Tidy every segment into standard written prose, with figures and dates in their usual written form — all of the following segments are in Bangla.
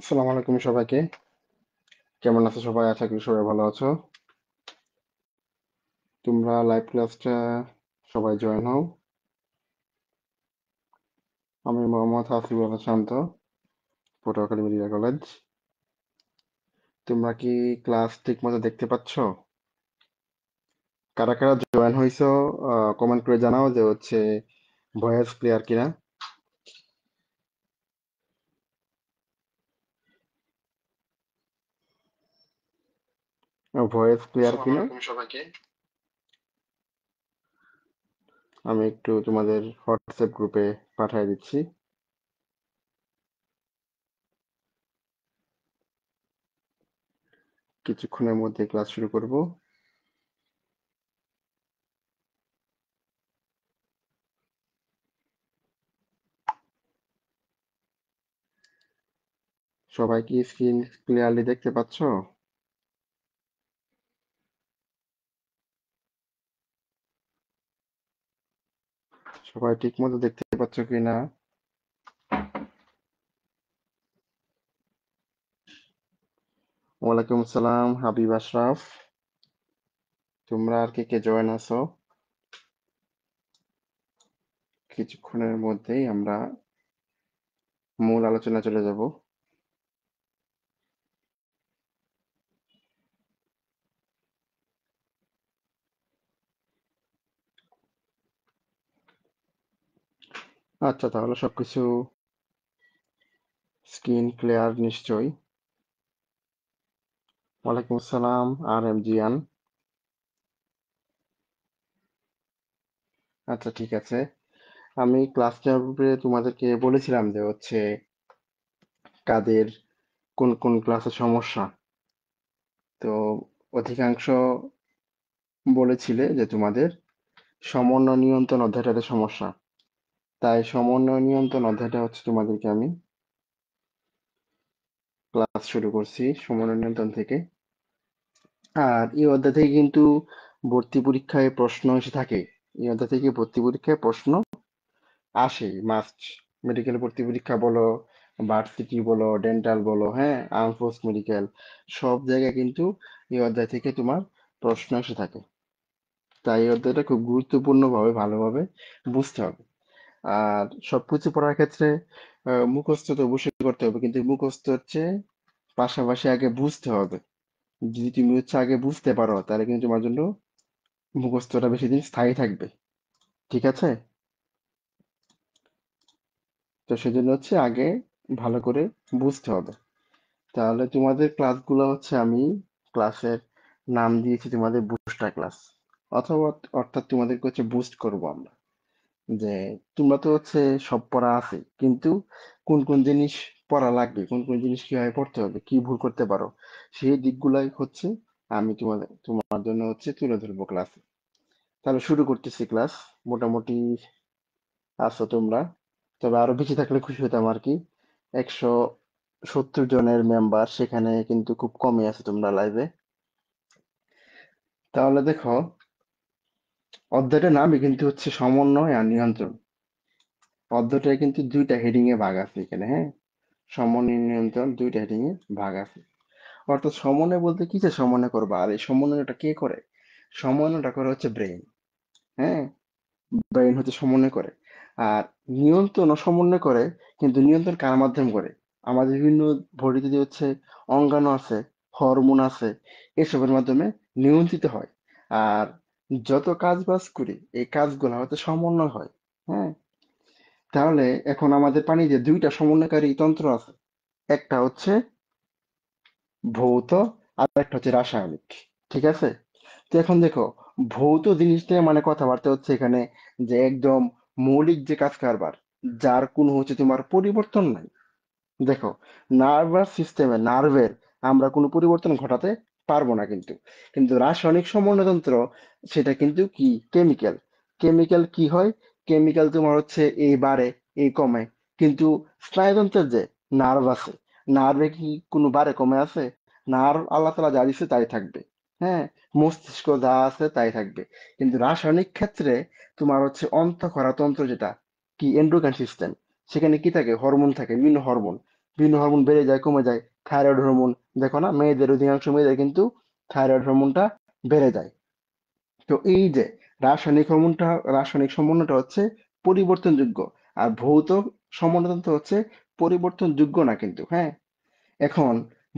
আসসালামু আলাইকুম সবাইকে। কেমন আছো সবাই? আশা করি সবাই ভালো আছো। তোমরা লাইভ ক্লাসটা সবাই জয়েন হও। আমি মোহাম্মদ হাসিবুল আহমেদ শান্ত, পটুয়াখালী মেডিকেল কলেজ। তোমরা কি ক্লাস ঠিক মতো দেখতে পাচ্ছ? কারা কারা জয়েন হইছো কমেন্ট করে জানাও যে ভয়েস ক্লিয়ার কিনা। ভয়েস ক্লিয়ার আসসালামু কিনা। আলাইকুম সবাইকে। আমি একটু তোমাদের হোয়াটসঅ্যাপ গ্রুপে পাঠিয়ে দিচ্ছি। কিছুক্ষণের মধ্যে ক্লাস শুরু করব। সবাই কি স্ক্রিন ক্লিয়ারলি দেখতে পাচ্ছ? সবাই ঠিক মতো দেখতে পাচ্ছ কিনা? ওয়ালাইকুম আসসালাম, হাবিব আশরাফ। তোমরা আর কে কে জয়েন আছো? কিছুক্ষণের মধ্যেই আমরা মূল আলোচনায় চলে যাব। আচ্ছা, তাহলে সবকিছু স্ক্রিন ক্লিয়ার নিশ্চয়ই। ওয়ালাইকুম আসসালাম, আর এম জিয়ান। আচ্ছা, ঠিক আছে। আমি ক্লাস নেবে তোমাদেরকে বলেছিলাম যে কাদের কোন কোন ক্লাসের সমস্যা। তো অধিকাংশ বলেছিলে যে তোমাদের সমন্বয় নিয়ন্ত্রণ অধ্যায়টাতে সমস্যা। তাই সমন্বয় নিয়ন্ত্রণ অধ্যায়টা তোমাদেরকে আমি ক্লাস শুরু করছি সমন্বয় নিয়ন্ত্রণ থেকে। আর এই অধ্যায় থেকে কিন্তু ভর্তি পরীক্ষায় প্রশ্ন এসে থাকে। এই অধ্যায় থেকে ভর্তি পরীক্ষায় প্রশ্ন আসে, মাস্ট। মেডিকেল ভর্তি পরীক্ষা বলো, ভার্সিটি বলো, ডেন্টাল বলো, হ্যাঁ, আর্ম ফোর্স মেডিকেল, সব জায়গায় কিন্তু এই অধ্যায় থেকে তোমার প্রশ্ন এসে থাকে। তাই এই অধ্যায়টা খুব গুরুত্বপূর্ণ ভাবে ভালোভাবে বুঝতে হবে। আর সবকিছু পড়ার ক্ষেত্রে মুখস্থ তো অবশ্যই করতে হবে, কিন্তু মুখস্থ পাশাপাশি আগে বুঝতে হবে। যদি তুমি আগে বুঝতে পারো, তাহলে কিন্তু তোমার জন্য মুখস্থটা বেশি দিন স্থায়ী থাকবে। ঠিক আছে? তো সেজন্য আগে ভালো করে বুঝতে হবে। তাহলে তোমাদের ক্লাসগুলো আমি ক্লাসের নাম দিয়েছি তোমাদের বুস্টার ক্লাস, অথবা অর্থাৎ তোমাদেরকে বুস্ট করব আমরা। যে তোমরা তো সব পড়া আছে, কিন্তু কোন কোন জিনিস পড়া লাগবে, কোন কোন জিনিস কিভাবে পড়তে হবে, কি ভুল করতে পারো, সেই দিকগুলাই আমি তোমার জন্য তুলে ধরবো ক্লাসে। তাহলে শুরু করতেছি ক্লাস। মোটামুটি আছো তোমরা, তবে আরো বেশি থাকলে খুশি হতাম আর কি। 170 জনের মেম্বার, সেখানে কিন্তু খুব কমই আছে তোমরা লাইভে। তাহলে দেখো, অধ্যায়টার নামই কিন্তু সমন্বয় আর নিয়ন্ত্রণ। অধ্যায়টায় কিন্তু দুইটা হেডিং এ ভাগ আছে এখানে, হ্যাঁ। সমন্বয় নিয়ন্ত্রণ দুইটা হেডিং এ ভাগ আছে। অর্থাৎ সমন্বয় বলতে কি, যে সমন্বয় করবা, আর এই সমন্বয়টা কে করে? সমন্বয়টা করে ব্রেন, হ্যাঁ। ব্রেন সমন্বয় করে। আর নিয়ন্ত্রণ ও সমন্বয় করে, কিন্তু নিয়ন্ত্রণ কার মাধ্যমে করে? আমাদের বিভিন্ন বডিতে যে অঙ্গাণু আছে, হরমোন আছে, এসবের মাধ্যমে নিয়ন্ত্রিত হয়। আর যত কাজ বাজ করি, এই কাজগুলো সমন্বয় হয়, হ্যাঁ। তাহলে এখন আমাদের পানিতে দুইটা সমন্বয়কারী তন্ত্র আছে। একটা ভৌত, আর একটা রাসায়নিক। ঠিক আছে? তো এখন দেখো, ভৌত জিনিসটা মানে কথাবার্তা এখানে যে একদম মৌলিক যে কাজ কারবার, যার কোনো তোমার পরিবর্তন নাই। দেখো, নার্ভাস সিস্টেমে নার্ভের আমরা কোনো পরিবর্তন ঘটাতে পারবো না, কিন্তু কিন্তু রাসায়নিক সমন্বয়তন্ত্র, সেটা কিন্তু কি কেমিক্যাল। কেমিক্যাল কি হয়? কেমিক্যাল তোমার এই বাড়ে, এই কমে। কিন্তু স্নায়ুতন্ত্রের যে নার্ভ আছে, নার্ভে কি কোনো বাড়ে কমে আছে? নার্ভ আল্লাহ তালা যা দিচ্ছে তাই থাকবে, হ্যাঁ। মস্তিষ্ক যা আছে তাই থাকবে। কিন্তু রাসায়নিক ক্ষেত্রে তোমার অন্তঃক্ষরা তন্ত্র, যেটা কি এন্ডোক্রাইন সিস্টেম, সেখানে কি থাকে? হরমোন থাকে, বিভিন্ন হরমোন। বিভিন্ন হরমোন বেড়ে যায় কমে যায়। থাইরয়েড হরমোন, দেখো না মেয়েদের, অধিকাংশ মেয়েদের কিন্তু থাইরয়েড হরমোনটা বেড়ে যায়। তো এই যে রাসায়নিক সমন্বয়টা হচ্ছে পরিবর্তনযোগ্য, আর ভৌত সমন্বয়টা হচ্ছে পরিবর্তনযোগ্য না কিন্তু, হ্যাঁ। এখন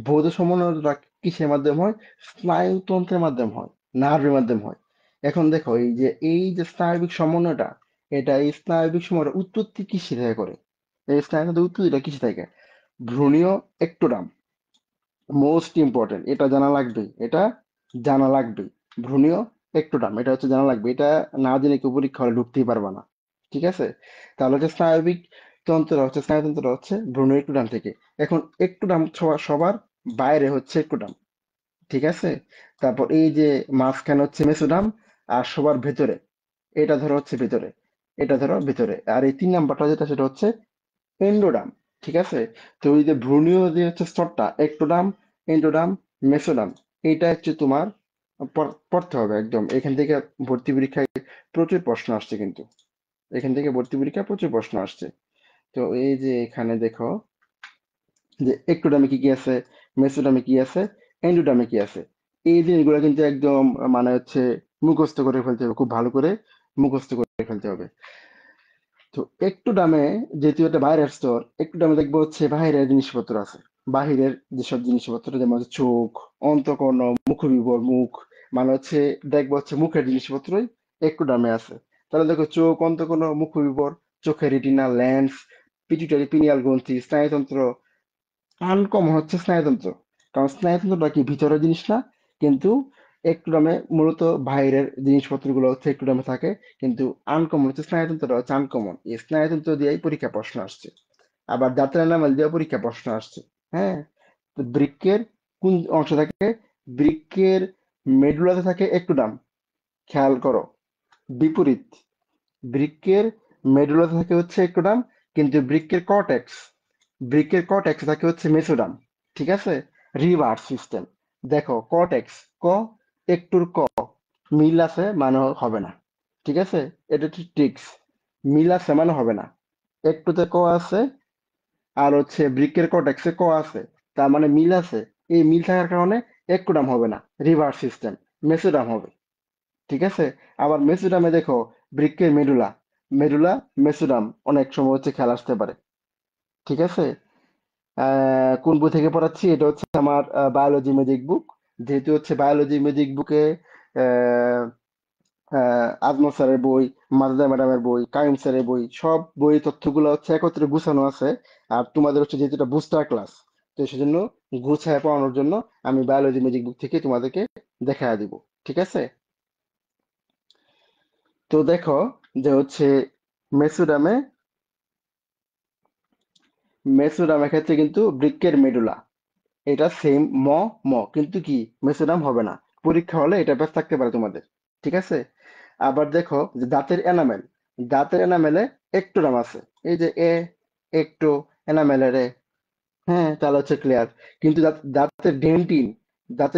ভৌত সমন্বয়টা কিসের মাধ্যমে হয়? স্নায়ুতন্ত্রের মাধ্যমে হয়, নার্ভের মাধ্যমে হয়। এখন দেখো এই যে স্নায়বিক সমন্বয়টা, এই স্নায়বিক সমন্বয়টা উৎপত্তি কিসে থেকে করে? এই স্নায়ুতন্ত্রের উৎপত্তিটা কিসে থেকে? ভ্রূণীয় একটোডাম, মোস্ট ইম্পর্টেন্ট, এটা জানা লাগবে, এটা জানা লাগবে। ভ্রূণীয় একটোডাম, এটা হচ্ছে জানা লাগবে, এটা না জেনে কেউ পরীক্ষা হলে ঢুকতেই পারবে না। ঠিক আছে? তাহলে হচ্ছে স্নায়ুতন্ত্রটা হচ্ছে ভ্রূণীয় একটোডাম থেকে। এখন একটোডাম সবার বাইরে হচ্ছে একটোডাম, ঠিক আছে? তারপর এই যে মাঝখানে হচ্ছে মেসোডাম, আর সবার ভেতরে, এটা ধরো হচ্ছে ভেতরে, এটা ধরো ভেতরে, আর এই 3 নাম্বারটা যেটা সেটা হচ্ছে এন্ডোডাম। ঠিক আছে? তো এই যে ভ্রূণীয় যে হচ্ছে স্তরটা, একটোডাম, এন্ডোডাম, মেসোডাম, এটা হচ্ছে তোমার পড়তে হবে একদম। এখান থেকে ভর্তি পরীক্ষায় প্রচুর প্রশ্ন আসছে কিন্তু, এখান থেকে ভর্তি পরীক্ষায় প্রচুর প্রশ্ন আসছে। তো এই যে এখানে দেখো যে একটোডামে কি কি আছে, মেসোডামে কি আছে, এন্ডোডামে কি আছে, এই জিনিসগুলো কিন্তু একদম মানে হচ্ছে মুখস্থ করে ফেলতে হবে, খুব ভালো করে মুখস্থ করে ফেলতে হবে। তো একটু দামে, যেহেতু এটা বাইরের স্তর, একটু দামে দেখবো হচ্ছে বাইরের জিনিসপত্র আছে। বাহিরের যেসব জিনিসপত্র, যেমন হচ্ছে চোখ, অন্তঃকর্ণ, মুখবিবর, মুখ, মানে হচ্ছে দেখবো হচ্ছে মুখের জিনিসপত্রই একটু দামে আছে। তাহলে দেখো চোখ, অন্তঃকর্ণ, মুখবিবর, চোখের রেটিনা, লেন্স, পিটুইটারি পিনিয়াল গ্রন্থি, স্নায়ুতন্ত্র, আনকমন হচ্ছে স্নায়ুতন্ত্র। কারণ স্নায়ুতন্ত্রটা কি ভিতরের জিনিস না, কিন্তু একটু দামে মূলত বাইরের জিনিসপত্রগুলো হচ্ছে একটু দামে থাকে। কিন্তু আনকমন হচ্ছে স্নায়ুতন্ত্রটা, হচ্ছে আনকমন। এই স্নায়ুতন্ত্র দিয়েই পরীক্ষা প্রশ্ন আসছে, আবার দাঁতের এনামেল দিয়েও পরীক্ষা প্রশ্ন আসছে, হ্যাঁ। তো বৃক্কের কোন অংশ থাকে? বৃক্কের মেডুলাতে থাকে একটু দাম, খেয়াল করো। বিপরীত, বৃক্কের মেডুলাতে থাকে হচ্ছে একটোডাম, কিন্তু বৃক্কের কর্টেক্স থাকে হচ্ছে মেসোডাম। ঠিক আছে? Reverse system. দেখো কর্টেক্স, ক, একটুর ক, মিল আছে মানে হবে না। ঠিক আছে? এটা হচ্ছে ট্রিক্স, মিল আছে মানে হবে না। একটুতে ক আছে, আর হচ্ছে বৃক্কের কর্টেক্সে ক আছে, তার মানে মিল আছে। এই মিল থাকার কারণে একটোডাম হবে না, রিভার্স সিস্টেম, মেসোডাম হবে। ঠিক আছে? আবার মেসোডামে দেখো বৃক্কের মেডুলা, মেডুলা, মেসোডাম অনেক সময় হচ্ছে খেলা আসতে পারে। ঠিক আছে? কোন বই থেকে পড়াচ্ছি? এটা হচ্ছে আমার বায়োলজি ম্যাজিক বুক। যেহেতু হচ্ছে বায়োলজি ম্যাজিক বুকে আজমল স্যারের বই, মাজদা ম্যাডামের বই, কাইম স্যারের বই, সব বই তথ্যগুলো হচ্ছে একত্রে গুছানো আছে। আর তোমাদের হচ্ছে যেহেতু এটা বুস্টার ক্লাস, তো সেজন্য গুছায় পড়ানোর জন্য আমি বায়োলজি ম্যাজিক বুক থেকে তোমাদেরকে দেখায় দিব। ঠিক আছে? তো দেখো যে হচ্ছে মেসোডামে মেসোডামের ক্ষেত্রে কিন্তু বৃক্কের মেডুলা, এটা সেম কিন্তু কি মেসোডাম হবে না। পরীক্ষা হলে এটা ব্যাস থাকতে পারে তোমাদের। ঠিক আছে? আবার দেখো যে দাঁতের এনামেলে একটোডাম আছে, এই যে একটো, এনামেলের এ, হ্যাঁ, তাহলে হচ্ছে ক্লিয়ার। কিন্তু দাঁতের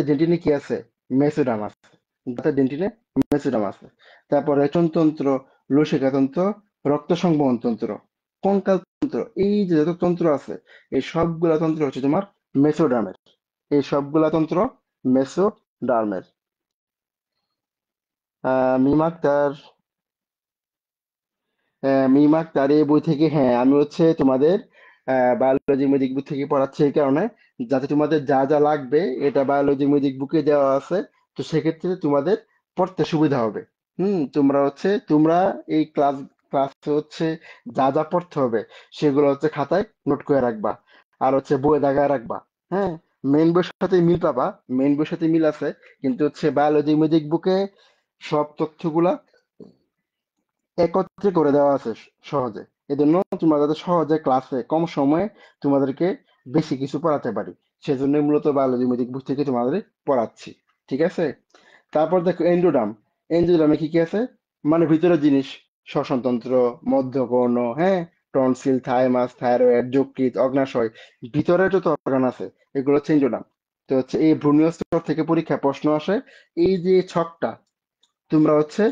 ডেন্টিনে কি আছে? মেসোডাম আছে। দাঁতের ডেন্টিনে মেসোডাম আছে। তারপরে রেচনতন্ত্র, লসিকাতন্ত্র, রক্ত সংবহন তন্ত্র, কঙ্কাল তন্ত্র, এই যে যত তন্ত্র আছে, এই সবগুলা তন্ত্র হচ্ছে তোমার মেসোডামের। এই সবগুলা তন্ত্র মেসোডার্মের। মিম আক্তার, মিম আক্তার এই বই থেকে, হ্যাঁ, আমি হচ্ছে তোমাদের বায়োলজি ম্যাজিক বুক থেকে পড়াচ্ছি এই কারণে, যাতে তোমাদের যা যা লাগবে এটা বায়োলজি ম্যাজিক বুকে দেওয়া আছে। তো সেক্ষেত্রে তোমাদের পড়তে সুবিধা হবে। তোমরা এই ক্লাসে হচ্ছে যা যা পড়তে হবে সেগুলো হচ্ছে খাতায় নোট করে রাখবা, আর হচ্ছে বইয়ে দাগায় রাখবা। হ্যাঁ, মেইন বইয়ের সাথে মিল পাবা, মেইন বইয়ের সাথে মিল আছে, কিন্তু হচ্ছে বায়োলজি ম্যাজিক বুকে সব তথ্যগুলা একত্রে করে দেওয়া আছে সহজে। এজন্য তোমরা যাতে সহজে ক্লাসে কম সময়ে তোমাদেরকে বেশি কিছু পড়াতে পারি, সেজন্য মূলত বায়োলজি ম্যাজিক বুক থেকে তোমাদের পড়াচ্ছি। ঠিক আছে? তারপর দেখো এন্ডোডাম। এন্ডোডামে কি কি আছে? মানে ভিতরের জিনিস, শ্বসনতন্ত্র, মধ্যকর্ণ, হ্যাঁ, টনসিল, থাইমাস, থাইরয়েড, যকৃৎ, অগ্নাশয়, ভিতরে যত অর্গান আছে এগুলো হচ্ছে এন্ডোডাম। তো হচ্ছে এই ভ্রূণীয় স্তর থেকে পরীক্ষায় প্রশ্ন আসে। এই যে ছকটা তোমরা হচ্ছে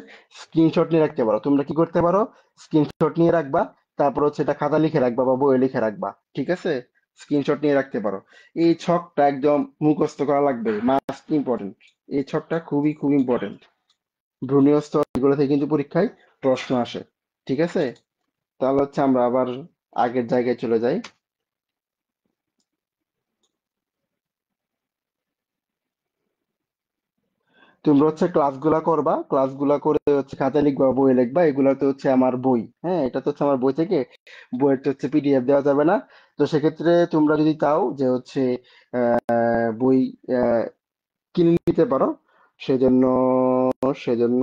স্ক্রিনশট নিয়ে রাখতে পারো। তোমরা কি করতে পারো? স্ক্রিনশট নিয়ে রাখবা, তারপর হচ্ছে এটা খাতা লিখে রাখবা বা বইয়ে লিখে রাখবা। ঠিক আছে? স্ক্রিনশট নিয়ে রাখতে পারো। এই ছকটা একদম মুখস্থ করা লাগবে, মাস্ট ইম্পর্টেন্ট। এই ছকটা খুবই খুব ইম্পর্টেন্ট। ভ্রূণীয় স্তর এগুলো থেকে কিন্তু পরীক্ষায় প্রশ্ন আসে। ঠিক আছে, তাহলে হচ্ছে আমরা আবার আগের জায়গায় চলে যাই। তোমরা হচ্ছে ক্লাসগুলা করবা, ক্লাসগুলা করে হচ্ছে খাতা লিখবা, বই লিখবা। এগুলা তো হচ্ছে আমার বই, হ্যাঁ, এটা তো হচ্ছে আমার বই থেকে, বইয়ের তো হচ্ছে পিডিএফ দেওয়া যাবে না। তো সেক্ষেত্রে তোমরা যদি চাও যে হচ্ছে বই আহ, কিনে নিতে পারো, সেজন্য সেজন্য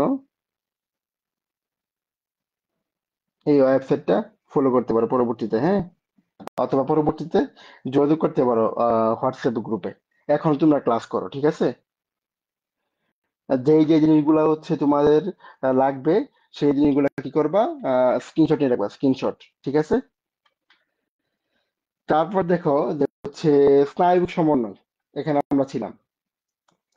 এই ওয়েবসাইটটা ফলো করতে পারো পরবর্তীতে, হ্যাঁ। অথবা পরবর্তীতে যোগাযোগ করতে পারো হোয়াটসঅ্যাপ গ্রুপে। এখন তোমরা ক্লাস করো, ঠিক আছে। আর যেই যে জিনিসগুলো হচ্ছে তোমাদের লাগবে, সেই জিনিসগুলো কি করবা, স্ক্রিনশট নিয়ে রাখবা, স্ক্রিনশট। ঠিক আছে। তারপর দেখো যে হচ্ছে স্নায়বিক সমন্বয়, এখানে আমরা ছিলাম।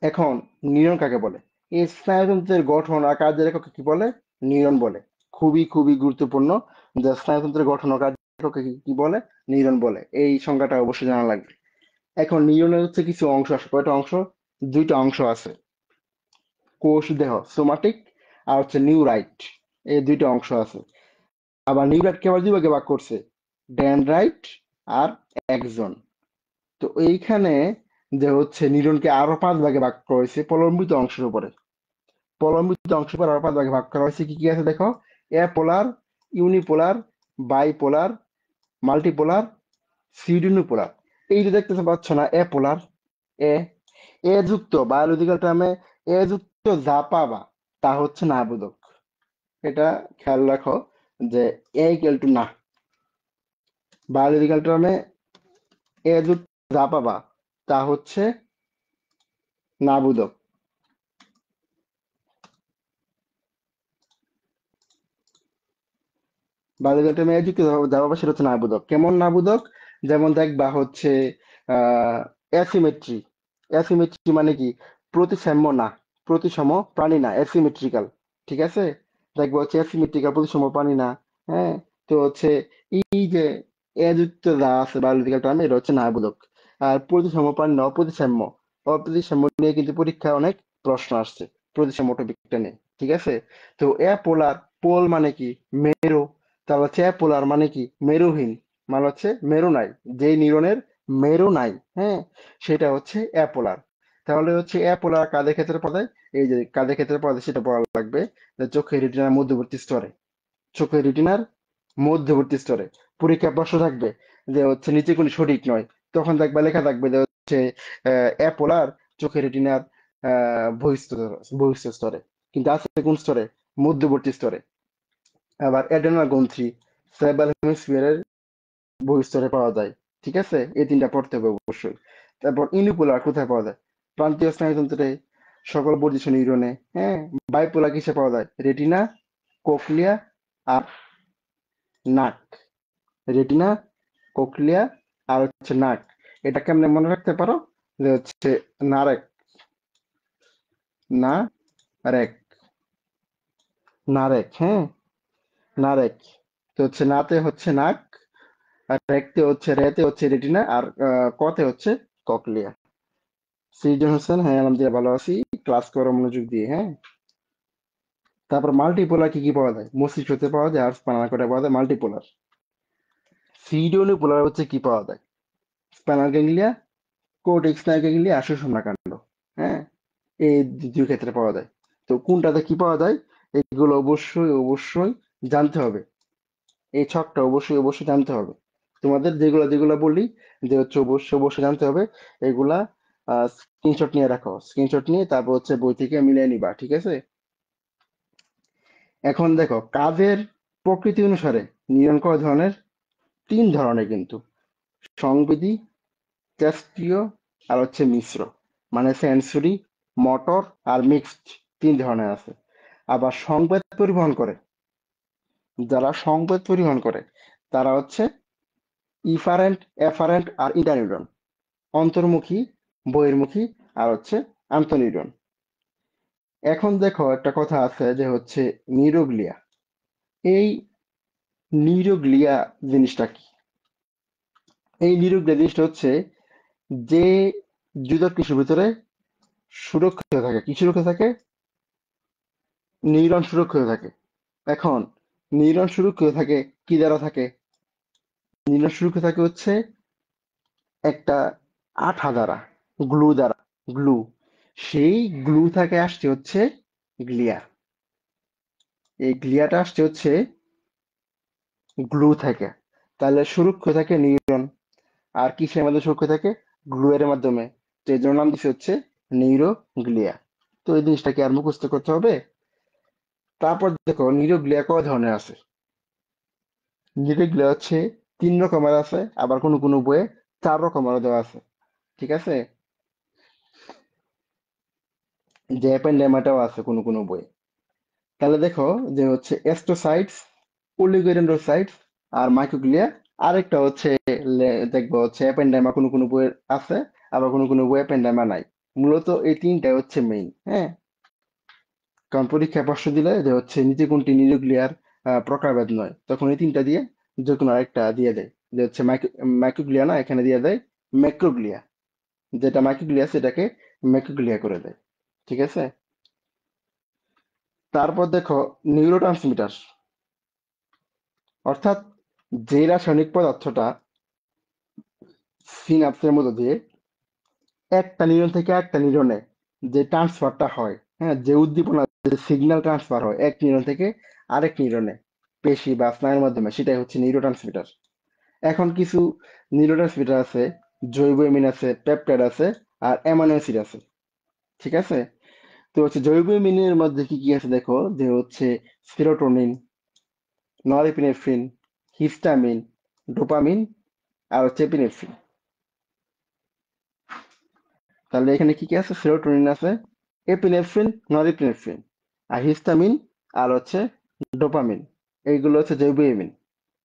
এখন নিউরন কাকে বলে? এই স্নায়ুতন্ত্রের গঠন আর কার্যের এককে কি বলে? নিউরন বলে। খুবই খুবই গুরুত্বপূর্ণ, যে স্নায়ুতন্ত্রের গঠন ও কার্যের এককে কি কি বলে? নিউরন বলে। এই সংজ্ঞাটা অবশ্যই জানা লাগবে। এখন নিউরনের হচ্ছে কিছু অংশ আছে। কয়টা অংশ? দুইটা অংশ আছে। কোষ দেহ, সোমাটিক, আর হচ্ছে নিউরাইট, এই দুইটা অংশ আছে। আবার নিউরাইটকে আবার দুই ভাগে ভাগ করছে, ডেনড্রাইট আর একজন। তো এইখানে যে হচ্ছে নিউরনকে আরো পাঁচ ভাগে ভাগ করা হয়েছে প্রলম্বিত অংশের উপরে। প্রলম্বিত অংশের উপর আরো পাঁচ ভাগে ভাগ করা হয়েছে। কি কি আছে দেখো: এ পোলার, ইউনিপোলার, বাইপোলার, মাল্টিপোলার, সিউডোনিপোলার। এই যে দেখতেতে পাচ্ছ না, এ পোলার, এ এ যুক্ত বায়োলজিক্যাল টার্মে এ যুক্ত যা পাবা তা হচ্ছে না বোধক। এটা খেয়াল রাখো যে এ ইকুয়াল টু না, বায়োলজিক্যাল টার্মে এ যুক্ত যা পাবা তা হচ্ছে না বোধক। বায়োলজিক্যাল টার্মে এ যুক্ত যা পাবা সেটা হচ্ছে না বোধক। কেমন না বোধক? যেমন দেখবা হচ্ছে অ্যাসিমেট্রি। অ্যাসিমেট্রি মানে কি? প্রতিসাম্য না, প্রতিসম প্রাণী না, অ্যাসিমেট্রিক্যাল। ঠিক আছে, দেখবো হচ্ছে অ্যাসিমেট্রিক্যাল, প্রতিসম প্রাণী না। হ্যাঁ, তো হচ্ছে এই যে এ যুক্ত যা আছে বায়োলজিক্যাল টার্মে, এটা হচ্ছে না বোধক। আর প্রতিসম প্রাণী না, অপ্রতিসাম্য। অপ্রতিসাম্য নিয়ে কিন্তু পরীক্ষায় অনেক প্রশ্ন আসছে, প্রতিসাম্য টপিকটা নিয়ে। ঠিক আছে। তো এ পোলার, পোল মানে কি? মেরু। তাহলে হচ্ছে অ্যাপোলার মানে কি? মেরুহীন, মানে হচ্ছে মেরু নাই। যে নিউরনের মেরু নাই, হ্যাঁ, সেটা হচ্ছে অ্যাপোলার। তাহলে হচ্ছে অ্যাপোলার কাদের ক্ষেত্রে পাওয়া যায়? এই যে কাদের ক্ষেত্রে পাওয়া যায় সেটা পড়া লাগবে। যে চোখের রেটিনার মধ্যবর্তী স্তরে, চোখের রেটিনার মধ্যবর্তী স্তরে পরীক্ষা প্রশ্ন থাকবে যে হচ্ছে নিচে কোন সঠিক নয়, তখন দেখবা লেখা থাকবে যে হচ্ছে অ্যাপোলার চোখের রেটিনার বহিঃস্থ বহিঃস্থ স্তরে। কিন্তু আছে কোন স্তরে? মধ্যবর্তী স্তরে। আবার অ্যাডেনাল গ্রন্থি সেরেব্রাল হেমিস্ফিয়ারের বহিঃস্তরে পাওয়া যায়। ঠিক আছে, এই তিনটা পড়তে হবে অবশ্যই। তারপর ইউনিপোলার কোথায় পাওয়া যায়? প্রান্তীয় স্নায়ুতন্ত্রে, সকল বর্ধিত নিউরনে। হ্যাঁ, বাইপোলার কিসে পাওয়া যায়? রেটিনা, কোকলিয়া আর নাক। রেটিনা, কোকলিয়া আর হচ্ছে নাক। এটা কেমনে মনে রাখতে পারো? যে হচ্ছে নারেক, না রেক, নারেক, হ্যাঁ, নারেক। তো হচ্ছে নাতে হচ্ছে নাক, আর রেতে হচ্ছে রেটিনা, আর কতে হচ্ছে ককলিয়া। সৃজন হোসেন, হ্যাঁ আলহামদুলিল্লাহ ভালো আছি। ক্লাস করো মনোযোগ দিয়ে, হ্যাঁ। তারপর মাল্টিপোলার কি কি পাওয়া যায়? মস্তিষ্কতে পাওয়া যায়, আর স্পাইনাল কর্ডে পাওয়া যায় মাল্টিপোলার। সিউডোনিপোলার হচ্ছে কি পাওয়া যায়? স্পাইনাল গ্যাংলিয়া, কোর্টেক্স স্নায়ু গ্যাংলিয়া আর সুষুম্না কাণ্ড। হ্যাঁ, এই দুই ক্ষেত্রে পাওয়া যায়। তো কোনটাতে কি পাওয়া যায় এগুলো অবশ্যই অবশ্যই জানতে হবে। এই ছকটা অবশ্যই অবশ্যই জানতে হবে। তোমাদের যেগুলো যেগুলো বললি যে হচ্ছে অবশ্যই অবশ্যই জানতে হবে, এগুলা স্ক্রিনশট নিয়ে রাখো। স্ক্রিনশট নিয়ে তারপর হচ্ছে বই থেকে মিলিয়ে নিবা, ঠিক আছে। এখন দেখো কাজের প্রকৃতি অনুসারে নিউরন কয় ধরনের? তিন ধরনের কিন্তু: সংবেদী, টেস্টীয় আর হচ্ছে মিশ্র। মানে সেন্সরি, মোটর আর মিক্সড, তিন ধরনের আছে। আবার সংবেদ পরিবহন করে, যারা সংবেদ পরিবহন করে তারা হচ্ছে ইফারেন্ট, এফারেন্ট আর ইন্টারনিউরন। অন্তর্মুখী, বহির্মুখী আর হচ্ছে আন্তঃনিউরন। এখন দেখো একটা কথা আছে যে হচ্ছে নিউরোগ্লিয়া। এই নিউরোগ্লিয়া জিনিসটা কি? এই নিউরোগ্লিয়া জিনিসটা হচ্ছে যে যুদক টিস্যুর ভিতরে সুরক্ষিত থাকে। কি সুরক্ষিত থাকে? নিউরন সুরক্ষিত থাকে। এখন নিউরন সুরক্ষিত থাকে কি দ্বারা থাকে? নিউরন সুরক্ষিত থাকে হচ্ছে একটা আঠা দ্বারা, গ্লু দ্বারা, গ্লু। সেই গ্লু থেকে আসছে হচ্ছে গ্লিয়া। এই গ্লিয়াটা আসছে হচ্ছে গ্লু থেকে। তাহলে সুরক্ষিত থাকে নিউরন। আর কিসের মাধ্যমে সুরক্ষিত থাকে? গ্লু এর মাধ্যমে। তো এই জন্য নাম দিচ্ছে হচ্ছে নিউরোগ্লিয়া। তো এই জিনিসটাকে আর মুখস্থ করতে হবে? তারপর দেখো নিউরোগ্লিয়া কয় ধরনের আছে। নিউরোগ্লিয়া হচ্ছে 3 রকমের আছে, আবার কোনো কোনো বইয়ে 4 রকমেরও দেওয়া আছে। ঠিক আছে? জ্যাপান আছে কোনো কোনো বইয়ে। তাহলে দেখো যে হচ্ছে অ্যাস্ট্রোসাইটস, অলিগোডেন্ড্রোসাইটস আর মাইক্রোগ্লিয়া। আরেকটা হচ্ছে দেখবো হচ্ছে অ্যাপেন্ডাইমা কোনো কোনো বইয়ের আছে, আবার কোনো কোনো বইয়ে অ্যাপেন্ডাইমা নাই। মূলত এই তিনটাই হচ্ছে মেইন। হ্যাঁ, কারণ পরীক্ষায় প্রশ্ন দিলে যে হচ্ছে নিচে কোনটি নিউক্লিয়ার প্রকারভেদ নয়, তখন এই তিনটা দিয়ে যে কোনো আরেকটা দিয়ে দেয়। যে হচ্ছে মাইক্রোগ্লিয়া না, এখানে দিয়ে দেয় ম্যাক্রোগ্লিয়া। যেটা মাইক্রোগ্লিয়া সেটাকে ম্যাক্রোগ্লিয়া করে দেয়। ঠিক আছে? তারপর দেখো নিউরোট্রান্সমিটার, অর্থাৎ যে রাসায়নিক পদার্থটা সিনাপসের মধ্য দিয়ে একটা নিউরন থেকে একটা নিউরনে যে ট্রান্সফারটা হয়, হ্যাঁ, যে উদ্দীপনা, যে সিগন্যাল ট্রান্সফার হয় এক নিউরন থেকে আরেক নিউরনে পেশি বা স্নায়ুর মাধ্যমে, সেটাই হচ্ছে নিউরোট্রান্সমিটার। এখন কিছু নিউরোট্রান্সমিটার আছে, জৈব অ্যামিন আছে, পেপটাইড আছে, আর অ্যামাইনো অ্যাসিড আছে। ঠিক আছে? তো হচ্ছে জৈব অ্যামিনের মধ্যে কি কি আছে দেখো, যে হচ্ছে সেরোটোনিন, নরএপিনেফ্রিন, হিস্টামিন, ডোপামিন, আর হচ্ছে এপিনেফ্রিন। তাহলে এখানে কি কি আছে? সেরোটোনিন আছে, এপিনেফ্রিন, নরএপিনেফ্রিন, আর হিস্টামিন, আর হচ্ছে ডোপামিন। এইগুলো হচ্ছে জৈব ইমিন।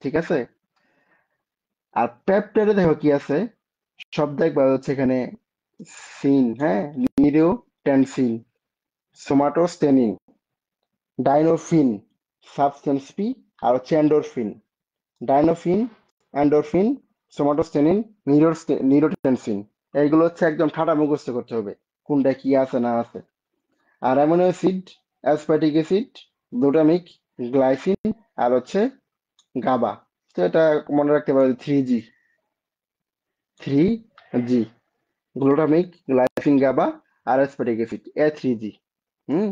ঠিক আছে? আর পেপটাইডে দেখো কি আছে, সব দেখবা হচ্ছে এখানে সিন, হ্যাঁ, নিউরোটেনসিন, সোমাটোস্টেনিন, ডাইনোফিন, সাবস্টেন্স পি, আর হচ্ছে এন্ডোরফিন। ডাইনোফিন, এন্ডোরফিন, সোমাটোস্টেনিন, নিউরোটেনসিন। এইগুলো হচ্ছে একদম ঠাটা মুখস্থ করতে হবে কোনটা কি আছে না আছে। আর amino acid, aspartic acid, glutamic, glycine, আর হচ্ছে গাবা। তো এটা মনে রাখতে পারো 3G। 3G, glutamic, glycine, GABA, আর অ্যাসপার্টিক অ্যাসিড, A3G। হুম।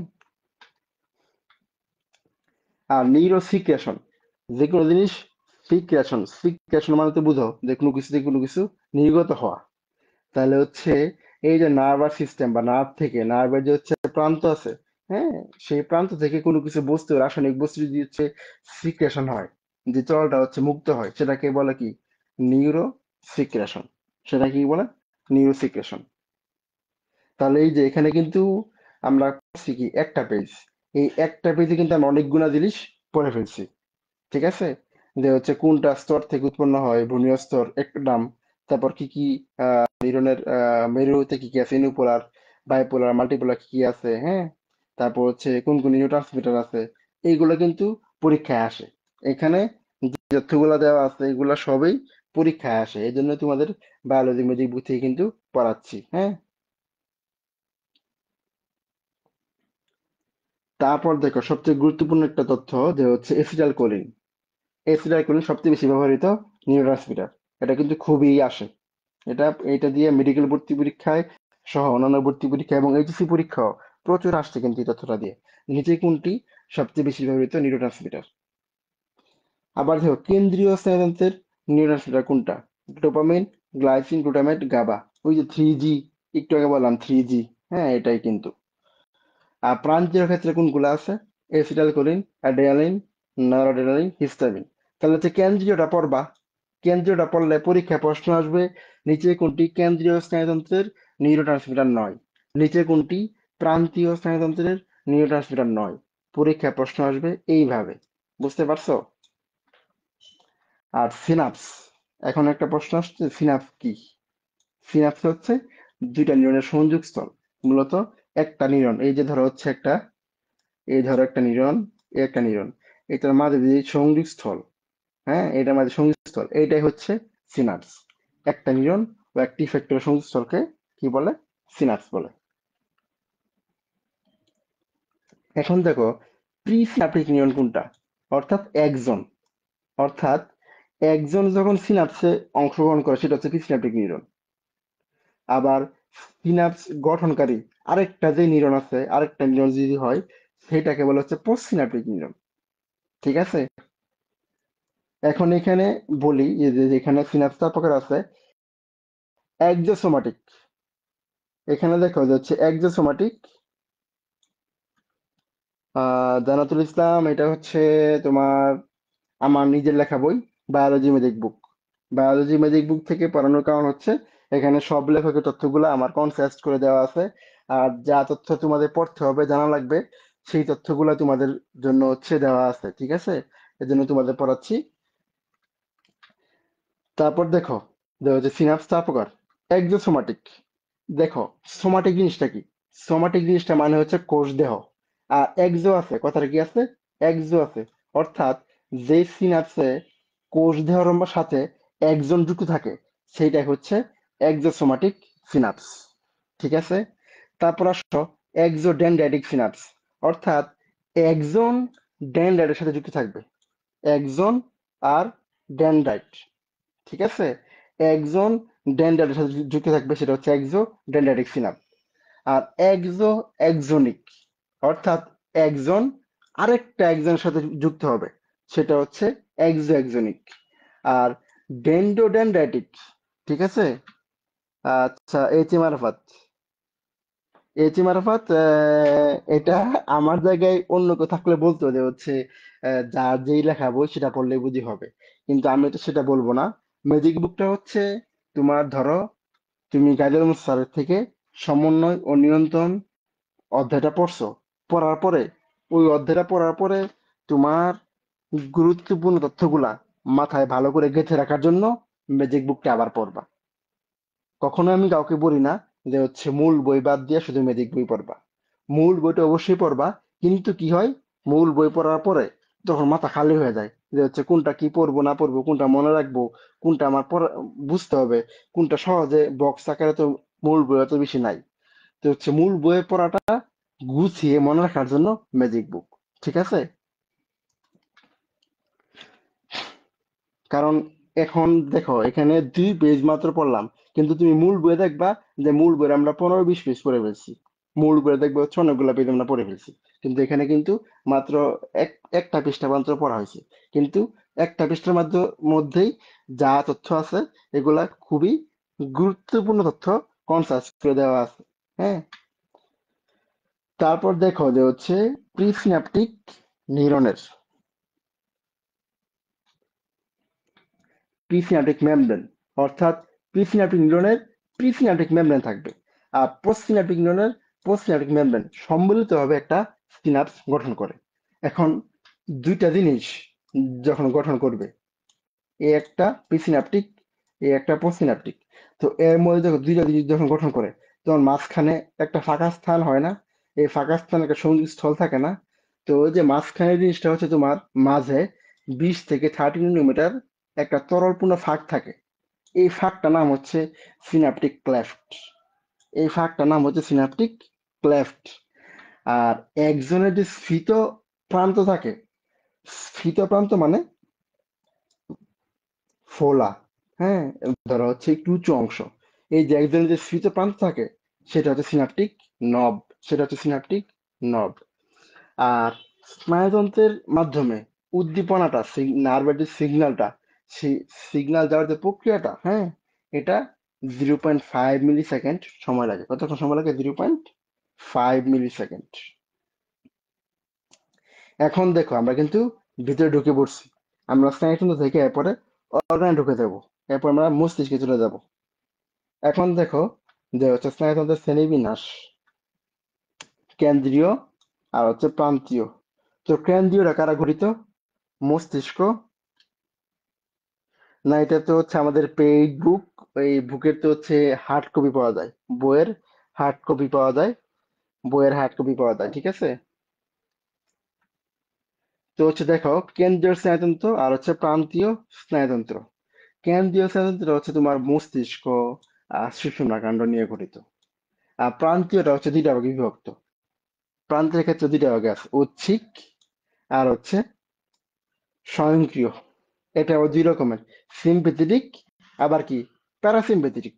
আর নিউরো সিক্রেশন, যে কোনো জিনিস সিক্রেশন, সিক্রেশন মানে তো বুঝো যে কোনো কিছু থেকে কোনো কিছু নির্গত হওয়া। তাহলে হচ্ছে এই যে নার্ভাস সিস্টেম বা নার্ভ থেকে নার্ভের যে হচ্ছে প্রান্ত আছে, হ্যাঁ, সেই প্রান্ত থেকে কোনো কিছু বস্তু, রাসায়নিক বস্তু যদি হচ্ছে সিক্রেশন হয়, যে তরলটা হচ্ছে মুক্ত হয়, সেটাকে বলে কি? Neuro secretion. সেটা কি বলে? Neuro secretion. তাহলে এই যে এখানে কিন্তু আমরা করছি কি একটা পেজ, এই একটা পেজে কিন্তু আমরা অনেকগুলা জিনিস পড়ে ফেলছি। ঠিক আছে? যে হচ্ছে কোনটা স্তর থেকে উৎপন্ন হয়, ভ্রূণীয় স্তর একটা নাম। তারপর কি কি নিউরনের মেরুতে কি কি আছে, ইউনিপোলার, বাইপোলার, মাল্টিপোলার কি কি আছে, হ্যাঁ। তারপর হচ্ছে কোন কোন নিউরোট্রান্সমিটার আছে। এইগুলো কিন্তু পরীক্ষায় আসে। এখানে যে তথ্যগুলো দেওয়া আছে এগুলা সবই পরীক্ষায় আসে, এই জন্য তোমাদের বায়োলজি ম্যাজিক বই থেকে কিন্তু পড়াচ্ছি। হ্যাঁ। তারপর দেখো সবচেয়ে গুরুত্বপূর্ণ একটা তথ্য, যে হচ্ছে এসিটাইল কোলিন। এসিটাইল কোলিন সবচেয়ে বেশি ব্যবহৃত নিউরোট্রান্সমিটার। এটা কিন্তু খুবই আসে। এটা এটা দিয়ে মেডিকেল ভর্তি পরীক্ষায় সহ অন্যান্য ভর্তি পরীক্ষা এবং এইচএসসি পরীক্ষাও প্রচুর আসছে কিন্তু এই তথ্যটা দিয়ে। নিচে কোনটি সবচেয়ে বেশি ব্যবহৃত নিউরোট্রান্সমিটার? আবার দেখো কেন্দ্রীয় স্নায়ুতন্ত্রের নিউরোট্রান্সমিটার কোনটা? Dopamine, glycine, glutamate, GABA. ওই যে 3G, একটু আগে বললাম 3G। হ্যাঁ, এটাই কিন্তু। আর প্রান্তীয় ক্ষেত্রে কোনগুলো আছে? Acetylcholine, adrenaline, noradrenaline, histamine. তাহলে হচ্ছে কেন্দ্রীয়টা পড়বা। কেন্দ্রীয়টা পড়লে পরীক্ষায় প্রশ্ন আসবে, নিচে কোনটি কেন্দ্রীয় স্নায়ুতন্ত্রের নিউরোট্রান্সমিটার নয়, নিচে কোনটি প্রান্তীয় স্নায়ুতন্ত্রের নিউরোট্রান্সমিটার নয়। পরীক্ষায় প্রশ্ন আসবে এইভাবে। বুঝতে পারছো? আর সিনাপস, এখন একটা প্রশ্ন আসছে, সিনাপস কি? সিনাপস হচ্ছে দুইটা নিউরনের সংযোগ স্থল। মূলত একটা নিউরন, এই যে ধরো হচ্ছে একটা, এই ধরো একটা নিউরন, এই একটা নিউরন, এটার মাঝে যে সংযোগ স্থল, হ্যাঁ, এটার মাঝে সংযোগ স্থল, এইটাই হচ্ছে সিনাপস। একটা নিউরন ও একটি ইফেক্টরের সংযোগস্থলকে কি বলে? সিনাপস বলে। এখন দেখো, প্রি সিনাপটিক নিউরন কোনটা? অর্থাৎ একজন, অর্থাৎ একজন যখন সিনাপসে অংশগ্রহণ করে সেটা হচ্ছে প্রি সিনাপটিক নিউরন। আবার সিনাপস গঠনকারী আরেকটা যে নিউরন আছে, আরেকটা নিউরন যদি হয়, সেটাকে বলা হচ্ছে পোস্ট সিনাপটিক নিউরন। ঠিক আছে? এখন এখানে বলি যে যেখানে সিনাপস চার প্রকার আছে। একজোসোমাটিক, এখানে দেখো যে হচ্ছে একজোসোমাটিক। জানাতুল ইসলাম, এটা হচ্ছে তোমার আমার নিজের লেখা বই, বায়োলজি ম্যাজিক বুক। বায়োলজি ম্যাজিক বুক থেকে পড়ানোর কারণ হচ্ছে এখানে সব লেখকের তথ্যগুলো আমার কনসেস্ট করে দেওয়া আছে। আর যা তথ্য তোমাদের পড়তে হবে, জানা লাগবে, সেই তথ্যগুলো তোমাদের জন্য হচ্ছে দেওয়া আছে। ঠিক আছে? এর জন্য তোমাদের পড়াচ্ছি। তারপর দেখো যে হচ্ছে সিনাপস চার প্রকার। একজোসোমাটিক, দেখো সোমাটিক জিনিসটা কি? সোমাটিক জিনিসটা মানে হচ্ছে কোষ দেহ। আর একজো আছে, কথাটা কি আছে? একজো আছে, অর্থাৎ যে সিনাপসে কোষ দেহর সাথে একজন যুক্ত থাকে, সেইটাই হচ্ছে একজোসোমাটিক সিনাপস। ঠিক আছে? তারপর আসো একজোডেনড্রাইটিক সিনাপস, অর্থাৎ একজন ডেনড্রাইটের সাথে যুক্ত থাকবে। একজন আর ডেনড্রাইট। ঠিক আছে? একজন ডেনড্রাইটের সাথে যুক্ত থাকবে, সেটা হচ্ছে একজো ডেনড্রাইটিক সিনাপ। আর একজো একজনিক, অর্থাৎ একজন আরেকটা একজনের সাথে যুক্ত হবে, সেটা হচ্ছে একজো একজনিক। আর ডেন্ডোডেনড্রাইটিক, ঠিক আছে? আচ্ছা, এইচ মারফাত, এইচ মারফাত, এটা আমার জায়গায় অন্য কেউ থাকলে বলতো যে হচ্ছে যার যেই লেখা বই সেটা পড়লে বুঝি হবে, কিন্তু আমি তো সেটা বলবো না। ম্যাজিক বুকটা হচ্ছে তোমার ধরো, তুমি গাইডের স্যারের থেকে সমন্বয় ও নিয়ন্ত্রণ অধ্যায়টা পড়ছো, পড়ার পরে ওই অধ্যায়টা পড়ার পরে তোমার গুরুত্বপূর্ণ তথ্যগুলা মাথায় ভালো করে গেঁথে রাখার জন্য ম্যাজিক বুকটা আবার পড়বা। কখনো আমি কাউকে বলি না যে হচ্ছে মূল বই বাদ দিয়ে শুধু ম্যাজিক বই পড়বা। মূল বইটা অবশ্যই পড়বা, কিন্তু কি হয়, মূল বই পড়ার পরে তখন মাথা খালি হয়ে যায় যে হচ্ছে কোনটা কি পড়বো না পড়বো, কোনটা মনে রাখবো, কোনটা আমার পড়া বুঝতে হবে, কোনটা সহজে বক্স আকারে তো মূল বই এত বেশি নাই। তো হচ্ছে মূল বইয়ের পড়াটা গুছিয়ে মনে রাখার জন্য ম্যাজিক বুক। ঠিক আছে? কারণ এখন দেখো, এখানে 2 পেজ মাত্র পড়লাম, কিন্তু তুমি মূল বইয়ে দেখবা যে মূল বইয়ে আমরা 15-20 পেজ পড়ে ফেলছি। মূল বইয়ে দেখবে হচ্ছে অনেকগুলো পেজ আমরা পড়ে ফেলছি, কিন্তু এখানে কিন্তু মাত্র একটা পৃষ্ঠা মাত্র পড়া হয়েছে। কিন্তু একটা পৃষ্ঠার মধ্যেই যা তথ্য আছে, এগুলা খুবই গুরুত্বপূর্ণ তথ্য কনসাস করে দেওয়া আছে। হ্যাঁ। তারপর দেখো যে হচ্ছে প্রিসিনাপটিক নিউরনের প্রিসিনাপটিক মেমব্রেন, অর্থাৎ প্রিসিনাপটিক নিউরনের প্রিসিনাপটিক মেমব্রেন থাকবে। আর পোস্টসিনাপটিক নিউরনের পোস্টসিনাপটিক মেমব্রেন সম্মিলিতভাবে একটা সিনাপস গঠন করে। এখন দুইটা জিনিস যখন গঠন করবে, এ একটা প্রিসিনাপটিক, এ একটা পোস্টসিনাপটিক, তো এর মধ্যে দেখো দুইটা জিনিস যখন গঠন করে, তখন মাঝখানে একটা ফাঁকা স্থান হয় না? এই ফাঁকা স্থানে একটা সঙ্গী স্থল থাকে না? তো ওই যে মাঝখানের জিনিসটা হচ্ছে তোমার মাঝে 20 থেকে 30 মিলিমিটার একটা তরলপূর্ণ ফাঁক থাকে। এই ফাঁকটার নাম হচ্ছে সিনাপটিক ক্লেফট। এই ফাঁকটার নাম হচ্ছে সিনাপটিক ক্লেফট। আর একজনের যে স্ফীত প্রান্ত থাকে, স্ফীত প্রান্ত মানে ফোলা, হ্যাঁ, ধরো হচ্ছে একটু উঁচু অংশ, এই যে একজনের যে স্ফীত প্রান্ত থাকে, সেটা হচ্ছে সিনাপটিক নব, সেটা হচ্ছে সিনাপটিক নব। আর স্নায়ুতন্ত্রের মাধ্যমে উদ্দীপনাটা, নার্ভের যে সিগন্যালটা, সেই সিগন্যাল যাওয়ার যে প্রক্রিয়াটা, হ্যাঁ, এটা 0.5 মিলি সেকেন্ড সময় লাগে। কতক্ষণ সময় লাগে? 0.5 মিলি সেকেন্ড। এখন দেখো আমরা কিন্তু ভিতরে ঢুকে পড়ছি। আমরা স্নায়ুতন্ত্র থেকে এরপরে অর্গানে ঢুকে যাব, এরপর আমরা মস্তিষ্কে চলে যাব। এখন দেখো যে হচ্ছে স্নায়ুতন্ত্রের শ্রেণীবিন্যাস, কেন্দ্রীয় আর হচ্ছে প্রান্তীয়। তো কেন্দ্রীয়টা কারা গঠিত? মস্তিষ্ক। না, এটা তো হচ্ছে আমাদের পেইড বুক। ওই বুকের তো হচ্ছে হার্ড কপি পাওয়া যায়, বইয়ের হার্ড কপি পাওয়া যায়, বইয়ের হার্ড কপি পাওয়া যায়। ঠিক আছে? তো হচ্ছে দেখো, কেন্দ্রীয় স্নায়ুতন্ত্র আর হচ্ছে প্রান্তীয় স্নায়ুতন্ত্র। কেন্দ্রীয় স্নায়ুতন্ত্র হচ্ছে তোমার মস্তিষ্ক আর সুষুম্নাকাণ্ড নিয়ে গঠিত। আর প্রান্তীয়টা হচ্ছে দুইটা ভাগে বিভক্ত। প্রান্তের ক্ষেত্রে দুইটা ভাগে আছে, ঐচ্ছিক আর হচ্ছে স্বয়ংক্রিয়। এটা আবার দুই রকমের, সিম্পেথেটিক আবার কি প্যারাসিম্পেথেটিক।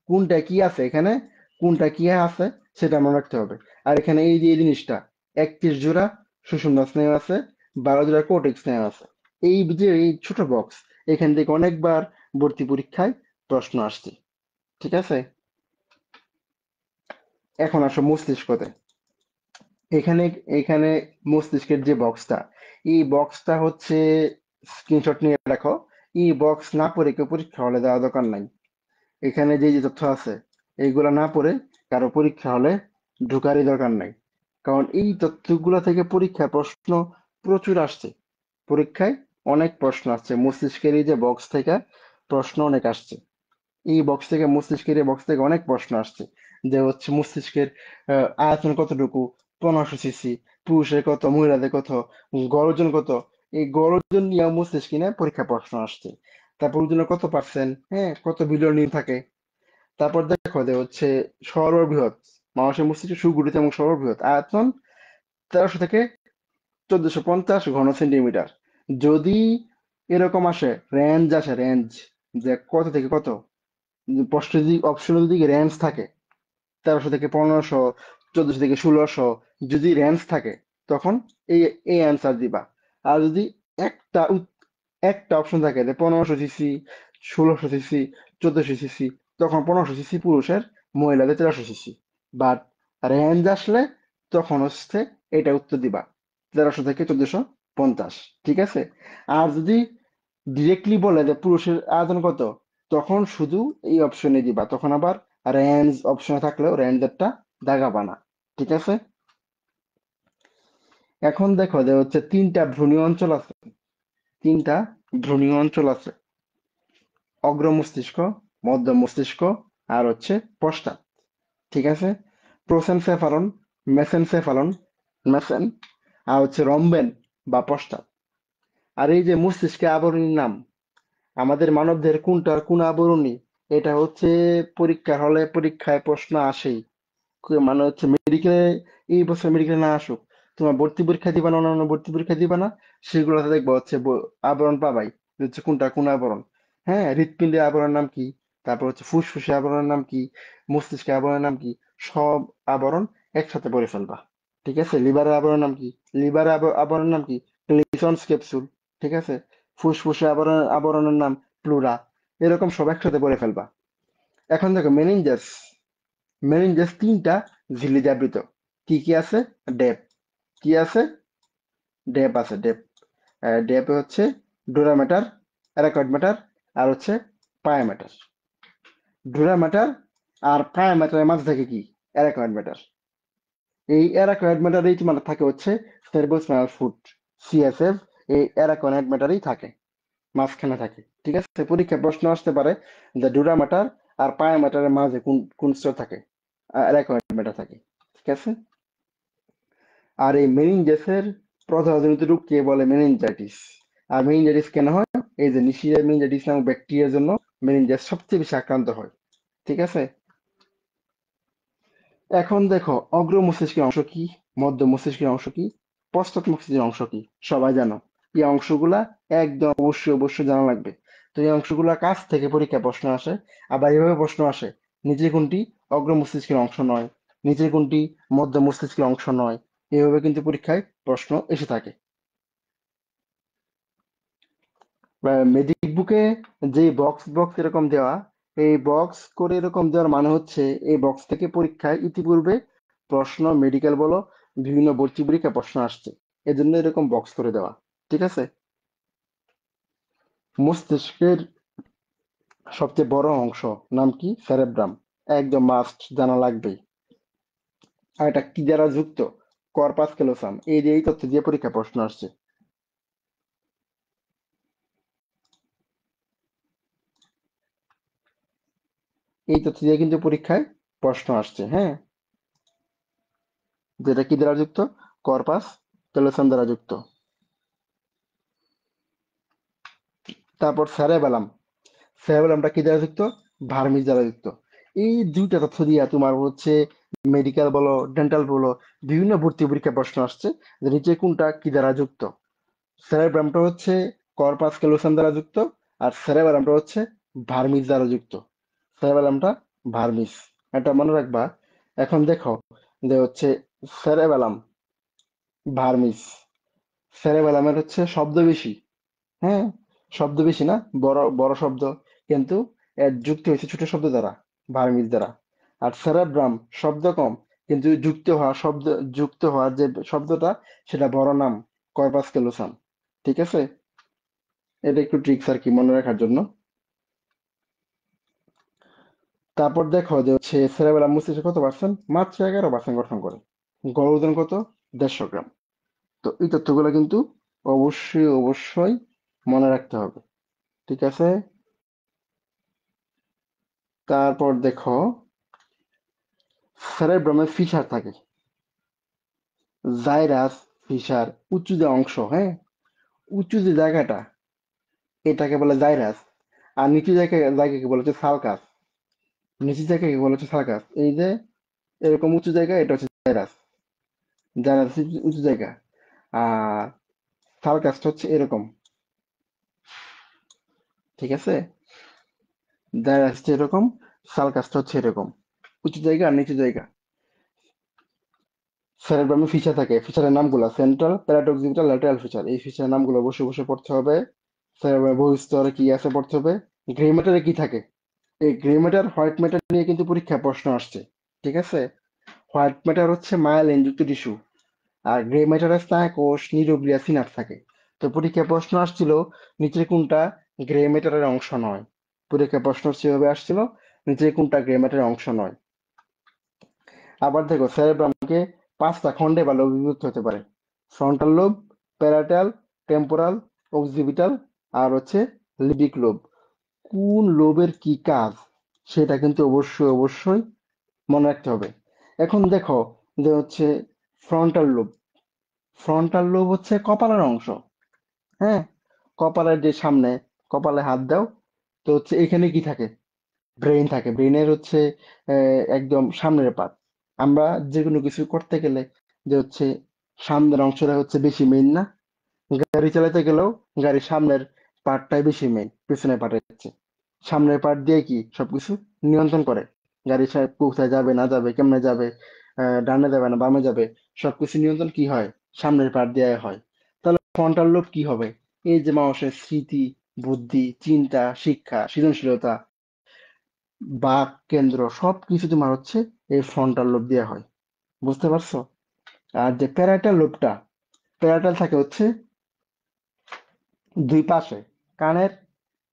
কোনটা কি আছে এখানে, কোনটা কি আছে সেটা মনে রাখতে হবে। আর এখানে এই যে এই জিনিসটা, 31 জোড়া সুষুম্না স্নায়ু আছে, 12 জোড়া কোর্টেক্স স্নায়ু আছে। এই যে এই ছোট বক্স, এখান থেকে অনেকবার ভর্তি পরীক্ষায় প্রশ্ন আসছে। ঠিক আছে, এখন আসো মস্তিষ্কতে। এখানে এখানে মস্তিষ্কের যে বক্সটা, এই বক্সটা হচ্ছে, স্ক্রিনশট নিয়ে রাখো। এই বক্স না পড়ে কেউ পরীক্ষা হলে দেওয়া দরকার নাই। এখানে যে যে তথ্য আছে এইগুলা না পড়ে কারো পরীক্ষা হলে ঢোকারই দরকার নাই। কারণ এই তথ্যগুলা থেকে পরীক্ষায় প্রশ্ন প্রচুর আসছে। পরীক্ষায় অনেক প্রশ্ন আসছে মস্তিষ্কের এই যে বক্স থেকে, প্রশ্ন অনেক আসছে। এই বক্স থেকে, মস্তিষ্কের এই বক্স থেকে অনেক প্রশ্ন আসছে, যে হচ্ছে মস্তিষ্কের আয়তন কতটুকু, 1500 সিসি, পুরুষের কত, মহিলাদের কত, গড় ওজন কত। এই গড় ওজন নিয়ে মস্তিষ্ক নিয়ে পরীক্ষা প্রশ্ন আসছে। তারপর ওজনের কত পার্সেন্ট, হ্যাঁ, কত বিলিয়ন নিউরন থাকে। তারপর দেখো যে হচ্ছে সর্ববৃহৎ, মানুষের মস্তিষ্ক সুগঠিত এবং সর্ববৃহৎ আয়তন 1300 থেকে 1450 ঘন সেন্টিমিটার। যদি এরকম আসে, রেঞ্জ আসে, রেঞ্জ, যে কত থেকে কত, প্রশ্ন যদি অপশনে যদি রেঞ্জ থাকে, 1300 থেকে 1500, 1400 থেকে 1600, যদি রেঞ্জ থাকে, তখন এই এই অ্যান্সার দিবা। আর যদি একটা একটা অপশন থাকে যে 1500 সিসি, 1600 সিসি, 1400 সিসি, তখন 1500 সিসি পুরুষের, মহিলাদের 1300 সিসি। বাট রেঞ্জ আসলে তখন হচ্ছে এটা উত্তর দিবা, 1300 থেকে 1450। ঠিক আছে। আর যদি ডিরেক্টলি বলে যে পুরুষের আয়তন কত, তখন শুধু এই অপশনে দিবা, তখন আবার রেঞ্জ অপশনে থাকলেও রেঞ্জেরটা দাগাবা না। ঠিক আছে। এখন দেখো যে হচ্ছে তিনটা ভ্রূণীয় অঞ্চল আছে, তিনটা ভ্রূণীয় অঞ্চল আছে, অগ্র মস্তিষ্ক, মধ্য মস্তিষ্ক আর হচ্ছে পশ্চাৎ। ঠিক আছে। প্রোসেনসেফালন, মেসেনসেফালন, মেসেন, আর হচ্ছে রম্বেন বা পশ্চাৎ। আর এই যে মস্তিষ্কের আবরণীর নাম, আমাদের মানবদের কোনটার কোন আবরণী, এটা হচ্ছে পরীক্ষার হলে পরীক্ষায় প্রশ্ন আসেই। মানে হচ্ছে মেডিকেলে, এই বছর মেডিকেলে না আসুক, তোমার ভর্তি পরীক্ষা দিবা না, অন্যান্য ভর্তি পরীক্ষা দিবা না, সেগুলোতে দেখবো হচ্ছে আবরণ পাবাই, যে হচ্ছে কোনটা কোন আবরণ। হ্যাঁ, হৃৎপিণ্ডের আবরণের নাম কি, তারপর হচ্ছে ফুসফুসের আবরণের নাম কি, মস্তিষ্কের আবরণের নাম কি, সব আবরণ একসাথে পড়ে ফেলবা। ঠিক আছে। লিভারের আবরণের নাম কি, লিভারের আবরণের নাম কি, ক্লিসন্স ক্যাপসুল। ঠিক আছে। ফুসফুসের আবরণের নাম প্লুরা। এরকম সব একসাথে পড়ে ফেলবা। এখন দেখো মেনিনজাস, মেনিনজাস তিনটা ঝিল্লিতে আবৃত। কি কি আছে, ডেপ, কি আছে, ডেপ আছে, ডেপ। ডেপে হচ্ছে ডোরা ম্যাটার, অ্যারাকয়েড ম্যাটার আর হচ্ছে পায়া ম্যাটার। ডোরা ম্যাটার আর পায়া ম্যাটারের মাঝে থাকে কি, অ্যারাকয়েড ম্যাটার। এই অ্যারাকয়েড ম্যাটারেই তোমার থাকে হচ্ছে সেরেব্রোস্পাইনাল ফুট, সিএসএফ। এই অ্যারাকয়েড ম্যাটারেই থাকে, মাঝখানে থাকে। ঠিক আছে। পরীক্ষায় প্রশ্ন আসতে পারে যে ডোরা ম্যাটার আর পায়া ম্যাটারের মাঝে কোন কোন স্তর থাকে, অ্যারাকয়েড ম্যাটার থাকে। ঠিক আছে। আর এই মেনিনজাসের প্রধানত রোগকে বলে মেনিনজাইটিস। আর মেনিনজাইটিস কেন হয়, এই যে নিশিয়া মেনিনজাইটিস নামক ব্যাকটেরিয়ার জন্য মেনিনজাস সবচেয়ে বেশি আক্রান্ত হয়। ঠিক আছে। এখন দেখো অগ্র মস্তিষ্কের অংশ কি, মধ্য মস্তিষ্কের অংশ কি, পশ্চাৎ মস্তিষ্কের অংশ কি, সবাই জানো। এই অংশগুলা একদম অবশ্যই অবশ্যই জানা লাগবে। তো এই অংশগুলা কাছ থেকে পরীক্ষা প্রশ্ন আসে। আবার এভাবে প্রশ্ন আসে, নিচে কোনটি অগ্র মস্তিষ্কের অংশ নয়, নিচে কোনটি মধ্য মস্তিষ্কের অংশ নয়। এভাবে কিন্তু পরীক্ষায় প্রশ্ন এসে থাকে। মেডিক বুকে যে বক্স বক্স এরকম দেওয়া, এই বক্স করে এরকম দেওয়ার মানে হচ্ছে এই বক্স থেকে পরীক্ষায় ইতিপূর্বে প্রশ্ন, মেডিকেল বলো, বিভিন্ন ভর্তি পরীক্ষা প্রশ্ন আসছে, এজন্য এরকম বক্স করে দেওয়া। ঠিক আছে। মস্তিষ্কের সবচেয়ে বড় অংশ নাম কি, সেরেব্রাম। একদম মাস্ট জানা লাগবেই। আর এটা কি দ্বারা যুক্ত, কর্পাস ক্যালোসাম। এই যে এই তথ্য দিয়ে পরীক্ষা প্রশ্ন আসছে। এই তথ্য দিয়ে কিন্তু পরীক্ষায় প্রশ্ন আসছে। হ্যাঁ, যেটা কি দ্বারা যুক্ত, কর্পাস ক্যালোসাম দ্বারা যুক্ত। তারপর স্যারেবেলাম, সেরেবেলামটা কি দ্বারা যুক্ত? ভার্মিস দ্বারা যুক্ত। এই দুইটা তথ্য দিয়া তোমার হচ্ছে মেডিকেল বলো, ডেন্টাল বলো, বিভিন্ন ভর্তি পরীক্ষা প্রশ্ন আসছে যে নিচে কোনটা কি দ্বারা যুক্ত। সেরেব্রামটা হচ্ছে কর্পাস ক্যালোসাম দ্বারা যুক্ত, আর সেরেবেলামটা হচ্ছে ভার্মিস দ্বারা যুক্ত। সেরেবেলামটা ভার্মিস, এটা মনে রাখবা। এখন দেখো যে হচ্ছে সেরেবেলাম, ভার্মিস, সেরেবেলামের হচ্ছে শব্দ বেশি। হ্যাঁ, শব্দ বেশি না, বড় বড় শব্দ, কিন্তু এর যুক্ত হয়েছে ছোট শব্দ দ্বারা, ভার্মিস দ্বারা। আর সেরেব্রাম শব্দ কম, কিন্তু যুক্ত হওয়ার যে শব্দটা, সেটা বড় নাম, কর্পাস ক্যালোসাম। ঠিক আছে, এটা একটু ট্রিক্স আর কি মনে রাখার জন্য। তারপর দেখো যে হচ্ছে সেরেবেলাম মস্তিষ্কে কত পার্সেন্ট? মাত্র 11% গঠন করে। গড় ওজন কত? 150 গ্রাম। তো এই তথ্যগুলো কিন্তু অবশ্যই অবশ্যই মনে রাখতে হবে। ঠিক আছে, তারপর দেখো সেরেব্রামে ফিশার থাকে, জাইরাস, ফিশার, উঁচু যে অংশ, হ্যাঁ, উঁচু যে জায়গাটা, এটাকে বলে জাইরাস। আর নিচু জায়গাকে বলে হচ্ছে সালকাস। নিচু জায়গাকে বলে হচ্ছে সালকাস। এই যে এরকম উঁচু জায়গা, এটা হচ্ছে জাইরাস। জাইরাস হচ্ছে উঁচু জায়গা। আর সালকাসটা হচ্ছে এরকম। ঠিক আছে, জাইরাস হচ্ছে এরকম, সালকাসটা হচ্ছে এরকম, উঁচু জায়গা আর নিচু জায়গা। সেরেব্রামে ফিচার থাকে, ফিচারের নামগুলো সেন্ট্রাল, প্যারাডক্সিপিটাল, ল্যাটেরাল ফিচার। এই ফিচারের নামগুলো অবশ্যই অবশ্যই পড়তে হবে। সেরেব্রামের বহিঃস্তরে কি আছে পড়তে হবে। গ্রে ম্যাটারে কি থাকে? এই গ্রে ম্যাটার, হোয়াইট ম্যাটার নিয়ে কিন্তু পরীক্ষায় প্রশ্ন আসছে। ঠিক আছে, হোয়াইট ম্যাটার হচ্ছে মায়েলিন যুক্ত টিস্যু, আর গ্রে ম্যাটারে স্নায়ুকোষ, নিউরোগ্লিয়া, সিনাপস থাকে। তো পরীক্ষায় প্রশ্ন আসছিল নিচের কোনটা গ্রে ম্যাটারের অংশ নয়। পরীক্ষায় প্রশ্ন সেভাবে আসছিল, নিচের কোনটা গ্রে ম্যাটারের অংশ নয়। আবার দেখো সেরেব্রামকে 5টা খণ্ডে বা লোবে বিভক্ত হতে পারে: frontal lobe, parietal, temporal, occipital, আর হচ্ছে লিম্বিক লোব। কোন লোবের কি কাজ, সেটা কিন্তু অবশ্যই অবশ্যই মনে রাখতে হবে। এখন দেখো যে হচ্ছে ফ্রন্টাল লোব, ফ্রন্টাল লোব হচ্ছে কপালের অংশ। হ্যাঁ, কপালের যে সামনে, কপালে হাত দাও, তো হচ্ছে এখানে কি থাকে? ব্রেইন থাকে। ব্রেইনের হচ্ছে একদম সামনের পার্ট। আমরা যে কোনো কিছু করতে গেলে যে হচ্ছে সামনের অংশটা হচ্ছে বেশি মেইন না? গাড়ি চালাতে গেলেও গাড়ির সামনের পার্টটাই বেশি মেইন, পিছনের পার্টের হচ্ছে। সামনের পার্ট দিয়ে কি সবকিছু নিয়ন্ত্রণ করে, গাড়ি কোথায় যাবে না যাবে, কেমনে যাবে, ডানে যাবে না বামে যাবে, সবকিছু নিয়ন্ত্রণ কি হয়? সামনের পার্ট দিয়ে হয়। তাহলে ফ্রন্টাল লোব কি হবে? এই যে মানুষের স্মৃতি, বুদ্ধি, চিন্তা, শিক্ষা, সৃজনশীলতা, বাক কেন্দ্র, সবকিছু তোমার হচ্ছে এই ফ্রন্টাল লোব দিয়ে হয়। বুঝতে পারছো? আর যে প্যারাটাল লোবটা, প্যারাটাল থাকে হচ্ছে দুই পাশে, কানের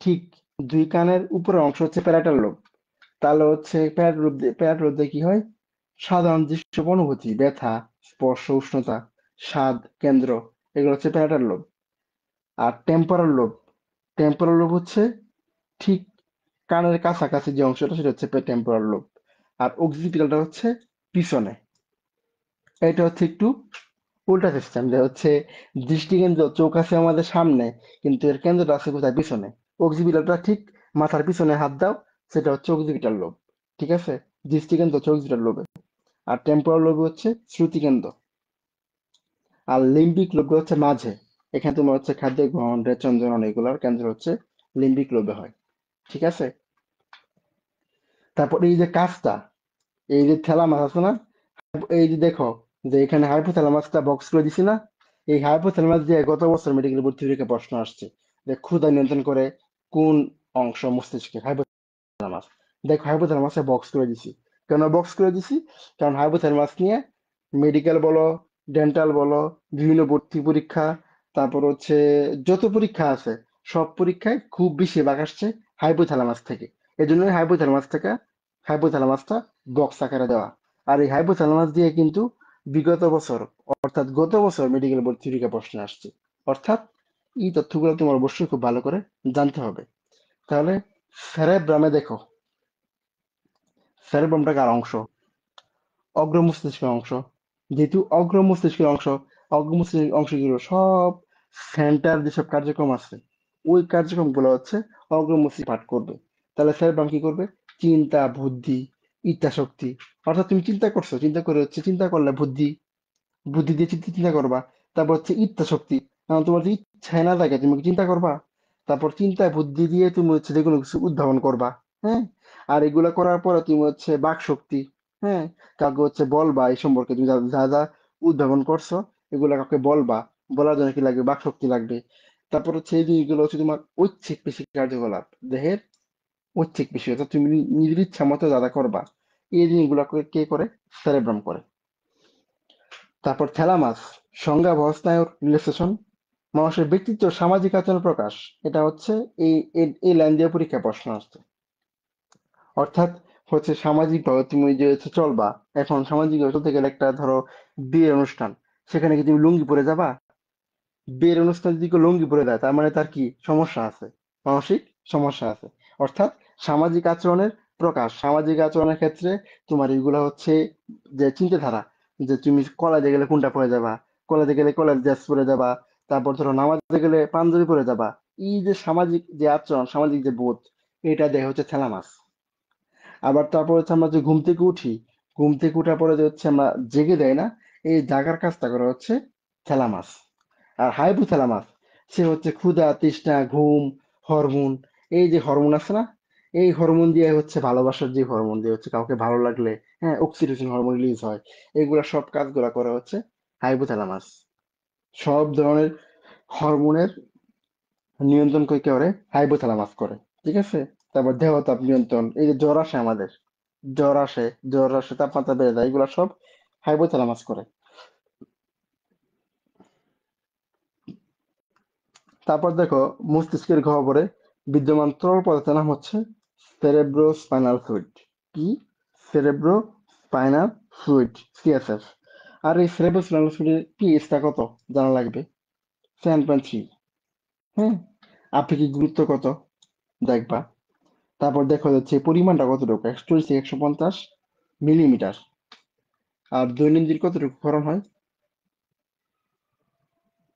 ঠিক দুই কানের উপরের অংশ হচ্ছে প্যারাটাল লোব। তাহলে হচ্ছে প্যারাটাল লোব দিয়ে কি হয়? সাধারণ যেসব অনুভূতি, ব্যথা, স্পর্শ, উষ্ণতা, স্বাদ কেন্দ্র, এগুলো হচ্ছে প্যারাটাল লোব। আর টেম্পোরাল লোব, টেম্পোরাল লোব হচ্ছে ঠিক কানের কাছাকাছি যে অংশটা, সেটা হচ্ছে টেম্পোরাল লোব। আর অক্সিপিটালটা হচ্ছে পিছনে। এটা হচ্ছে একটু উল্টা সিস্টেম, যে হচ্ছে দৃষ্টিকেন্দ্র, চোখ আছে আমাদের সামনে, কিন্তু এর কেন্দ্রটা আছে কোথায়? পিছনে। অক্সিপিটালটা ঠিক মাথার পিছনে হাত দাও, সেটা হচ্ছে অক্সিপিটাল লোব। ঠিক আছে, দৃষ্টিকেন্দ্র হচ্ছে অক্সিপিটাল লোবে। আর টেম্পোরাল লোব হচ্ছে শ্রুতিকেন্দ্র। আর লিম্বিক লোবটা হচ্ছে মাঝে, এখানে তোমার হচ্ছে খাদ্য গ্রহণ, রেচন জনন, এগুলোর কেন্দ্র হচ্ছে লিম্বিক লোবে হয়। ঠিক আছে, তারপর এই যে কাজটা, এই যে থ্যালামাস আছে না, এই যে দেখো যে এখানে হাইপোথ্যালামাসটা বক্স করে দিছি না, এই হাইপোথ্যালামাস দিয়ে গত বছর মেডিকেল ভর্তি পরীক্ষায় প্রশ্ন আসছে যে ক্ষুধা নিয়ন্ত্রণ করে কোন অংশ মস্তিষ্কে? হাইপোথ্যালামাস। দেখো হাইপোথ্যালামাসে বক্স করে দিছি। কেন বক্স করে দিছি? কারণ হাইপোথ্যালামাস নিয়ে মেডিকেল বলো, ডেন্টাল বলো, বিভিন্ন ভর্তি পরীক্ষা, তারপর হচ্ছে যত পরীক্ষা আছে, সব পরীক্ষায় খুব বেশি ভাগ আসছে হাইপোথ্যালামাস থেকে। এই জন্য হাইপোথ্যালামাসটা বক্স আকারে দেওয়া। আর এই হাইপোথ্যালামাস দিয়ে কিন্তু বিগত বছর, অর্থাৎ গত বছর মেডিকেল ভর্তি পরীক্ষা প্রশ্ন আসছে। অর্থাৎ এই তথ্যগুলো তোমার অবশ্যই খুব ভালো করে জানতে হবে। তাহলে সেরেব্রামে দেখো, সেরেব্রামটা কার অংশ? অগ্র মস্তিষ্কের অংশ। যেহেতু অগ্র মস্তিষ্কের অংশ, অগ্র মস্তিষ্কের অংশগুলো সব সেন্টার যেসব কার্যক্রম আছে, ওই কার্যক্রমগুলো হচ্ছে অগ্রমস্তিষ্ক পাঠ করবে। তাহলে সেরেব্রাম কি করবে? চিন্তা, বুদ্ধি, ইচ্ছা শক্তি। অর্থাৎ তুমি চিন্তা করছো, চিন্তা করে হচ্ছে চিন্তা করলে বুদ্ধি, বুদ্ধি দিয়ে চিন্তা চিন্তা করবা। তারপর হচ্ছে ইচ্ছা শক্তি, কারণ তোমার যদি ইচ্ছায় না থাকে তুমি কি চিন্তা করবা? তারপর চিন্তা বুদ্ধি দিয়ে তুমি হচ্ছে যে কোনো কিছু উদ্ভাবন করবা। হ্যাঁ, আর এগুলা করার পরে তুমি হচ্ছে বাক শক্তি। হ্যাঁ, কাউকে হচ্ছে বলবা এই সম্পর্কে, তুমি যা যা যা উদ্ভাবন করছো এগুলা কাউকে বলবা। বলার জন্য কি লাগবে? বাক শক্তি লাগবে। তারপর হচ্ছে এই জিনিসগুলো হচ্ছে তোমার ঐচ্ছিক পেশি কার্যকলাপ, দেহের ঐচ্ছিক পেশি, অর্থাৎ তুমি নিজের ইচ্ছা মতো যা যা করবা। এই জিনিসগুলো কে করে? সেরেব্রাম করে। তারপর থ্যালামাস, সংজ্ঞাবহ স্নায়ুর রিল্যাক্সেশন, মানুষের ব্যক্তিত্ব ও সামাজিক আচরণ প্রকাশ। এটা হচ্ছে এই লাইন দিয়ে পরীক্ষায় প্রশ্ন আসছে। অর্থাৎ হচ্ছে সামাজিক ভাবে তুমি যে হচ্ছে চলবা, এখন সামাজিক ভাবে চলতে গেলে একটা ধরো বিয়ের অনুষ্ঠান, সেখানে কি তুমি লুঙ্গি পরে যাবা? বিয়ের অনুষ্ঠানে যদি কেউ লুঙ্গি পরে দেয় তার মানে তার কি সমস্যা আছে? মানসিক সমস্যা আছে। অর্থাৎ সামাজিক আচরণের প্রকাশ, সামাজিক আচরণের ক্ষেত্রে তোমার এইগুলা হচ্ছে যে চিন্তাধারা, যে তুমি কলেজে গেলে কোনটা পরে যাবা, কলেজে গেলে কলেজ ড্রেস পরে যাবা, তারপর ধরো নামাজে গেলে পাঞ্জাবি পরে যাবা। এই যে সামাজিক যে আচরণ, সামাজিক যে বোধ, এটা দেয় হচ্ছে থ্যালামাস। আবার তারপর হচ্ছে আমরা যে ঘুম থেকে উঠি, ঘুম থেকে উঠার পরে যে হচ্ছে আমরা জেগে দেয় না, এই জাগার কাজটা করে হচ্ছে থ্যালামাস। আর হাইপোথ্যালামাস, সে হচ্ছে ক্ষুধা, তৃষ্ণা, ঘুম, হরমোন। এই যে হরমোন আছে না, এই হরমোন দিয়ে হচ্ছে ভালোবাসার যে হরমোন দিয়ে হচ্ছে কাউকে ভালো লাগলে, হ্যাঁ, অক্সিটোসিন হরমোন রিলিজ হয়। এগুলা সব কাজগুলা করে হচ্ছে হাইপোথ্যালামাস। সব ধরনের হরমোনের নিয়ন্ত্রণ কে করে? হাইপোথ্যালামাস করে। ঠিক আছে? তারপর দেহতাপ নিয়ন্ত্রণ, এই যে জ্বর আসে আমাদের, জ্বর আসে তাপমাত্রা বেড়ে যায়, এগুলা সব হাইপোথ্যালামাস করে। তারপর দেখো, মস্তিষ্কের গহ্বরে বিদ্যমান তরল পদার্থের নাম হচ্ছে সেরেব্রো স্পাইনাল ফ্লুইড। কি? Cerebrospinal fluid, CSF. আর এই সেরেব্রো স্পাইনাল ফ্লুইডের পিএইচটা কত জানা লাগবে? 7.3। হ্যাঁ, আপেক্ষিক গুরুত্ব কত দেখবা। তারপর দেখো যাচ্ছে পরিমাণটা কতটুকু, 140 থেকে 150 মিলিমিটার। আর দৈনন্দিন কতটুকু ক্ষরণ হয়?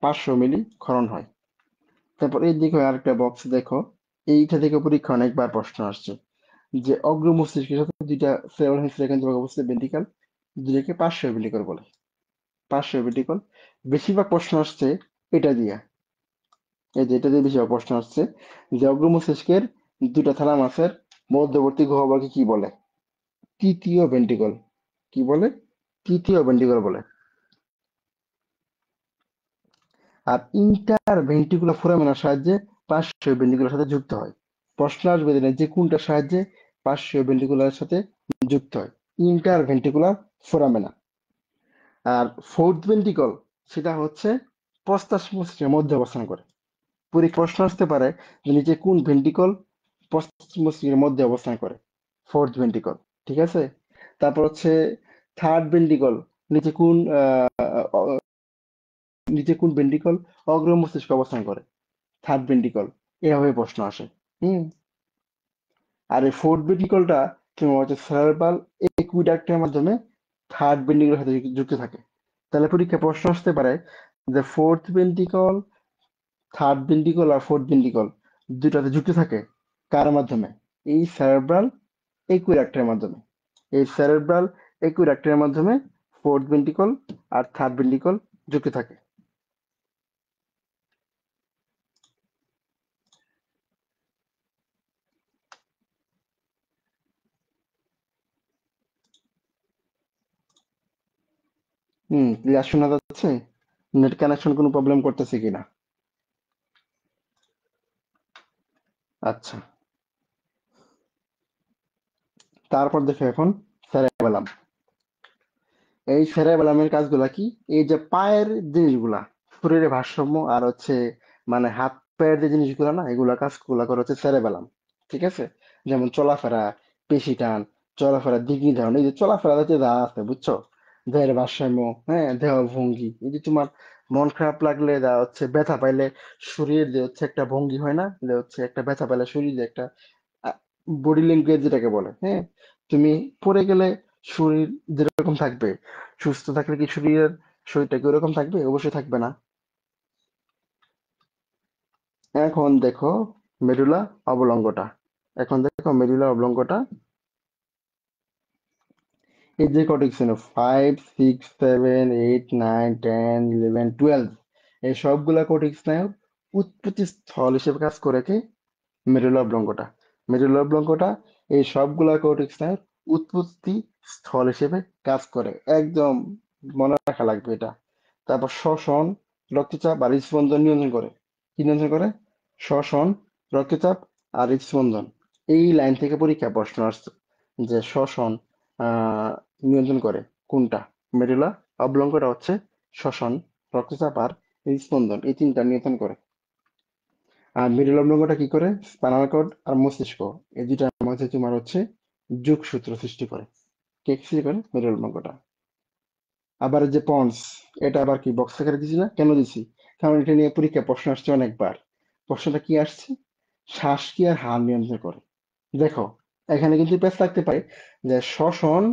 500 মিলি ক্ষরণ হয়। তারপর এই দিকে আরেকটা বক্স দেখো, এইটা থেকে পরীক্ষা অনেকবার প্রশ্ন আসছে যে অগ্র মস্তিষ্কের সাথে দুইটা সেরেব্রাল হেমিস্ফিয়ার কেন্দ্রীয় অবস্থিত ভেন্ট্রিকল, দুইটাকে পার্শ্বীয় ভেন্ট্রিকল বলে। পার্শ্বীয় ভেন্ট্রিকল, বেশিরভাগ প্রশ্ন আসছে এটা দিয়ে। এই যে এটা দিয়ে বেশিরভাগ প্রশ্ন আসছে যে অগ্র মস্তিষ্কের দুইটা থ্যালামাসের মধ্যবর্তী গহ্বরকে কি বলে? তৃতীয় ভেন্ট্রিকল। কি বলে? তৃতীয় ভেন্ট্রিকল বলে। আর ইন্টার ভেন্ট্রিকুলার ফোরামেনার সাহায্যে পার্শ্বীয় ভেন্ট্রিকুলার সাথে যুক্ত হয়। প্রশ্ন আসবে যে কোনটার সাহায্যে পার্শ্বীয় ভেন্ট্রিকুলার সাথে যুক্ত হয়? Interventricular foramina. আর ফোর্থ ভেন্ট্রিকল, সেটা হচ্ছে প্রস্তাশ মস্তিষ্কের মধ্যে অবস্থান করে। পরীক্ষায় প্রশ্ন আসতে পারে যে নিচে কোন ভেন্ট্রিকল প্রস্তাশ মস্তিষ্কের মধ্যে অবস্থান করে? Fourth ventricle. ঠিক আছে? তারপর হচ্ছে থার্ড ভেন্ট্রিকল, নিচে কোন নিচে কোন ভেন্ট্রিকল অগ্র মস্তিষ্কে অবস্থান করে? Third ventricle. এভাবে প্রশ্ন আসে। হুম। আর এই ফোর্থ ভেন্ট্রিকলটা তোমার হচ্ছে সেরেব্রাল একুইডাক্টের মাধ্যমে থার্ড ভেন্ট্রিকলের সাথে যুক্ত থাকে। তাহলে পরীক্ষায় প্রশ্ন আসতে পারে যে ফোর্থ ভেন্ট্রিকল, থার্ড ভেন্ট্রিকল আর ফোর্থ ভেন্ট্রিকল দুটাতে যুক্ত থাকে কার মাধ্যমে? এই সেরেব্রাল একুইডাক্টের মাধ্যমে। এই সেরেব্রাল একুইডাক্টের মাধ্যমে ফোর্থ ভেন্ট্রিকল আর থার্ড ভেন্ট্রিকল যুক্ত থাকে। ক্লিয়ার শোনা যাচ্ছে? নেট কানেকশন কোনো প্রবলেম করতেছে কিনা? আচ্ছা, তারপর দেখো এখন সেরেবেলাম। এই সেরেবেলামের কাজগুলা কি? এই যে পায়ের জিনিসগুলা, শরীরের ভারসাম্য আর হচ্ছে মানে হাত পায়ের যে জিনিসগুলা না, এগুলা কাজগুলা করে হচ্ছে সেরেবেলাম। ঠিক আছে? যেমন চলাফেরা, পেশি টান, চলাফেরা দিক নির্ধারণ, এই যে চলাফেরাতে যা আছে বুঝছো, দেহের ভারসাম্য, হ্যাঁ, দেহ ভঙ্গি, এই যে তোমার মন খারাপ লাগলে যা হচ্ছে, ব্যথা পাইলে শরীরের যে হচ্ছে একটা ভঙ্গি হয় না, যে হচ্ছে একটা ব্যথা পাইলে শরীরে একটা বডি ল্যাঙ্গুয়েজ যেটাকে বলে, হ্যাঁ, তুমি পড়ে গেলে শরীর যেরকম থাকবে, সুস্থ থাকলে কি শরীরটা কি ওরকম থাকবে? অবশ্যই থাকবে না। এখন দেখো মেডুলা অবলঙ্গটা। এখন দেখো মেডুলা অবলঙ্গটা, এই যে কটি ছিল 5, 6, 7, 8, 9, 10, 11, 12, এই সবগুলা কোটিক স্নায়ুর উৎপত্তি স্থল হিসেবে কাজ করে কি মেডুলা অবলঙ্গটা। মেডুলা অবলঙ্গটা এই সবগুলা কোটিক স্নায়ুর উৎপত্তি স্থল হিসেবে কাজ করে, একদম মনে রাখা লাগবে এটা। তারপর শ্বসন, রক্তচাপ আর হৃদস্পন্দন নিয়ন্ত্রণ করে। কি নিয়ন্ত্রণ করে? শ্বসন, রক্তচাপ আর হৃদস্পন্দন। এই লাইন থেকে পরীক্ষা প্রশ্ন আসছে যে শ্বসন আহ নিয়ন্ত্রণ করে কোনটা? মেডুলা অবলঙ্গটা হচ্ছে শ্বসন, রক্তচাপ আর হৃদস্পন্দন, এই তিনটা নিয়ন্ত্রণ করে। আর মেডুলা অবলঙ্গটা কি করে? স্পাইনাল কর্ড আর মস্তিষ্ক, এই দুটার মাঝে তোমার হচ্ছে যোগসূত্র সৃষ্টি করে। কে সৃষ্টি করে? মেডুলা অবলঙ্গটা। আবার এই যে পন্স, এটা আবার কি বক্স আকারে দিছি না? কেন দিছি? কারণ এটা নিয়ে পরীক্ষা প্রশ্ন আসছে অনেকবার। প্রশ্নটা কি আসছে? শ্বাস কি আর হার নিয়ন্ত্রণ করে। দেখো, এখানে কিন্তু পেশ থাকতে পারে যে শ্বসন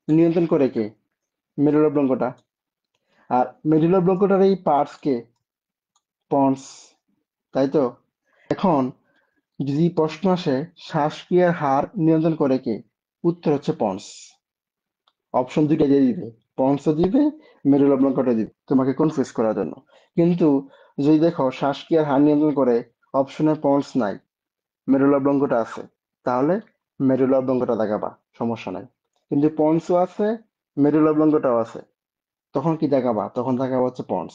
নিয়ন্ত্রণ করে কে? মেডুলা অবলঙ্গটা। আর মেডুলা অবলঙ্গটার এই পার্টস কে? পন্স, তাই তো? এখন যদি প্রশ্ন আসে শ্বাসক্রিয়ার হার নিয়ন্ত্রণ করে কে? উত্তর হচ্ছে পন্স। অপশন দুইটা দিয়ে দিবে, পন্সও দিবে, মেডুলা অবলঙ্গটা দিবে তোমাকে কনফিউজ করার জন্য। কিন্তু যদি দেখো শ্বাসক্রিয়ার হার নিয়ন্ত্রণ করে, অপশনে পন্স নাই, মেডুলা অবলঙ্গটা আছে, তাহলে মেডুলা অবলঙ্গটা দেখাবা, সমস্যা নাই। কিন্তু পন্সও আছে, মেডুলা অবলঙ্গটাও আছে, তখন কি দেখাবা? তখন দেখাবা হচ্ছে পন্স।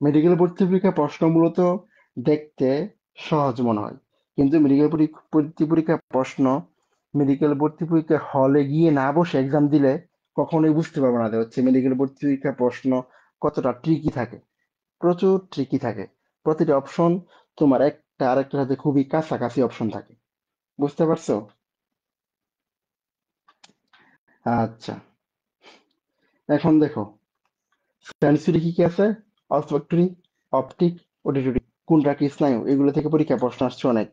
মেডিকেল ভর্তি পরীক্ষা প্রশ্ন মূলত দেখতে সহজ মনে হয়, কিন্তু মেডিকেল ভর্তি পরীক্ষা প্রশ্ন মেডিকেল ভর্তি পরীক্ষা হলে গিয়ে না বসে এক্সাম দিলে কখনোই বুঝতে পারবে না যে হচ্ছে মেডিকেল ভর্তি পরীক্ষা প্রশ্ন কতটা ট্রিকি থাকে। প্রচুর ট্রিকি থাকে। প্রতিটা অপশন তোমার একটা আরেকটার সাথে খুবই কাছাকাছি অপশন থাকে। বুঝতে পারছো? আচ্ছা, এখন দেখো সেন্সরি কি কি আছে? Olfactory, optic, auditory. কোনটা কি স্নায়ু? এগুলো থেকে পরীক্ষা প্রশ্ন আসছে অনেক।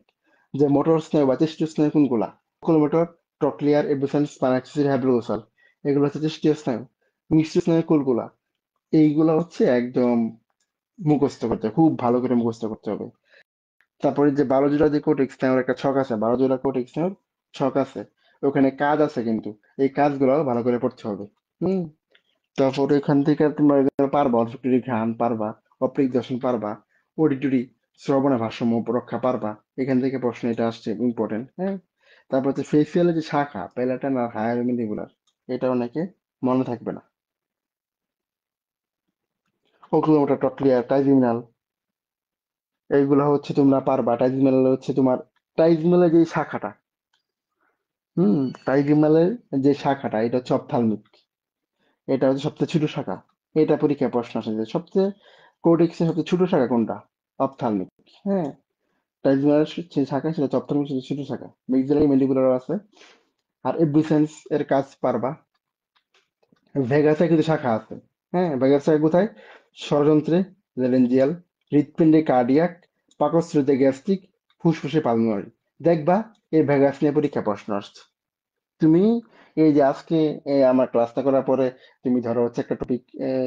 যে মোটর স্নায়ু বা তেষ্টিয় স্নায়ু কোনগুলা? ওকুলোমোটর, ট্রক্লিয়ার, এপিফ্যান, স্পাইনাক্সিস, হ্যাপ্লোসাল। এগুলো হচ্ছে তেষ্টিয় স্নায়ু। মিষ্টি স্নায়ু কোনগুলা? এইগুলা হচ্ছে একদম মুখস্থ করতে হবে, খুব ভালো করে মুখস্থ করতে হবে। তারপরে যে 12 জোড়া যে কোটিক স্নায়ুর একটা ছক আছে, 12 জোড়া কোটিক স্নায়ুর ছক আছে, ওখানে কাজ আছে কিন্তু এই কাজগুলো ভালো করে পড়তে হবে। হুম। তারপরে এখান থেকে তোমরা এগুলো পারবা, অলফ্যাক্টরি ঘ্রাণ পারবা, অপ্রিক দর্শন পারবা, অডিটরি শ্রবণের ভারসাম্য রক্ষা পারবা। এখান থেকে প্রশ্ন এটা আসছে ইম্পর্টেন্ট, হ্যাঁ। তারপর হচ্ছে ফেসিয়ালের যে শাখা প্যালাটান আর হায়ার ম্যান্ডিবুলার, এটা অনেকে মনে থাকবে না। ওকুলোমোটর, ট্রক্লিয়ার, ট্রাইজেমিনাল, এইগুলো হচ্ছে তোমরা পারবা। ট্রাইজেমিনাল হচ্ছে তোমার ট্রাইজেমিনালের যে শাখাটা, হুম, ট্রাইজেমিনালের যে শাখাটা এটা হচ্ছে অপথ্যালমিক। এটা হচ্ছে সবচেয়ে ছোট শাখা। এটা পরীক্ষায় প্রশ্ন আসে যে সবচেয়ে কোর্টেক্সের সবচেয়ে ছোট শাখা কোনটা? অপথ্যালমিক। হ্যাঁ, ট্রাইজেমিনাল যে শাখা সেটা হচ্ছে অপথ্যালমিক, সেটা ছোট শাখা। মেক্সিলারি ম্যান্ডিবুলার আছে। আর এফিসিয়েন্স এর কাজ পারবা। ভেগাসে কিছু শাখা আছে। হ্যাঁ, ভেগাসে কোথায়? ষড়যন্ত্রে ল্যারেঞ্জিয়াল, হৃৎপিণ্ডে কার্ডিয়াক, পাকস্থলীতে গ্যাস্ট্রিক, ফুসফুসে পালমোনারি। দেখবা এই ভেগাস নিয়ে পরীক্ষা প্রশ্ন আসছে। তুমি এই যে আজকে আমার ক্লাসটা করার পরে তুমি ধরো হচ্ছে একটা টপিক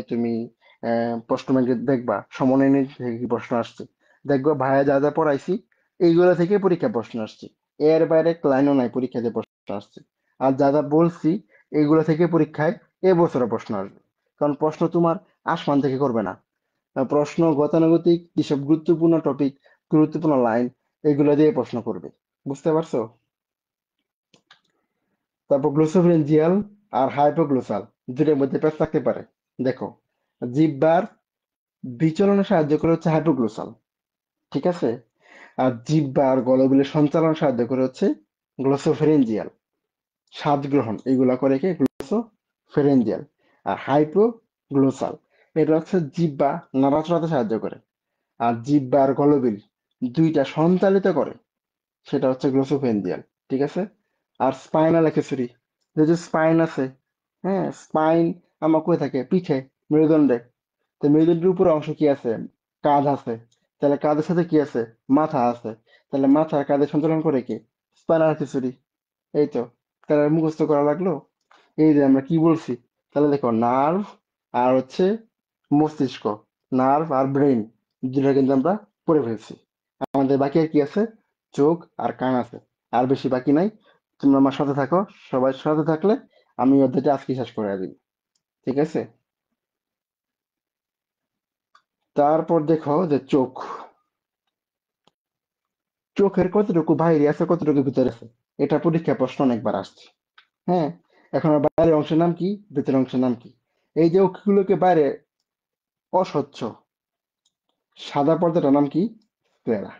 তুমি প্রশ্ন ব্যাংকে দেখবা সমন্বয় থেকে কি প্রশ্ন আসছে। দেখবা ভাইয়া যা যা পড়াইছি এইগুলো থেকে পরীক্ষা প্রশ্ন আসছে। এর বাইরে লাইনও নাই পরীক্ষাতে প্রশ্ন আসছে। আর যা যা বলছি এইগুলো থেকে পরীক্ষায় এবছরও প্রশ্ন আসবে। কারণ প্রশ্ন তোমার আসমান থেকে করবে না। প্রশ্ন গতানুগতিক যেসব গুরুত্বপূর্ণ টপিক, গুরুত্বপূর্ণ লাইন, এগুলো দিয়ে প্রশ্ন করবে। বুঝতে পারছো? তারপর গ্লোসোফেরিঞ্জিয়াল আর হাইপোগ্লোসাল, দুটোর মধ্যে প্যাচ থাকতে পারে। দেখো, জিহ্বার বিচলনে সাহায্য করে হচ্ছে হাইপোগ্লোসাল, ঠিক আছে। আর জিহ্বা আর গলবিলের সঞ্চালন সাহায্য করে হচ্ছে গ্লোসোফেরিঞ্জিয়াল। স্বাদ গ্রহণ এগুলা করে কি গ্লোসোফেরিঞ্জিয়াল। আর হাইপোগ্লোসাল এটা হচ্ছে জিহ্বা নড়াচড়াতে সাহায্য করে। আর জিহ্বা আর গলবিল দুইটা সঞ্চালিত করে, সেটা হচ্ছে গ্লোসোফেঞ্জিয়াল, ঠিক আছে। আর স্পাইনাল অ্যাক্সেসরি, যে স্পাইন আছে, হ্যাঁ, স্পাইন আমার কোথায় থাকে? পিঠে, মেরুদণ্ডে। তো মেরুদণ্ডের উপর অংশ কি আছে? কাঁধ আছে। তাহলে কাঁধের সাথে কি আছে? মাথা আছে। তাহলে মাথা আর কাঁধের সঞ্চালন করে কি? Spinal accessory. এই তো, তাহলে মুখস্থ করা লাগলো। এই যে আমরা কি বলছি, তাহলে দেখো নার্ভ আর হচ্ছে মস্তিষ্ক, নার্ভ আর ব্রেন, দুটা কিন্তু আমরা পড়ে ফেলছি। আমাদের বাকি আর কি আছে? চোখ আর কান আছে, আর বেশি বাকি নাই। তোমরা আমার সাথে থাকো, সবাই সাথে থাকলে আমি অধ্যায়টা আজকে শেষ করে দিই। ঠিক আছে? তারপর দেখো যে চোখ, চোখের কতটুকু বাইরে আছে কতটুকু ভিতরে আছে, এটা পরীক্ষা প্রশ্ন অনেকবার আসছে। হ্যাঁ, এখন আর বাইরের অংশের নাম কি, ভিতরের অংশের নাম কি? এই যে অক্ষগুলোকে বাইরে অস্বচ্ছ সাদা পর্দাটার নাম কি? স্ক্লেরা।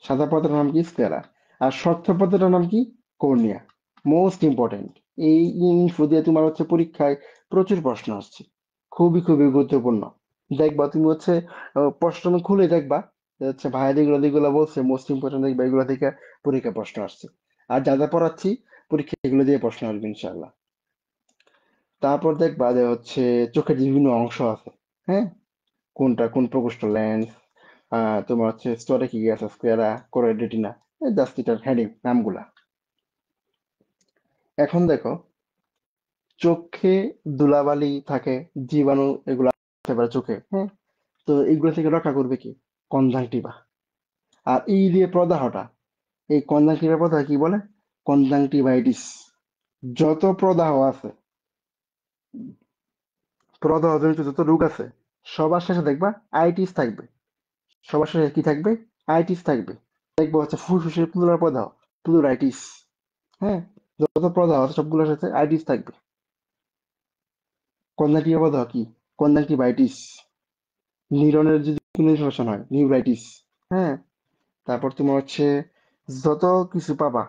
সাদা পর্দাটার নাম কি? স্ক্লেরা। আর স্বচ্ছ পর্দাটার নাম কি? কর্নিয়া। Most important. এই ইনফো দিয়ে তোমার হচ্ছে পরীক্ষায় প্রচুর প্রশ্ন আসছে, খুবই খুবই গুরুত্বপূর্ণ। দেখবা তুমি হচ্ছে প্রশ্ন খুলে দেখবা যে হচ্ছে ভাইয়া যেগুলো যেগুলো বলছে মোস্ট ইম্পর্টেন্ট, দেখবা এগুলো থেকে পরীক্ষা প্রশ্ন আসছে। আর যা যা পড়াচ্ছি পরীক্ষা এগুলো দিয়ে প্রশ্ন আসবে ইনশাল্লাহ। তারপর দেখবা যে হচ্ছে চোখের যে বিভিন্ন অংশ আছে, হ্যাঁ, কোনটা কোন প্রকোষ্ঠ লেন্স, তোমার হচ্ছে স্তরে কি আছে, স্ক্লেরা, কোরয়েড রেটিনা, জাস্ট এটার হেডিং নামগুলা। এখন দেখো, চোখে ধুলাবালি থাকে, জীবাণু এগুলা আসতে পারে চোখে, হ্যাঁ, তো এইগুলো থেকে রক্ষা করবে কি? কনজাংটিভা। আর এই যে প্রদাহটা, এই কনজাংটিভা প্রদাহ কি বলে? কনজাংটিভাইটিস। যত প্রদাহ আছে, প্রদাহ জনিত যত রোগ আছে, সবার শেষে দেখবা আইটিস থাকবে। সবার শেষে কি থাকবে? আইটিস থাকবে। দেখবো হচ্ছে ফুসফুসের প্লুরাল প্রদাহ, প্লুরাইটিস। হ্যাঁ, যত প্রদাহ আছে সবগুলোর সাথে আইটিস থাকবে। কনজাংটিভা প্রদাহ কি? কনজাংটিভাইটিস। নিউরনের যদি কোনো ইনফেকশন হয়, নিউরাইটিস। হ্যাঁ, তারপর তোমার হচ্ছে যত কিছু পাবা,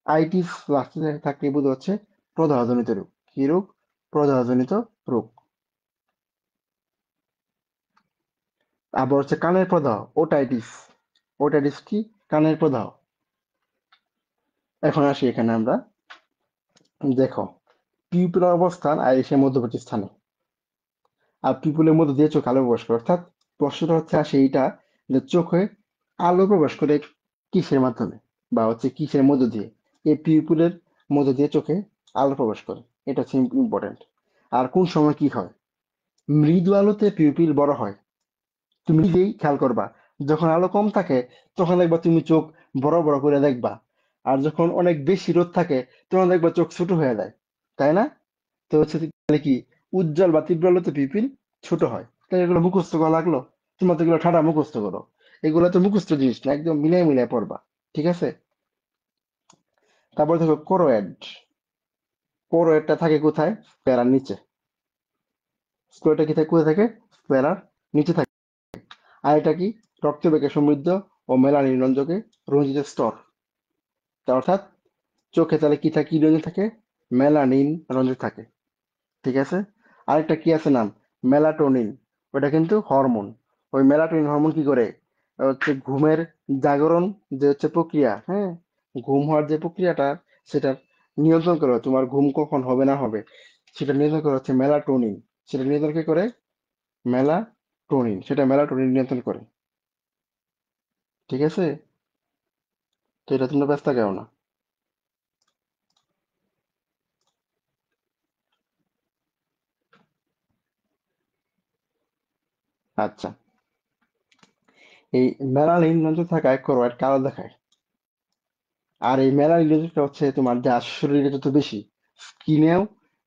আইটিস লাস্টে থাকলে বোধ হচ্ছে প্রদাহজনিত রোগ। কি রোগ? প্রদাহজনিত রোগ। আবার হচ্ছে কানের প্রদাহ, ওটাইটিস। ওটাইটিস কি? কানের প্রদাহ। এখন আসি এখানে আমরা, দেখো, পিউপিলার অবস্থান আইরিশের মধ্যবর্তী স্থানে, আর পিপুলের মধ্যে দিয়ে চোখ আলো প্রবেশ করে। অর্থাৎ প্রশ্নটা হচ্ছে আসে এইটা, যে চোখে আলো প্রবেশ করে কিসের মাধ্যমে, বা হচ্ছে কিসের মধ্য দিয়ে? এই পিপুলের মধ্য দিয়ে চোখে আলো প্রবেশ করে। এটা হচ্ছে ইম্পর্টেন্ট। আর কোন সময় কি হয়? মৃদু আলোতে পিউপিল বড় হয়। তুমি নিজেই খেয়াল করবা, যখন আলো কম থাকে তখন দেখবা তুমি চোখ বড় বড় করে দেখবা, আর যখন অনেক বেশি রোদ থাকে তখন দেখবা চোখ ছোট হয়ে যায়, তাই না? তো হচ্ছে তাহলে কি, উজ্জ্বল বা তীব্র আলোতে পিপিল ছোট হয়। তাই এগুলো মুখস্থ করা লাগলো? তোমরা তো এগুলো ঠাডা মুখস্থ করো। এগুলো তো মুখস্থ জিনিস না, একদম মিলাই মিলাই পড়বা। ঠিক আছে? তারপর দেখো কোরোয়েড। কোরোয়েডটা থাকে কোথায়? প্যারার নিচে। স্কোয়ারটা কি থাকে, কোথায় থাকে? প্যারার নিচে থাকে। আর এটা কি? রক্তবেগে সমৃদ্ধ ও মেলানিন রঞ্জকে রঞ্জিত স্তর। তা অর্থাৎ চোখে তাহলে কি থাকে, কি রঞ্জিত থাকে? মেলানিন রঞ্জিত থাকে। ঠিক আছে? আরেকটা কি আছে নাম? মেলাটোনিন। ওটা কিন্তু হরমোন। ওই মেলাটোনিন হরমোন কি করে? হচ্ছে ঘুমের জাগরণ যে হচ্ছে প্রক্রিয়া, হ্যাঁ, ঘুম হওয়ার যে প্রক্রিয়াটা, সেটা নিয়ন্ত্রণ করে। তোমার ঘুম কখন হবে না হবে সেটা নিয়ন্ত্রণ করে হচ্ছে মেলাটোনিন। সেটা নিয়ন্ত্রণ কে করে? মেলাটোনিন। সেটা মেলাটোনিন নিয়ন্ত্রণ করে। ঠিক আছে? তো এটা তোমরা ব্যস্ত কেন না? আচ্ছা, এই মেলানিন নিয়ন্ত্রণ থাকায় ক্লোরাইড কালো দেখায়। আর এই মেলানিন নিয়ন্ত্রণটা হচ্ছে তোমার যা শরীরে যত বেশি, স্কিনেও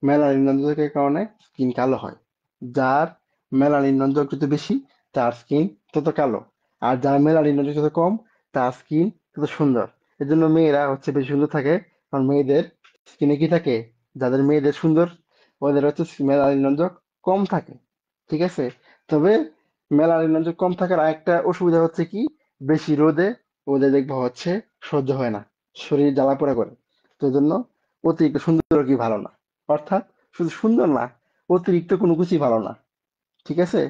মেলানিন নিয়ন্ত্রণের কারণে স্কিন কালো হয়। যার মেলানিন নিয়ন্ত্রণ যত বেশি, তার স্কিন তত কালো। আর যার মেলানিন নিয়ন্ত্রণ যত কম, তার স্কিন তত সুন্দর। এর জন্য মেয়েরা হচ্ছে বেশি সুন্দর থাকে, কারণ মেয়েদের স্কিনে কি থাকে? যাদের মেয়েদের সুন্দর, ওদের হচ্ছে মেলানিন নিয়ন্ত্রণ কম থাকে। ঠিক আছে? তবে মেলানিন নিয়ন্ত্রণ কম থাকার আরেকটা অসুবিধা হচ্ছে কি, বেশি রোদে ওদের দেখবা হচ্ছে সহ্য হয় না, শরীর জ্বালাপোড়া করে। তো এই জন্য অতিরিক্ত সুন্দর কি ভালো না। অর্থাৎ শুধু সুন্দর না, অতিরিক্ত কোনো কিছুই ভালো না। ঠিক আছে?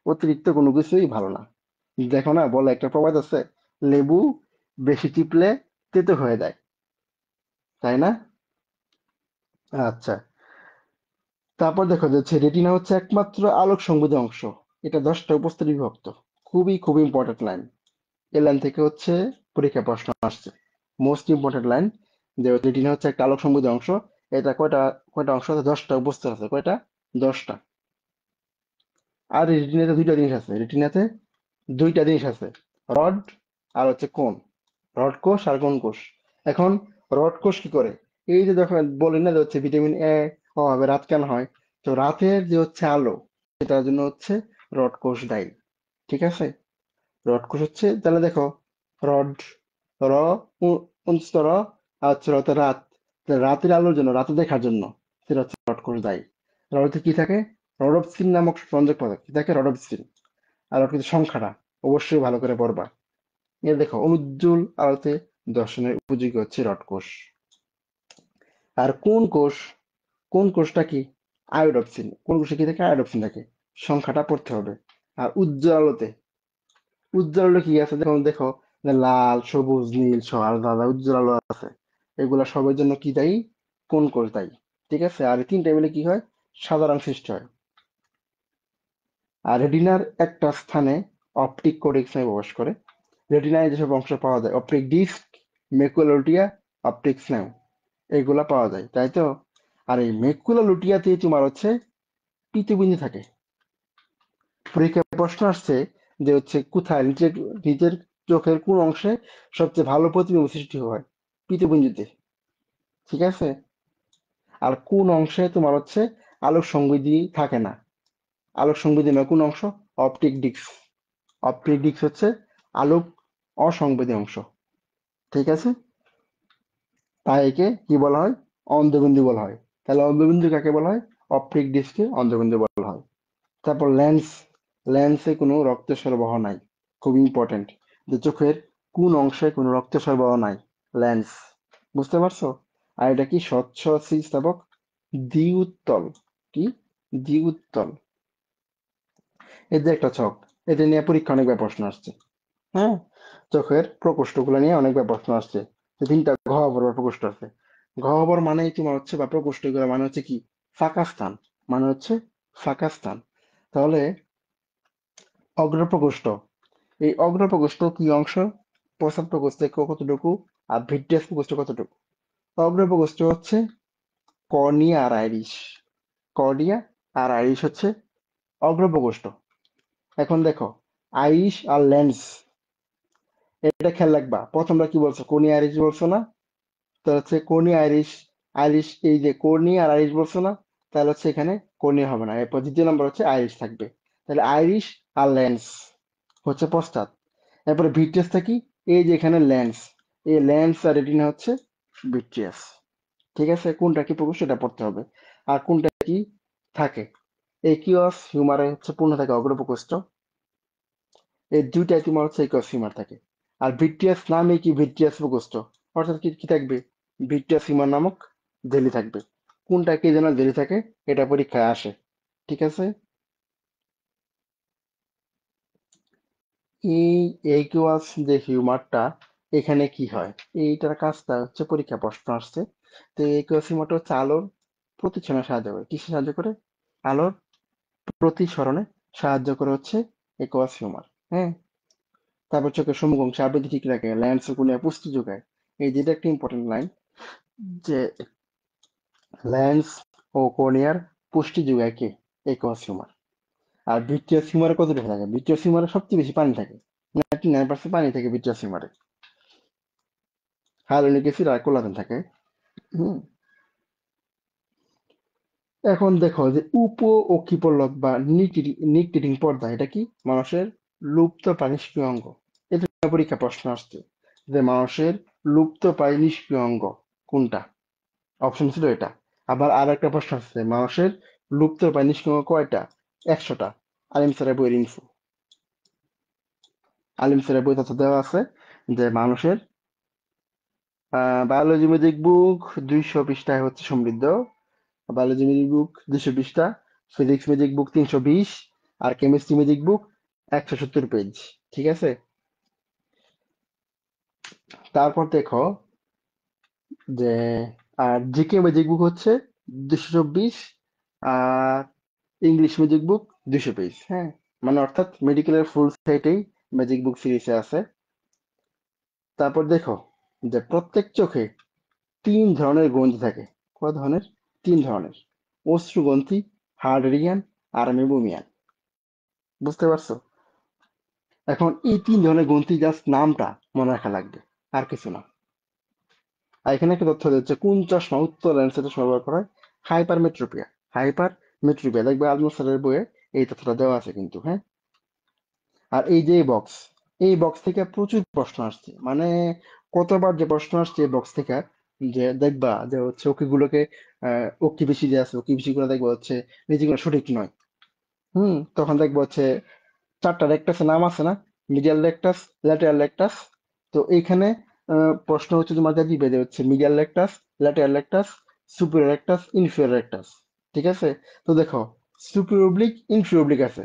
অতিরিক্ত কোনো কিছুই ভালো না। দেখো না, বলে একটা প্রবাদ আছে, লেবু বেশি চিপলে তেতো হয়ে যায়, তাই না? আচ্ছা, তারপর দেখো যাচ্ছে রেটিনা হচ্ছে একমাত্র আলোক সংবেদী অংশ। এটা 10টা উপস্তরে বিভক্ত। খুবই খুবই ইম্পর্টেন্ট লাইন। এই লাইন থেকে হচ্ছে পরীক্ষা প্রশ্ন আসছে। মোস্ট ইম্পর্টেন্ট লাইন, যে রেটিনা হচ্ছে একটা আলোক সংবেদী অংশ। এটা কয়টা, কয়টা অংশ আছে? 10টা উপস্তর আছে। কয়টা? 10টা। আর রেটিনাতে দুইটা জিনিস আছে, রেটিনাতে দুইটা জিনিস আছে। রড আর হচ্ছে কোন, রড কোষ আর কোন কোষ। এখন রড কোষ কি করে, এই যে যখন বলি না যে হচ্ছে ভিটামিন এ অভাবে রাত কেন হয়, তো রাতের যে হচ্ছে আলো সেটার জন্য হচ্ছে রড কোষ দায়ী। ঠিক আছে, রড কোষ হচ্ছে, তাহলে দেখো রড, র উনস্থ র আর হচ্ছে রতে রাত, তাহলে রাতের আলোর জন্য, রাতে দেখার জন্য সেটা হচ্ছে রড কোষ দায়ী। রডতে কি থাকে, রডোপ্সিন নামক সংযোগ পদার্থ কি থাকে, রডোপ্সিন। আর ওর কিন্তু সংখ্যাটা অবশ্যই ভালো করে পড়বা। এ দেখো অনুজ্জ্বল আলোতে দর্শনের উপযোগী হচ্ছে রড কোষ। আর কোন কোষ, কোন কোষটা কি, আয়োডপসিন। কোন কোষে কি থাকে, আয়োডপসিন থাকে, সংখ্যাটা পড়তে হবে। আর উজ্জ্বল আলোতে, উজ্জ্বল আলো কি আছে, দেখো দেখো যে লাল সবুজ নীল সহ আলাদা আলাদা উজ্জ্বল আলো আছে, এগুলা সবের জন্য কি দায়ী, কোন কোষ দায়ী। ঠিক আছে, আর এই তিনটা মিলে কি হয়, সাদা রং সৃষ্টি হয়। আর রেটিনার একটা স্থানে অপটিক কোর্টেক্স প্রবেশ করে। রেটিনায় যেসব অংশ পাওয়া যায়, অপটিক ডিস্ক, মেকুলার অপটিক স্নায়ু, এগুলা পাওয়া যায়, তাই তো। আর এই মেকুলা লুটিয়াতে তোমার হচ্ছে পিতবিন্দু থাকে। পরীক্ষায় প্রশ্ন আসছে যে হচ্ছে কোথায় নিচের, নিচের চোখের কোন অংশে সবচেয়ে ভালো প্রতিবিম্ব সৃষ্টি হয়, পিতবিন্দুতে। ঠিক আছে, আর কোন অংশে তোমার হচ্ছে আলোক সংবেদী থাকে না, আলোক সংবেদী নয় কোন অংশ, অপটিক ডিস্ক। অপটিক ডিস্ক হচ্ছে আলোক অসংবেদী অংশ। ঠিক আছে, তাই একে কি বলা হয়, অন্ধবিন্দু বলা হয়। তাহলে অন্ধবিন্দু কাকে বলা হয়, অপটিক ডিস্ককে অন্ধবিন্দু বলা হয়। তারপর লেন্স, লেন্সে কোনো রক্ত সরবরাহ নাই, খুব ইম্পর্টেন্ট, যে চোখের কোন অংশে কোনো রক্ত সরবরাহ নাই, লেন্স। বুঝতে পারছো। আর এটা কি স্বচ্ছ স্থিতিস্থাপক, দ্বিউত্তল, কি দ্বিউত্তল। এই যে একটা ছক, এটা নিয়ে পরীক্ষা অনেকবার প্রশ্ন আসছে। হ্যাঁ, চোখের প্রকোষ্ঠগুলো নিয়ে অনেকবার প্রশ্ন আসছে, যে তিনটা গহ্বর বা প্রকোষ্ঠ আছে। গহ্বর মানেই তোমার হচ্ছে, বা প্রকোষ্ঠগুলো মানে হচ্ছে কি, ফাঁকা স্থান, মানে হচ্ছে ফাঁকা স্থান। তাহলে অগ্রপ্রকোষ্ঠ, এই অগ্রপ্রকোষ্ঠ কি অংশ, প্রস্রাব প্রকোষ্ঠ কতটুকু, আর ভিট্রিয়াস প্রকোষ্ঠ কতটুকু। অগ্রপ্রকোষ্ঠ হচ্ছে কর্নিয়া আর আইরিশ, কর্নিয়া আর আইরিশ হচ্ছে অগ্রপ্রকোষ্ঠ। এখন দেখো আইরিশ আর লেন্স, এটা খেয়াল রাখবা, প্রথমটা কি বলছো, কর্নিয়া আইরিশ বলছো না, তো হচ্ছে কর্নিয়া আইরিশ, আইরিশ এই যে কর্নিয়া আর আইরিশ বলছো না, তাহলে হচ্ছে এখানে কর্নিয়া হবে না, এরপর দ্বিতীয় নম্বর হচ্ছে আইরিশ থাকবে। তাহলে আইরিশ আর লেন্স হচ্ছে পশ্চাৎ। এরপরে ভিট্রিয়াসটা কি, এই যে এখানে লেন্স, এই লেন্স আর রেটিনা হচ্ছে ভিট্রিয়াস। ঠিক আছে, কোনটা কি প্রকোষ্ঠ সেটা পড়তে হবে। আর কোনটা কি থাকে, একিউয়াস হিউমারে হচ্ছে পূর্ণ থাকে অগ্রপ্রকোষ্ঠ, এই দুইটাই তোমার হচ্ছে একিউয়াস হিউমার থাকে। আর ভিট্রিয়াস নামে কি ভিট্রিয়াস প্রকোষ্ঠ, অর্থাৎ কি কি থাকবে, ভিট্রিয়াস হিউমার নামক জেলি থাকবে। কোনটা কি যেন জেলি থাকে, এটা পরীক্ষায় আসে। ঠিক আছে, এই একিউয়াস যে হিউমারটা, এখানে কি হয়, এইটার কাজটা হচ্ছে পরীক্ষা প্রশ্ন আসছে। তো একিউয়াস হিউমারটা হচ্ছে আলোর প্রতিসরণে সাহায্য করে, কিসে সাহায্য করে, আলোর প্রতিসরণে সাহায্য করে হচ্ছে একিউয়াস হিউমার। হ্যাঁ, তারপর চোখের সম্মুখ অংশে আবৃতি ঠিক রাখে, ল্যান্স কোনিয়া পুষ্টি যোগায়। এই যেটা একটা ইম্পর্টেন্ট লাইন, যে ল্যান্স ও কর্নিয়ার পুষ্টি যোগায় কে, একিউয়াস হিউমার। আর ভিট্রিয়াস হিউমারে কতটুকু থাকে, ভিট্রিয়াস হিউমারে সবচেয়ে বেশি পানি থাকে, 99% পানি থাকে ভিট্রিয়াস হিউমারে। হাইলোনিক অ্যাসিড আর কোলাজেন থাকে। হুম, এখন দেখো যে উপ ও কিপলক বা নিকটিডিং পর্দা, এটা কি, মানুষের লুপ্ত প্রায় নিষ্ক্রিয় অঙ্গ। এটা নিয়ে পরীক্ষা প্রশ্ন আসছে, যে মানুষের লুপ্ত প্রায় নিষ্ক্রিয় অঙ্গ কোনটা, অপশন ছিল এটা। আবার আর একটা প্রশ্ন আসছে, মানুষের লুপ্ত প্রায় নিষ্ক্রিয় অঙ্গ কয়টা, 100টা। আলিম স্যারের বইয়ের ইনফো, আলিম স্যারের বই তথ্য দেওয়া আছে, যে মানুষের বায়োলজি ম্যাজিক বুক 200 পৃষ্ঠায় হচ্ছে সমৃদ্ধ, বায়োলজি ম্যাজিক বুক 200 পৃষ্ঠা, ফিজিক্স ম্যাজিক বুক 320, আর কেমিস্ট্রি ম্যাজিক বুক 170 পেজ। ঠিক আছে, তারপর দেখো যে, আর জিকে ম্যাজিক বুক হচ্ছে 224, আর ইংলিশ ম্যাজিক বুক 200 পেজ। হ্যাঁ, মানে অর্থাৎ মেডিকেলের ফুল সেটেই ম্যাজিক বুক সিরিজে আছে। তারপর দেখো যে প্রত্যেক চোখে 3 ধরনের গ্রন্থি থাকে। কয় ধরনের, 3 ধরনের, অশ্রুগ্রন্থি, হার্ডেরিয়ান আর মেবোমিয়ান। বুঝতে পারছো। এখন এই তিন ধরনের গ্রন্থি জাস্ট নামটা মনে রাখা লাগবে, আর কিছু না। আর এখানে একটা তথ্য দিচ্ছে কোন চশমা উত্তর লেন্সের ব্যবহার করা হয়? হাইপারমেট্রোপিয়া। হাইপারমেট্রোপিয়া দেখবে আজমল স্যারের বইয়ে এই তথ্যটা দেওয়া আছে কিন্তু, হ্যাঁ। আর এই যে বক্স, এই বক্স থেকে প্রচুর প্রশ্ন আসছে, মানে কতবার যে প্রশ্ন আসছে এই বক্স থেকে, যে দেখবা যে হচ্ছে ওকিগুলোকে ওকি বেশি যে আছে, ওকি বেশি গুলো দেখবা হচ্ছে নিজেগুলো সঠিক নয়। তখন দেখবো হচ্ছে চারটা রেকটাসের নাম আছে না, মিডিয়াল রেকটাস, ল্যাটেরাল রেকটাস। তো এইখানে প্রশ্ন হচ্ছে তোমাদের দিবে যে হচ্ছে medial rectus, lateral rectus, superior rectus, inferior rectus. ঠিক আছে? তো দেখো, সুপিরিয়র অবলিক, ইনফিরিয়র অবলিক আছে,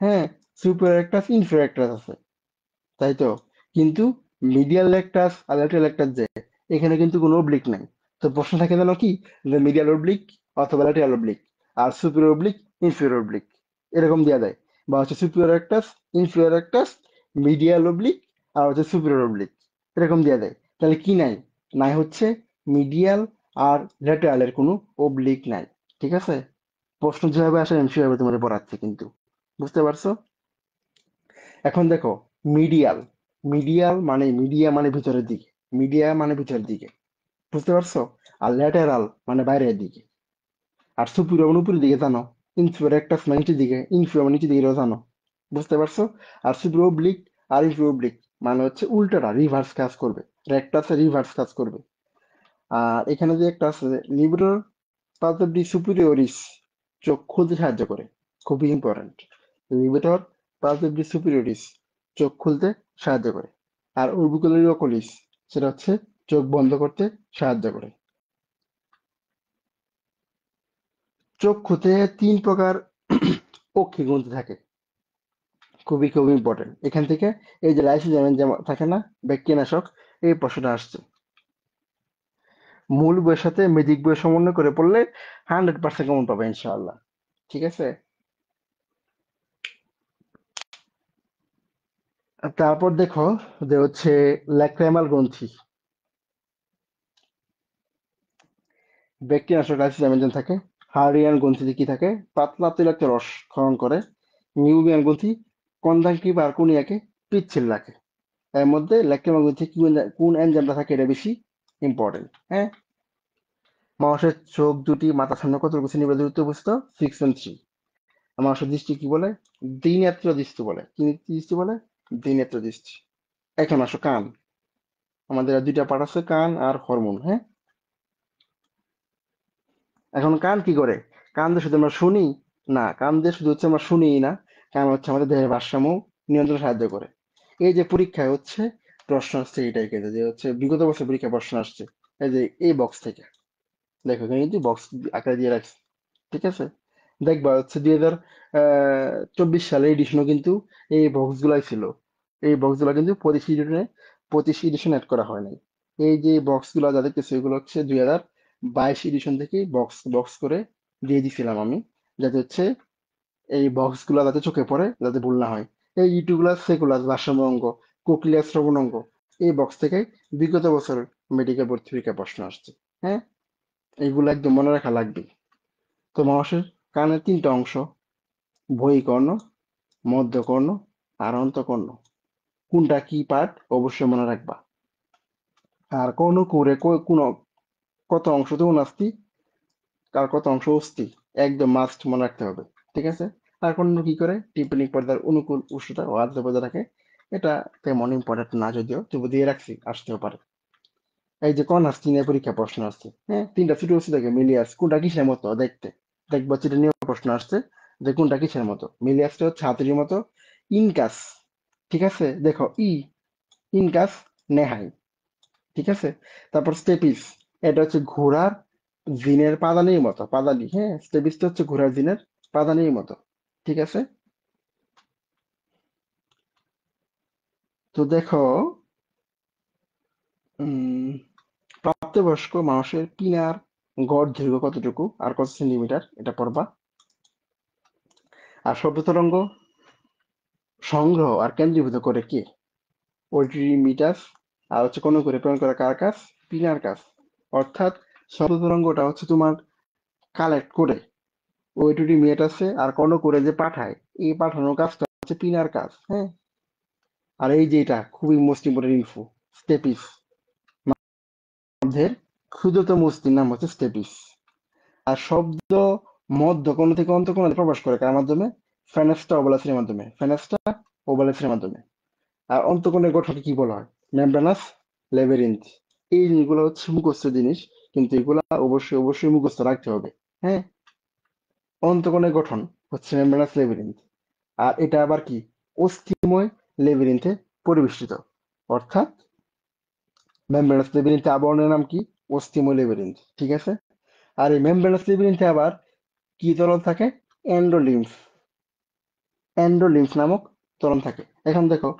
হ্যাঁ, সুপিরিয়র রেকটাস, ইনফিরিয়র রেকটাস আছে, তাই তো। কিন্তু মিডিয়াল রেকটাস আর ল্যাটেরাল রেকটাস যে, এখানে কিন্তু কোনো অবলিক নাই। তো প্রশ্ন থাকে যেন কি, যে মিডিয়াল অবলিক অথবা ল্যাটেরাল অবলিক, আর সুপিরিয়র অবলিক, ইনফিরিয়র অবলিক, এরকম দেওয়া যায়। বা হচ্ছে superior rectus, inferior rectus, medial oblique, আর হচ্ছে সুপিরিয়র অবলিক, এরকম দেওয়া যায়। তাহলে কি নাই? নাই হচ্ছে মিডিয়াল আর ল্যাটেরালের কোনো অবলিক নাই। ঠিক আছে? প্রশ্ন যেভাবে আসে আমি সেভাবে তোমাদের পড়াচ্ছি কিন্তু, বুঝতে পারছো? এখন দেখো, মিডিয়াল, মিডিয়াল মানে মিডিয়া মানে ভিতরের দিকে, মিডিয়া মানে ভিতরের দিকে, বুঝতে পারছো? আর ল্যাটেরাল মানে বাইরের দিকে। আর সুপিরিয়র মানে উপরের দিকে, জানো। ইনফিরিয়র একটা মানে নিচের দিকে, ইনফিরিয়র মানে নিচের দিকে, এটাও জানো, বুঝতে পারছো? আর সুপিরিয়র অবলিক আর ইনফিরিয়র অবলিক মানে হচ্ছে উল্টোটা, রিভার্স কাজ করবে, রেক্টাসে রিভার্স কাজ করবে। আর এখানে যে একটা আছে লিবরাল পালপেব্রি সুপিরিয়রিস, চোখ খুলতে সাহায্য করে, খুবই ইম্পর্টেন্ট। লিবরেটর পালপেব্রি সুপিরিয়রিস, চোখ খুলতে সাহায্য করে। আর অরবিকুলারি অকুলিস, সেটা হচ্ছে চোখ বন্ধ করতে সাহায্য করে। চক্ষুতে তিন প্রকার অক্ষি গ্রন্থি থাকে, খুবই খুবই ইম্পর্টেন্ট। এখান থেকে এই যে লাইসোজোম যেমন থাকে না, ব্যাকটেরিয়ানাশক, এই প্রশ্নটা আসছে। মূল বইয়ের সাথে মেজিক বইয়ের সমন্বয় করে পড়লে 100% কমন পাবে ইনশাআল্লাহ। ঠিক আছে? তারপর দেখো যে হচ্ছে ল্যাক্রেমাল গ্রন্থি, ব্যাকটেরিয়ানাশক লাইসোজাইম থাকে। হার্ডিয়ান গ্রন্থিতে কি থাকে? পাতলা তৈলাক্ত রস ক্ষরণ করে। নিউবিয়ান গ্রন্থি কন্দাঙ্কি বা আর্কুনিয়াকে পিচ্ছিল রাখে। এর মধ্যে ল্যাক্রেমাল গ্রন্থি কোন এনজাইমটা থাকে, এটা বেশি ইম্পর্টেন্ট, হ্যাঁ। মানুষের চোখ দুটি মাথার সামনে কতটুকু সেন্টিমিটার দূরত্বে অবস্থিত? 6 and 3। মানুষের দৃষ্টি কি বলে? দ্বিনেত্র দৃষ্টি বলে। কি দৃষ্টি বলে? দ্বিনেত্র দৃষ্টি। এখন আসো কান। আমাদের আর দুইটা পার্ট আছে, কান আর হরমোন, হ্যাঁ। এখন কান কি করে? কান দিয়ে শুধু আমরা শুনি? না, কান দিয়ে শুধু হচ্ছে আমরা শুনিই না, কান হচ্ছে আমাদের দেহের ভারসাম্য নিয়ন্ত্রণে সাহায্য করে। এই যে পরীক্ষায় হচ্ছে প্রশ্ন আসছে এইটাই, কিন্তু যে হচ্ছে বিগত বছর পরীক্ষায় প্রশ্ন আসছে এই যে এই বক্স থেকে, দেখো এখানে কিন্তু বক্স আকারে দিয়ে রাখছি। ঠিক আছে? দেখবা হচ্ছে 2024 সালে এডিশনও কিন্তু এই বক্স গুলাই ছিল। এই বক্স গুলা কিন্তু 25 এডিশন অ্যাড করা হয় নাই। এই যে বক্স গুলা যা দেখতেছে এগুলো হচ্ছে 2022 এডিশন থেকে বক্স বক্স করে দিয়ে দিছিলাম আমি, যাতে হচ্ছে এই বক্স গুলা যাতে চোখে পড়ে, যাতে ভুল না হয়। এই ইউটিউবুলার সেকুলার ভারসাম্য অঙ্গ, কোক্লিয়ার শ্রবণ অঙ্গ, এই বক্স থেকে বিগত বছর মেডিকেল ভর্তি পরীক্ষায় প্রশ্ন আসছে, হ্যাঁ। এইগুলো একদম মনে রাখা লাগবে। তো মানুষের কানের তিনটা অংশ, বহিঃকর্ণ, মধ্যকর্ণ আর অন্তঃকর্ণ। কোনটা কি পার্ট অবশ্যই মনে রাখবা। আর কর্ণকুহরে কোন কত অংশ তো অনাস্তি, আর কত অংশ অস্থি, একদম মাস্ট মনে রাখতে হবে। ঠিক আছে? আর কর্ণ কি করে? টিম্পানিক পর্দার অনুকূল উষ্ণতা ও আর্দ্র বজায় রাখে। এটা তেমন ইম্পর্টেন্ট না, যদিও তবু দিয়ে রাখছি, আসতেও পারে। এই যে কন্যাশ্রী নিয়ে পরীক্ষা প্রশ্ন আসছে, হ্যাঁ, তিনটা ছোট ছোট থেকে মিলিয়াস কোনটা কিসের মতো দেখতে, দেখবো যেটা নিয়ে প্রশ্ন আসছে, যে কোনটা কিসের মতো। মিলিয়াসটা হচ্ছে হাতুড়ির মতো। ইনকাস, ঠিক আছে, দেখো ইনকাস নেহাই, ঠিক আছে। তারপর স্টেপিস, এটা হচ্ছে ঘোড়ার জিনের পাদানির মতো, পাদানি, হ্যাঁ, স্টেপিসটা হচ্ছে ঘোড়ার জিনের পাদানির মতো। ঠিক আছে? তো দেখো, উম প্রাপ্তবয়স্ক মানুষের পিনার গড় দৈর্ঘ্য কতটুকু আর কত সেন্টিমিটার, এটা পড়বা। আর শব্দ তরঙ্গ সংগ্রহ আর কেন্দ্রীভূত করে কে? Auditory metre. আর হচ্ছে কোনো করে প্রেরণ করা কার কাজ? পিনার কাজ। অর্থাৎ শব্দ তরঙ্গটা হচ্ছে তোমার কালেক্ট করে অডিটরি মিটার আছে, আর কোনো করে যে পাঠায়, এই পাঠানোর কাজটা হচ্ছে পিনার কাজ, হ্যাঁ। আর এই যে এটা খুবই মোস্ট ইম্পর্টেন্ট ইনফো, স্টেপিস, মধ্যের ক্ষুদ্রতম অস্থির নাম হচ্ছে স্টেপিস। আর শব্দ মধ্য কোণ থেকে অন্তঃকোণে প্রবেশ করে কার মাধ্যমে? ফেনেস্টা ওভালাসের মাধ্যমে, ফেনেস্টা ওভালাসের মাধ্যমে। আর অন্তঃকোণের গঠনকে কি বলা হয়? মেমব্রেনাস লেবিরিন্থ। এই জিনিসগুলো হচ্ছে মুখস্থ জিনিস, কিন্তু এগুলা অবশ্যই অবশ্যই মুখস্থ রাখতে হবে। হ্যাঁ, অন্তঃকোণের গঠন হচ্ছে মেমব্রেনাস লেবিরিন্থ। আর এটা আবার কি? অস্থিময় লেবিরিন্থে পরিবেষ্টিত। অর্থাৎ মেমব্রেনাস লেবিরিন্থে আবরণের নাম কি? অস্থিময় লেবিরিন্থ। ঠিক আছে। আর এই মেমব্রেনাস লেবিরিন্থে আবার কি তরল থাকে? এন্ডোলিম্ফ। এন্ডোলিম্ফ নামক ত্বরণ থাকে। এখন দেখো,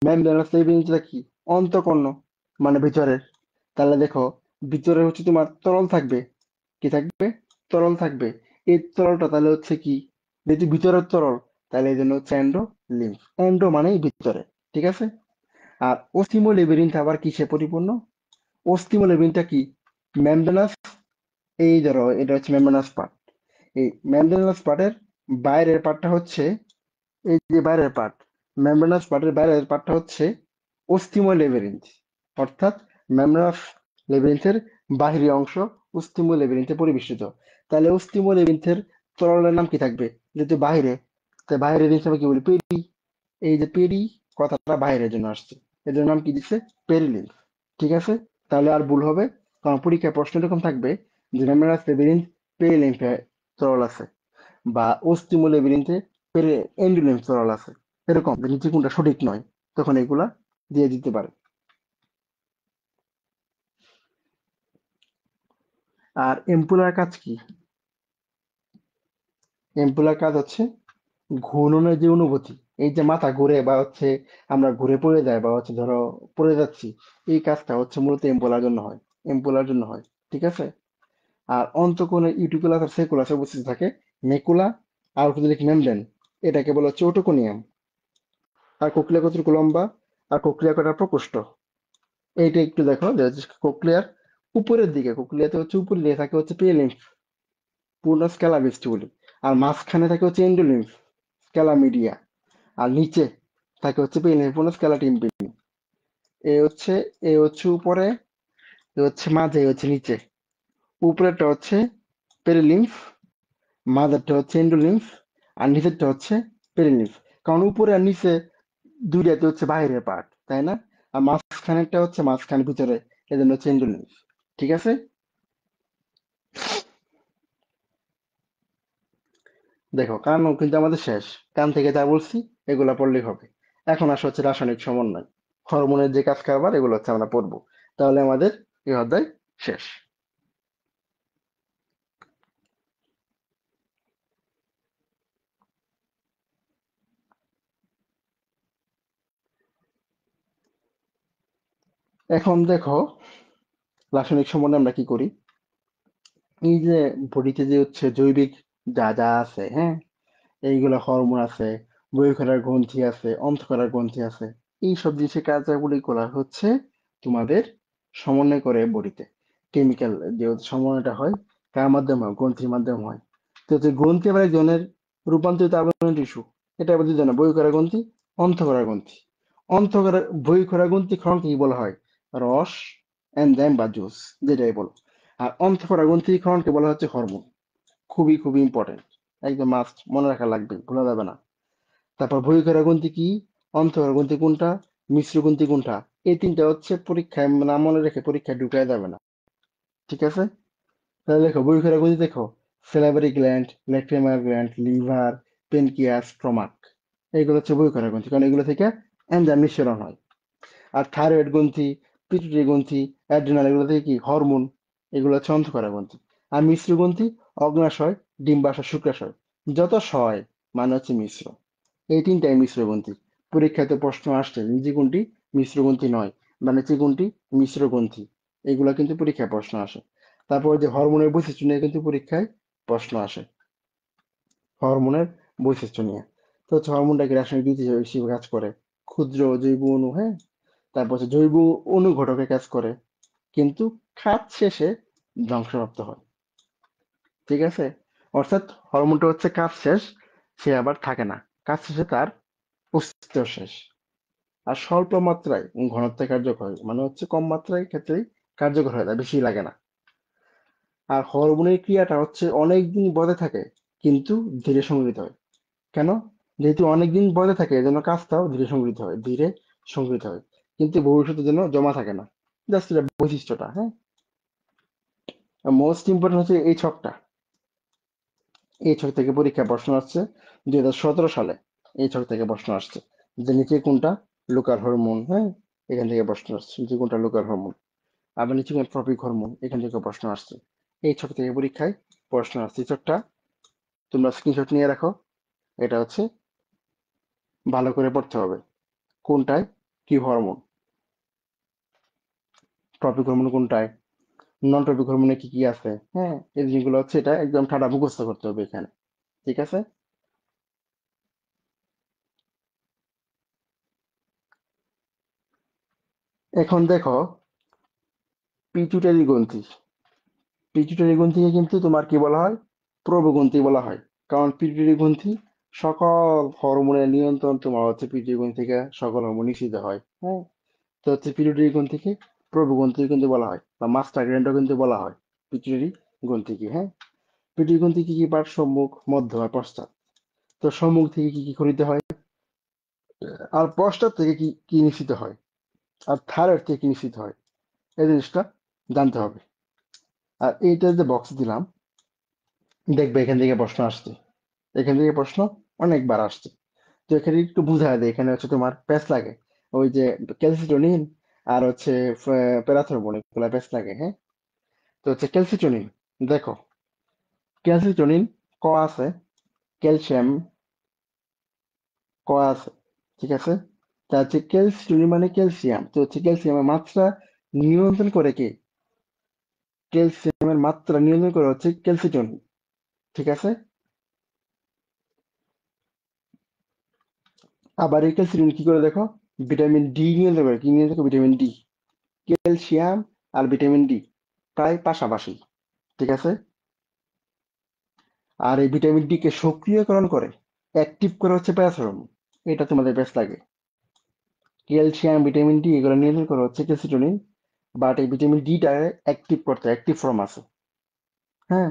মেমব্রেনাস লেবিরিনথিটা কি? অন্তঃকর্ণ, মানে ভিতরের। তাহলে দেখো, ভিতরে হচ্ছে তোমার তরল থাকবে। কি থাকবে? তরল থাকবে। এই তরলটা তাহলে হচ্ছে কি? যেহেতু ভিতরের তরল, তাহলে এই জন্য হচ্ছে এন্ডোলিম্ফ। এন্ডো মানেই ভিতরে। ঠিক আছে। আর অস্থিময় লেবিরিনথ আবার কিসে পরিপূর্ণ? অস্থিময় লেবিরিনথটা কি? মেমব্রেনাস, এই ধরো এটা হচ্ছে মেমব্রেনাস পার্ট। এই মেমব্রেনাস পার্টের বাইরের পার্টটা হচ্ছে, এই যে বাইরের পার্ট, মেমব্রেনাস পার্টের বাইরের পার্টটা হচ্ছে অস্থিময় লেবিরিন্থ। অর্থাৎ মেমব্রেনাস লেবিরিন্থের বাহিরী অংশ অস্থিময় লেবিরিন্থে পরিবেষ্টিত। তাহলে অস্থিময় লেবিরিন্থের তরলের নাম কি থাকবে? যেহেতু বাইরে, তাই বাইরের জিনিস আমরা কি বলি? পেরি। এই যে পেরি কথাটা বাইরের জন্য আসছে, এদের নাম কি দিচ্ছে? পেরিলিম্ফ। ঠিক আছে। তাহলে আর ভুল হবে, কারণ পরীক্ষায় প্রশ্ন এরকম থাকবে যে মেমব্রেনাস লেবিরিন্থ পেরিলিম্ফে তরল আছে, বা অস্থিময় লেবিরিন্থে এন্ডোলিম্ফ তরল আছে। এরকম যে নিচে কোনটা সঠিক নয়, তখন এগুলা দিয়ে দিতে পারে। আর এম্পুলার কাজ কি? এম্পুলার কাজ হচ্ছে ঘূর্ণনের যে অনুভূতি, এই যে মাথা ঘুরে বা হচ্ছে আমরা ঘুরে পড়ে যায় বা হচ্ছে ধরো পড়ে যাচ্ছি, এই কাজটা হচ্ছে মূলত এম্পুলার জন্য হয়। এম্পুলার জন্য হয়। ঠিক আছে। আর অন্তঃকোণে ইউটিকুলাস আর সেকুলাস অবস্থিত থাকে মেকুলা আর অর্থোজেনিক মেমব্রেন, এটাকে বলা হচ্ছে ওটোকোনিয়াম। আর কোক্লিয়া কতটুকু লম্বা, আর কোক্লিয়া কয়টা প্রকোষ্ঠ, এইটা একটু দেখো যে কোক্লিয়ার উপরের দিকে, কোক্লিয়াতে হচ্ছে উপরের দিকে থাকে হচ্ছে পেলিম্ফ, পূর্ণ স্ক্যালা বলি। আর মাঝখানে থাকে হচ্ছে এন্ডোলিম্ফ, স্ক্যালা মিডিয়া। আর নিচে থাকে হচ্ছে পেলিম্ফ, পূর্ণ স্ক্যালা টিম্পিনি। এ হচ্ছে, এ হচ্ছে উপরে, এ হচ্ছে মাঝে, এ হচ্ছে নিচে। উপরেরটা হচ্ছে পেরিলিম্ফ, মাঝেরটা হচ্ছে এন্ডোলিম্ফ, আর নিচেরটা হচ্ছে পেরিলিম্ফ। কারণ উপরে আর নিচে দুইটাতে হচ্ছে বাইরের পার্ট, তাই না? আর মাঝখানেরটা হচ্ছে মাঝখানে ভিতরে, এজন্য হচ্ছে এন্ডোলিম্ফ। ঠিক আছে। দেখো, কানও কিন্তু আমাদের শেষ। কান থেকে যা বলছি এগুলা পড়লেই হবে। এখন আসা হচ্ছে রাসায়নিক সমন্বয়, হরমোনের যে কাজ কারবার, এগুলো হচ্ছে আমরা পড়বো। তাহলে আমাদের এই অধ্যায় শেষ। এখন দেখো, রাসায়নিক সমন্বয় আমরা কি করি? এই যে বডিতে যে হচ্ছে জৈবিক যা যা আছে, হ্যাঁ, এইগুলা হরমোন আছে, বহিঃকরার গ্রন্থি আছে, অন্তঃকরার গ্রন্থি আছে, এই সব জিনিসের কার্যাবলী গুলা হচ্ছে তোমাদের সমন্বয় করে বডিতে। কেমিক্যাল যে সমন্বয়টা হয়, কার মাধ্যমে হয়? গ্রন্থির মাধ্যমে হয়। তো যে গ্রন্থি আবার একজনের রূপান্তরিত আবরণী টিস্যু, এটা আবার দুজনে, বহিঃকরা গ্রন্থি, অন্তঃকরা গ্রন্থি। অন্তঃকরা বহিঃকরা গ্রন্থি ক্ষরণকে কি বলা হয়? রস, এনজাইম বা জুস, যেটাই বলো। আর অন্তঃকরা গ্রন্থি ক্ষরণকে বলা হচ্ছে হরমোন। খুবই খুবই ইম্পর্টেন্ট, একদম মাস্ট, মনে রাখা লাগবে, ভোলা যাবে না। তারপর বহিঃকরা গ্রন্থি কি, অন্তঃকরা গ্রন্থি কোনটা, মিশ্র গ্রন্থি কোনটা, এই তিনটা হচ্ছে পরীক্ষায় না মনে রেখে পরীক্ষায় ঢুকায় যাবে না। ঠিক আছে। তাহলে দেখো, বহিঃকরা গ্রন্থি দেখো, salivary gland, lacrimal gland, liver, pancreas, stomach, এইগুলো হচ্ছে বহিঃকরা গ্রন্থি, কারণ এগুলো থেকে এনজাইম নিঃসরণ হয়। আর থাইরয়েড গ্রন্থি, পিটুইটারি গ্রন্থি, অ্যাড্রিনাল, এগুলো থেকে কি হরমোন, এগুলো হচ্ছে অন্তঃকরা গ্রন্থি। আর মিশ্র গ্রন্থি অগ্নাশয়, ডিম্বাশয়, শুক্রাশয়, যত শয় মানে হচ্ছে মিশ্র। এই তিনটাই মিশ্র গ্রন্থি। পরীক্ষাতে প্রশ্ন আসছে নিচে কোনটি মিশ্র গ্রন্থি নয়, বা নিচে কোনটি মিশ্র গ্রন্থি, এগুলা কিন্তু পরীক্ষায় প্রশ্ন আসে। তারপর যে হরমোনের বৈশিষ্ট্য নিয়ে কিন্তু পরীক্ষায় প্রশ্ন আসে, হরমোনের বৈশিষ্ট্য নিয়ে। তো হচ্ছে হরমোনটাকে রাসায়নিক বিক্রিয়া হিসেবে কাজ করে, ক্ষুদ্র জৈব অণু, হ্যাঁ, তারপর হচ্ছে জৈব অনুঘটকে কাজ করে, কিন্তু খাত শেষে ধ্বংসপ্রাপ্ত হয়। ঠিক আছে। অর্থাৎ হরমোনটা হচ্ছে কাজ শেষ, সে আবার থাকে না, কাজ শেষে তার অস্তিত্ব শেষ। আর স্বল্প মাত্রায় ঘনত্বে কার্যকর হয়, মানে হচ্ছে কম মাত্রায় ক্ষেত্রেই কার্যকর হয় না, বেশি লাগে না। আর হরমোনের ক্রিয়াটা হচ্ছে অনেকদিন বজায় থাকে, কিন্তু ধীরে সংঘটিত হয়। কেন? যেহেতু অনেকদিন বজায় থাকে, এজন্য কাজটাও ধীরে সংঘটিত হয়, ধীরে সংঘটিত হয়, কিন্তু ভবিষ্যতের জন্য জমা থাকে না। জাস্ট এটা বৈশিষ্ট্যটা, হ্যাঁ। মোস্ট ইম্পর্টেন্ট হচ্ছে এই ছকটা। এই ছক থেকে পরীক্ষায় প্রশ্ন আসছে 2017 সালে। এই ছক থেকে প্রশ্ন আসছে যে নিচে কোনটা লুকার হরমোন, হ্যাঁ। এখান থেকে প্রশ্ন আসছে নিচে কোনটা লুকার হরমোন। আবার নিচে কোন ট্রপিক হরমোন, এখান থেকে প্রশ্ন আসছে। এই ছক থেকে পরীক্ষায় প্রশ্ন আসছে। এই ছকটা তোমরা স্ক্রিনশট নিয়ে রাখো। এটা হচ্ছে ভালো করে পড়তে হবে, কোনটায় কি হরমোন, ট্রপিক হরমোন কোনটায়, নন ট্রপিক হরমোনে কি কি আছে, হ্যাঁ। এই জিনিসগুলো হচ্ছে এটা একদম ঠাডা মুখস্থ করতে হবে এখানে, ঠিক আছে। এখন দেখো পিটুইটারি গ্রন্থি। পিটুইটারি গ্রন্থিকে কিন্তু তোমার কি বলা হয়, প্রবগ্রন্থি বলা হয়। কারণ পিটুইটারি গ্রন্থি সকল হরমোনের নিয়ন্ত্রণ, তোমার হচ্ছে পিটুইটারি গ্রন্থি থেকে সকল হরমোন নিঃসৃত হয়, হ্যাঁ। তো হচ্ছে পিটুইটারি গ্রন্থিকে প্রবগ্রন্থি কিন্তু বলা হয়, বা মাস্টার গ্ল্যান্ডও কিন্তু বলা হয় পিটুইটারি গ্রন্থিকে, হ্যাঁ। পিটুইটারি গ্রন্থি কি কি পার্ট, সম্মুখ, মধ্য আর পশ্চাৎ। তো সম্মুখ থেকে কি কি খরিত হয়, আর পশ্চাৎ থেকে কি কি নিঃসৃত হয়, আর থাইরয়েড থেকে কি নিঃসৃত হয়, এই জিনিসটা জানতে হবে। আর এইটা যে বক্স দিলাম, দেখবে এখান থেকে প্রশ্ন আসছে, এখান থেকে প্রশ্ন অনেকবার আসছে। তো এখানে একটু বুঝায় দেয়, এখানে হচ্ছে তোমার প্যাচ লাগে, ওই যে ক্যালসিটোনিন আর হচ্ছে প্যারাথরমোন, এগুলা প্যাচ লাগে, হ্যাঁ। তো হচ্ছে ক্যালসিটোনিন, দেখো ক্যালসিটোনিন ক আছে, ক্যালসিয়াম ক আছে, ঠিক আছে। তা হচ্ছে ক্যালসিটোনিন মানে ক্যালসিয়াম, তো হচ্ছে ক্যালসিয়ামের মাত্রা নিয়ন্ত্রণ করে কে, ক্যালসিয়ামের মাত্রা নিয়ন্ত্রণ করে হচ্ছে ক্যালসিটোনিন, ঠিক আছে। আবার এই ক্যালসিটোনিন কি করে দেখো, ভিটামিন ডি নিয়ন্ত্রণ করে, কি নিয়ন্ত্রণ করে, ভিটামিন ডি। ক্যালসিয়াম আর ভিটামিন ডি প্রায় পাশাপাশি, ঠিক আছে। আর এই ভিটামিন ডি কে সক্রিয়করণ করে, অ্যাক্টিভ করে হচ্ছে প্যারাথর্মোন। এটা তোমাদের বেশ লাগে। ক্যালসিয়াম, ভিটামিন ডি এগুলো নিয়ন্ত্রণ করে হচ্ছে ক্যালসিটোনিন, বাট এই ভিটামিন ডি টা অ্যাক্টিভ করতে অ্যাক্টিভ ফর্ম আছে, হ্যাঁ।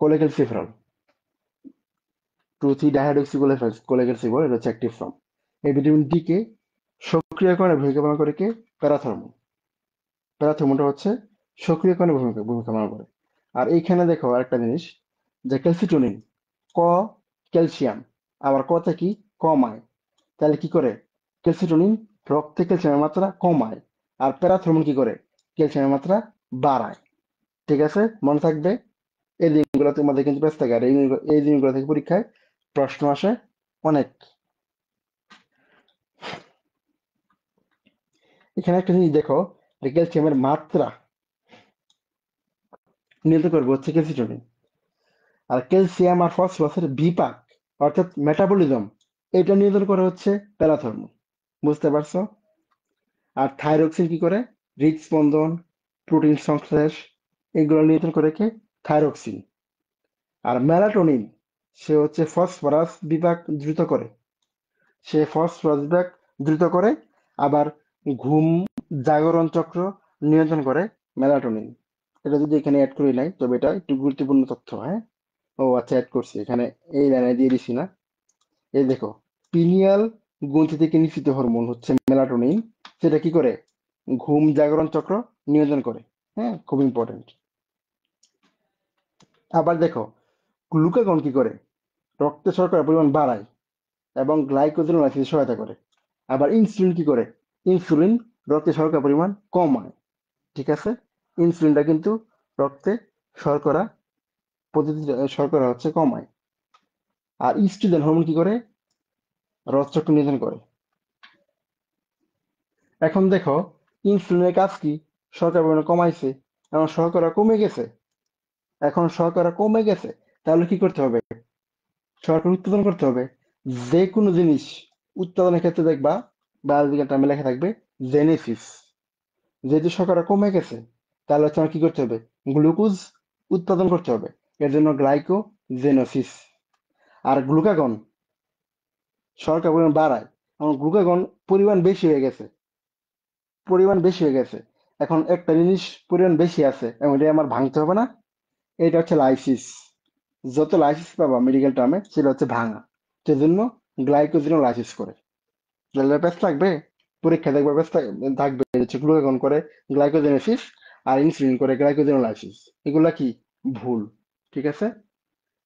কোলেক্যালসিফেরল, 2,3 ডাইহাইড্রক্সি কোলেক্যালসিফেরল, এটা হচ্ছে অ্যাক্টিভ ফর্ম। এই ভিটামিন ডি কে সক্রিয়করণে ভূমিকা পালন করে কে, প্যারাথর্মোন। প্যারাথর্মোনটা হচ্ছে সক্রিয়করণে ভূমিকা ভূমিকা পালন করে। আর এইখানে দেখো আরেকটা জিনিস, যে ক্যালসিটোনিন ক ক্যালসিয়াম, আবার কতে কি কমায়, তাহলে কি করে, ক্যালসিটোনিন রক্তে ক্যালসিয়ামের মাত্রা কমায়, আর প্যারাথর্মোন কি করে, ক্যালসিয়ামের মাত্রা বাড়ায়, ঠিক আছে। মনে থাকবে, এই জিনিসগুলো তোমাদের কিন্তু ব্যস্ত থাকে, আর এই জিনিসগুলো থেকে পরীক্ষায় প্রশ্ন আসে অনেক। এখানে একটা জিনিস দেখো, যে ক্যালসিয়ামের মাত্রা নিয়ন্ত্রণ করবে হচ্ছে ক্যালসিটোনিন, আর ক্যালসিয়াম আর ফসফরাসের বিপাক অর্থাৎ মেটাবলিজম, এটা নিয়ন্ত্রণ করে হচ্ছে প্যারাথর্মোন, বুঝতে পারছো। আর থাইরক্সিন কি করে, হৃদস্পন্দন, প্রোটিন সংশ্লেষ, এগুলো নিয়ন্ত্রণ করে কে, থাইরক্সিন। আর মেলাটোনিন, সে হচ্ছে ফসফরাস বিপাক দ্রুত করে, সে ফসফরাস বিপাক দ্রুত করে। আবার ঘুম, জাগরণ চক্র নিয়ন্ত্রণ করে মেলাটোনিন। এটা যদি এখানে অ্যাড করি নাই, তবে এটা একটু গুরুত্বপূর্ণ তথ্য, হ্যাঁ। ও আচ্ছা, অ্যাড করছি এখানে, এই লাইনে দিয়ে দিছি না। এই দেখো, পিনিয়াল গ্রন্থি থেকে নিঃসৃত হরমোন হচ্ছে মেলাটোনিন, সেটা কি করে, ঘুম জাগরণ চক্র নিয়ন্ত্রণ করে, হ্যাঁ, খুব ইম্পর্টেন্ট। আবার দেখো গ্লুকাগন কি করে, রক্তে শর্করার পরিমাণ বাড়ায় এবং গ্লাইকোজেনোলাইসিসে সহায়তা করে। আবার ইনসুলিন কি করে, ইনসুলিন রক্তে শর্করার পরিমাণ কমায়, ঠিক আছে। ইনসুলিনটা কিন্তু রক্তে শর্করা, প্রতিটি শর্করা হচ্ছে কমায়। আর ইস্ট্রোজেন হরমোন কি করে, রক্তচক্র নিয়ন্ত্রণ করে। এখন দেখো ইনসুলিনের কাজ কি, শর্করা পরিমাণ কমাইছে, এখন শর্করা কমে গেছে, এখন শর্করা কমে গেছে, তাহলে কি করতে হবে, শর্করা উৎপাদন করতে হবে। যে কোনো জিনিস উৎপাদনের ক্ষেত্রে দেখবা বায়োলজিক্যাল টার্মে লেখা থাকবে জেনেসিস। যেহেতু শর্করা কমে গেছে, তাহলে হচ্ছে আমার কি করতে হবে, গ্লুকোজ উৎপাদন করতে হবে, এর জন্য গ্লাইকোজেনোসিস। আর গ্লুকাগন শর্করা পরিমাণ বাড়ায়, এবং গ্লুকাগন পরিমাণ বেশি হয়ে গেছে, পরিমাণ বেশি হয়ে গেছে। এখন একটা জিনিস পরিমাণ বেশি আছে এবং এটা আমার ভাঙতে হবে না, এটা হচ্ছে লাইসিস। যত লাইসিস পাবা মেডিকেল টার্মে সেটা হচ্ছে ভাঙা। সেজন্য গ্লাইকোজেনও লাইসিস করে। তাহলে প্যাচ থাকবে, পরীক্ষা দেখবে প্যাচ থাকবে হচ্ছে গ্লুকাগন করে গ্লাইকোজেনেসিস আর ইনসুলিন করে গ্লাইকোজেনোলাইসিস। এগুলা কি ভুল, ঠিক আছে?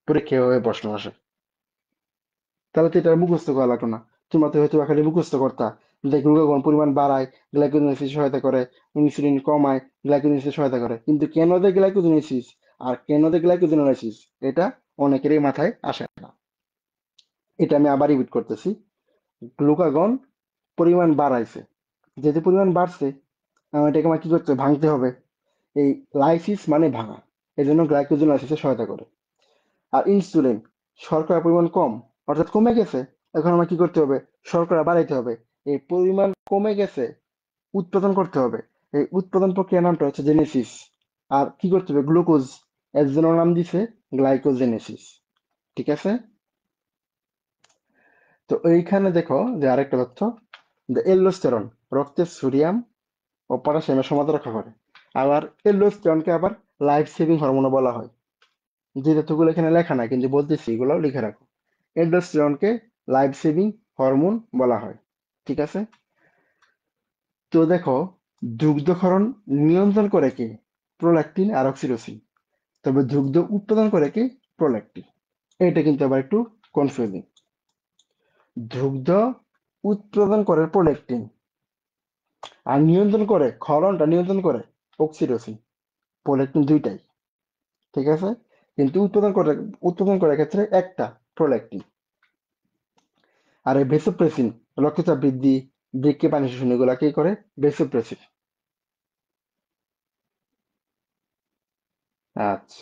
পরীক্ষা হয়ে প্রশ্ন আসে। তাহলে তো এটা মুখস্থ করা লাগতো না, তোমরা তো হয়তো খালি মুখস্থ করতা যে গ্লুকাগন পরিমাণ বাড়ায় গ্লাইকোজেনেসিস সহায়তা করে, ইনসুলিন কমায় গ্লাইকোজেনেসিস সহায়তা করে, কিন্তু কেন দেয় গ্লাইকোজেনেসিস আর কেন দেয় গ্লাইকোজেনোলাইসিস এটা অনেকেরই মাথায় আসে না। এটা আমি আবার রিপিট করতেছি, গ্লুকাগন পরিমাণ বাড়াইছে, যেহেতু পরিমাণ বাড়ছে এটাকে আমার কি করতে হবে? ভাঙতে হবে। এই লাইসিস মানে ভাঙা, এই জন্য গ্লাইকোজেনোলাইসিসে সহায়তা করে। আর ইনসুলিন, শর্করার পরিমাণ কম, অর্থাৎ কমে গেছে, এখন আমার কি করতে হবে? শর্করা বাড়াইতে হবে। এই পরিমাণ কমে গেছে, উৎপাদন করতে হবে। এই উৎপাদন প্রক্রিয়ার নামটা হচ্ছে জেনেসিস। আর কি করতে হবে? গ্লুকোজ, এর জন্য নাম দিছে গ্লাইকোজেনেসিস, ঠিক আছে? তো এইখানে দেখো যে আরেকটা তথ্য, যে এল্ডোস্টেরন রক্তে সোডিয়াম ও পটাশিয়ামের সমতা রক্ষা করে। আবার এল্ডোস্টেরনকে আবার লাইফ সেভিং হরমোনও বলা হয়। যে তথ্যগুলো এখানে লেখা নাই কিন্তু বলতেছি, এগুলোও লিখে রাখো। এল্ডোস্টেরনকে লাইফ সেভিং হরমোন বলা হয়, ঠিক আছে? তো দেখো, দুগ্ধক্ষরণ নিয়ন্ত্রণ করে কে? প্রোল্যাকটিন আর অক্সিটোসিন। তবে দুগ্ধ উৎপাদন করে কে? প্রোল্যাকটিন। এটা কিন্তু আবার একটু কনফিউজিং। দুগ্ধ উৎপাদন করে প্রোল্যাকটিন আর নিয়ন্ত্রণ করে, ক্ষরণটা নিয়ন্ত্রণ করে অক্সিটোসিন। প্রোল্যাকটিন দুইটাই, ঠিক আছে? কিন্তু উৎপাদন করার ক্ষেত্রে একটা, প্রোল্যাকটিন। আর এই ভেসোপ্রেসিন রক্তচাপ বৃদ্ধি, বৃক্কে পানি শোষণ, এগুলা কে করে? ভেসোপ্রেসিন। আচ্ছা,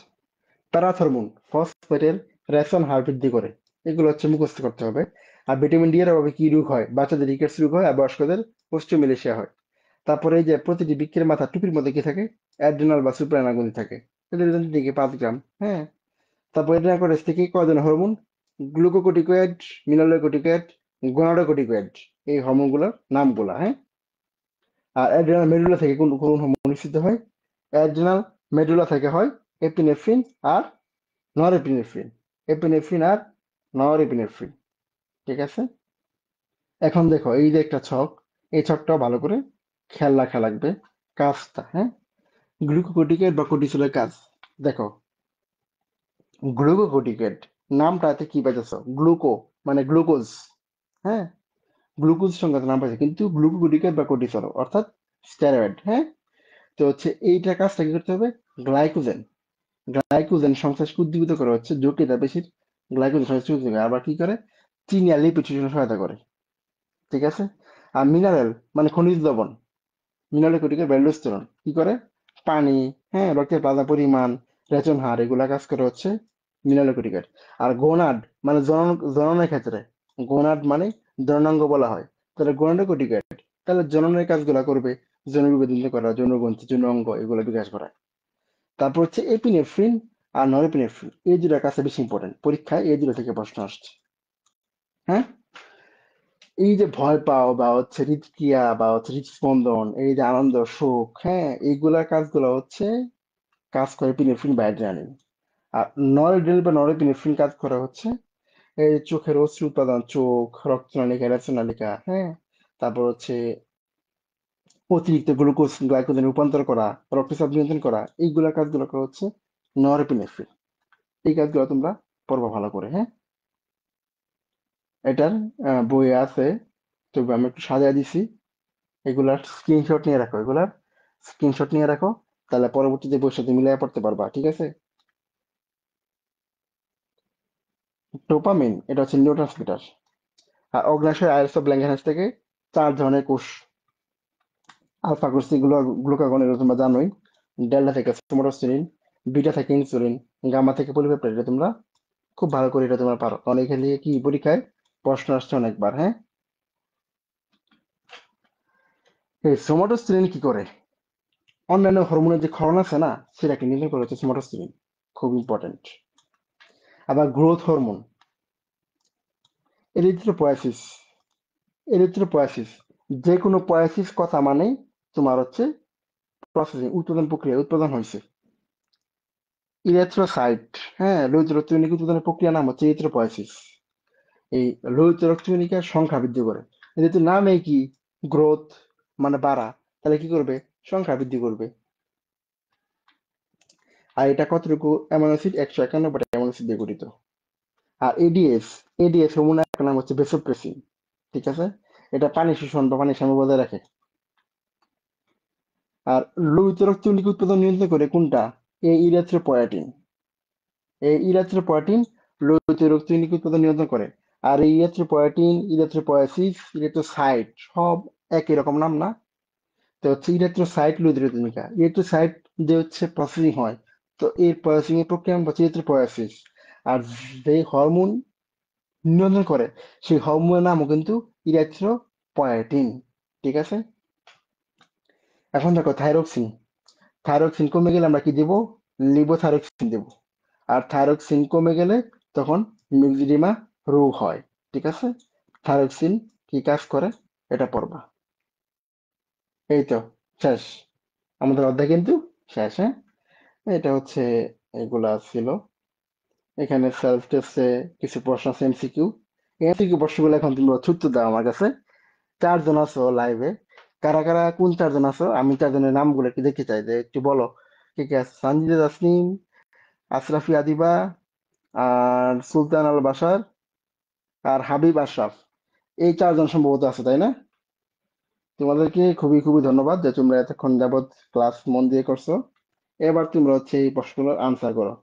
প্যারাথরমোন ফসফেটের রেশন হার বৃদ্ধি করে। এগুলো হচ্ছে মুখস্থ করতে হবে। আর ভিটামিন ডি এর অভাবে কি রোগ হয়? বাচ্চাদের রিকেটস রোগ হয় আর বয়স্কদের অস্টিওমেলেশিয়া হয়। তারপরে এই যে প্রতিটি বৃক্কের মাথা টুপির মধ্যে কি থাকে? অ্যাড্রিনাল বা সুপ্রানাল গ্রন্থি থাকে, এদের থেকে 5 গ্রাম। হ্যাঁ, তারপর অ্যাড্রিনাল কোর্টেক্স থেকে কয় হরমোন? গ্লুকোকর্টিকয়েড, মিনারেল কর্টিকয়েড, গোনাডোকর্টিকয়েড, এই হরমোনগুলোর নামগুলা। হ্যাঁ, আর অ্যাড্রিনাল মেডুলা থেকে কোন কোন হরমোন নিঃসৃত হয়? অ্যাড্রিনাল মেডুলা থেকে হয় এপিনেফ্রিন আর নরএপিনেফ্রিন। এপিনেফ্রিন আর নরএপিনেফ্রিন, ঠিক আছে? এখন দেখো এই যে একটা ছক, এই ছকটাও ভালো করে খেয়াল রাখা লাগবে কাজটা। হ্যাঁ, গ্লুকোকর্টিকয়েড বা কর্টিসলের কাজ দেখো। গ্লুকোকর্টিকয়েড নামটাতে কি পাইতেছ? গ্লুকো মানে গ্লুকোজ। হ্যাঁ, গ্লুকোজ সংক্রান্ত নাম পাইছে, কিন্তু গ্লুকোকর্টিকয়েড বা কর্টিসল অর্থাৎ স্টেরয়েড। হ্যাঁ, তো হচ্ছে এইটা কাজটা কি করতে হবে? গ্লাইকোজেন, গ্লাইকোজেন সংশ্লেষকে উদ্দীপিত করে, হচ্ছে জটিলতা বেশি গ্লাইকোজেন সংশ্লেষ উদ্দীপিত করে। আবার কি করে? চিনি আর লিপিড শোষণে সহায়তা করে, ঠিক আছে? আর মিনারেল মানে খনিজ লবণ, মিনারেল কোটিকে ব্যান্ডোস্টেরন কি করে? পানি, হ্যাঁ, রক্তের প্লাজমা পরিমাণ, রেচন হার, এগুলা কাজ করে হচ্ছে মিনারেল কোটিকেট। আর গোনাড মানে জননের ক্ষেত্রে, গোনাড মানে জননাঙ্গ বলা হয়, তাহলে গোনাডো কোটিকেট তাহলে জননের কাজগুলা করবে, যৌন বিভাজন করা, যৌনগ্রন্থি, যৌন অঙ্গ এগুলো বিকাশ করা। তারপর হচ্ছে এপিনেফ্রিন আর নরএপিনেফ্রিন, এই দুটার কাছে বেশি ইম্পর্টেন্ট, পরীক্ষায় এই দুটো থেকে প্রশ্ন আসছে। হ্যাঁ, এই যে ভয় পাও বা হচ্ছে হৃদক্রিয়া বা হচ্ছে হৃদস্পন্দন, এই যে আনন্দ সুখ, হ্যাঁ, এইগুলা কাজগুলো হচ্ছে কাজ করে এপিনেফ্রিন বা অ্যাড্রিনালিন। আর নরএড্রিনালিন বা নরএপিনেফ্রিন কাজ করে হচ্ছে এই যে চোখের অশ্রু উৎপাদন, চোখ, রক্তনালিকা, রক্তনালিকা, হ্যাঁ, তারপর হচ্ছে অতিরিক্ত গ্লুকোজ গ্লাইকোজেনে রূপান্তর করা, রক্তচাপ নিয়ন্ত্রণ করা, এইগুলা কাজগুলো করে হচ্ছে নরএপিনেফ্রিন। এই কাজগুলো তোমরা পড়বা ভালো করে। হ্যাঁ, এটার বই আছে, তবে আমি একটু সাজিয়ে দিছি। এগুলার স্ক্রিনশট নিয়ে রাখো, এগুলার স্ক্রিনশট নিয়ে রাখো, তাহলে পরবর্তীতে বইয়ের সাথে মিলিয়ে পড়তে পারবা, ঠিক আছে? ডোপামিন এটা হচ্ছে নিউরোট্রান্সমিটার। আর অগ্ন্যাশয় আইরিস অফ ল্যাঙ্গারহ্যান্স থেকে 4 ধরনের কোষ, আলফা কোষ এগুলো গ্লুকাগন, এগুলো তোমরা জানোই। ডেল্টা থেকে সোমাটোস্টেরিন, বিটা থেকে ইনসুলিন, গামা থেকে পলিপেপটাইড, এটা তোমরা খুব ভালো করে এটা তোমরা পারো, কারণ এখান থেকে কি পরীক্ষায় প্রশ্ন আসছে অনেকবার। হ্যাঁ, এই সোমাটোস্টেরিন কি করে? অন্যান্য হরমোনের যে ক্ষরণ আছে না, সেটাকে নিয়ন্ত্রণ করে হচ্ছে সোমাটোস্টেরিন, খুব ইম্পর্টেন্ট। আবার গ্রোথ হরমোন এরিথ্রোপয়েসিস, এরিথ্রোপয়েসিস যে কোনো পয়াসিস কথা মানেই তোমার হচ্ছে প্রসেসিং, উৎপাদন প্রক্রিয়া, উৎপাদন হয়েছে। ইরেথ্রোসাইট, হ্যাঁ, লোহিত রক্তকণিকা উৎপাদনের প্রক্রিয়ার নাম হচ্ছে ইরিথ্রোপয়েসিস। এই লোহিত রক্তকণিকার সংখ্যা বৃদ্ধি করে। যেহেতু নামে কি, গ্রোথ মানে বাড়া, তাহলে কি করবে, সংখ্যা বৃদ্ধি করবে। আর এটা কতটুকু অ্যামাইনো অ্যাসিড, 191টা অ্যামাইনো অ্যাসিড দিয়ে গঠিত। আর এডিএস, এডিএস হরমোনের একটা নাম হচ্ছে ভেসোপ্রেসিন, ঠিক আছে। এটা পানি শোষণ বা পানি সাম্য বজায় রাখে। আর লোহিত রক্তকণিকা উৎপাদন নিয়ন্ত্রণ করে কোনটা, এই ইরিথ্রোপয়েটিন। এই ইরিথ্রোপয়েটিন লোহিত রক্তকণিকা উৎপাদন নিয়ন্ত্রণ করে। আর এই ইরিথ্রোপয়েটিন, ইরিথ্রোপয়েসিস, ইরিথ্রোসাইট সব একই রকম নাম না? তো হচ্ছে ইরিথ্রোসাইট, লোহিত রক্তকণিকা, ইরিথ্রোসাইট যে হচ্ছে প্রসেসিং হয়, তো এই প্রসেসিং এর প্রক্রিয়া হচ্ছে ইরিথ্রোপয়েসিস। আর যে হরমোন নিয়ন্ত্রণ করে, সেই হরমোনের নামও কিন্তু ইরিথ্রোপয়েটিন, ঠিক আছে। এখন দেখো থাইরক্সিন, থাইরক্সিন কমে গেলে আমরা কি দেব, লিভোথাইরক্সিন দেব। আর থাইরক্সিন কমে গেলে তখন মিক্সিডিমা রোগ হয়, ঠিক আছে। থাইরক্সিন কি কাজ করে এটা পড়বা। এই তো, শেষ, আমাদের অধ্যায় কিন্তু শেষ, হ্যাঁ। এটা হচ্ছে, এগুলা ছিল। এখানে সেলফ টেস্টে কিছু প্রশ্ন আছে, এমসিকিউ। এমসিকিউ প্রশ্নগুলো এখন তুমি ছুটতে দাও আমার কাছে। 4 জন আছো লাইভে, কারা কারা কোন 4 জন আছো, আমি 4 জনের নামগুলো একটু দেখতে চাই, যে একটু বলো কে কে আছে। সানজিদা তাসনিম, আশরাফি আদিবা, আর সুলতান আল বাশার, আর হাবিব আশরাফ। এই 4 জন সম্ভবত আছে, তাই না? তোমাদেরকে খুবই খুবই ধন্যবাদ যে তোমরা এতক্ষণ যাবত ক্লাস মন দিয়ে করছো। এবার তোমরা হচ্ছে এই প্রশ্নগুলোর আনসার করো।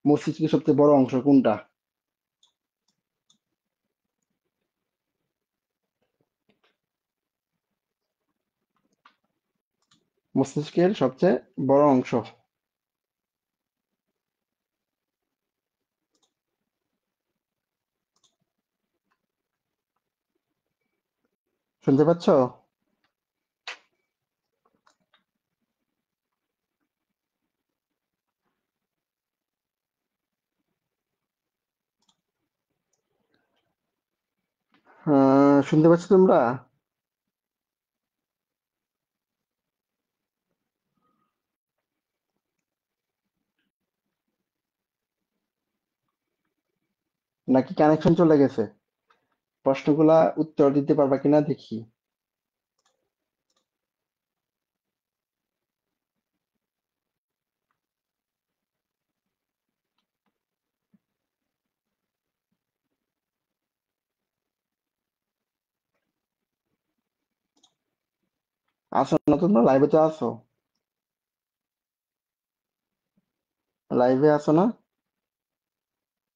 মস্তিষ্কের সবচেয়ে বড় অংশ কোনটা? মস্তিষ্কের সবচেয়ে বড় অংশ, শুনতে পাচ্ছ? শুনতে পাচ্ছ তোমরা? নাকি কানেকশন চলে গেছে? প্রশ্নগুলা উত্তর দিতে পারবা কিনা দেখি। আসো না তোমরা, লাইভে তো আসো, লাইভে আসো না?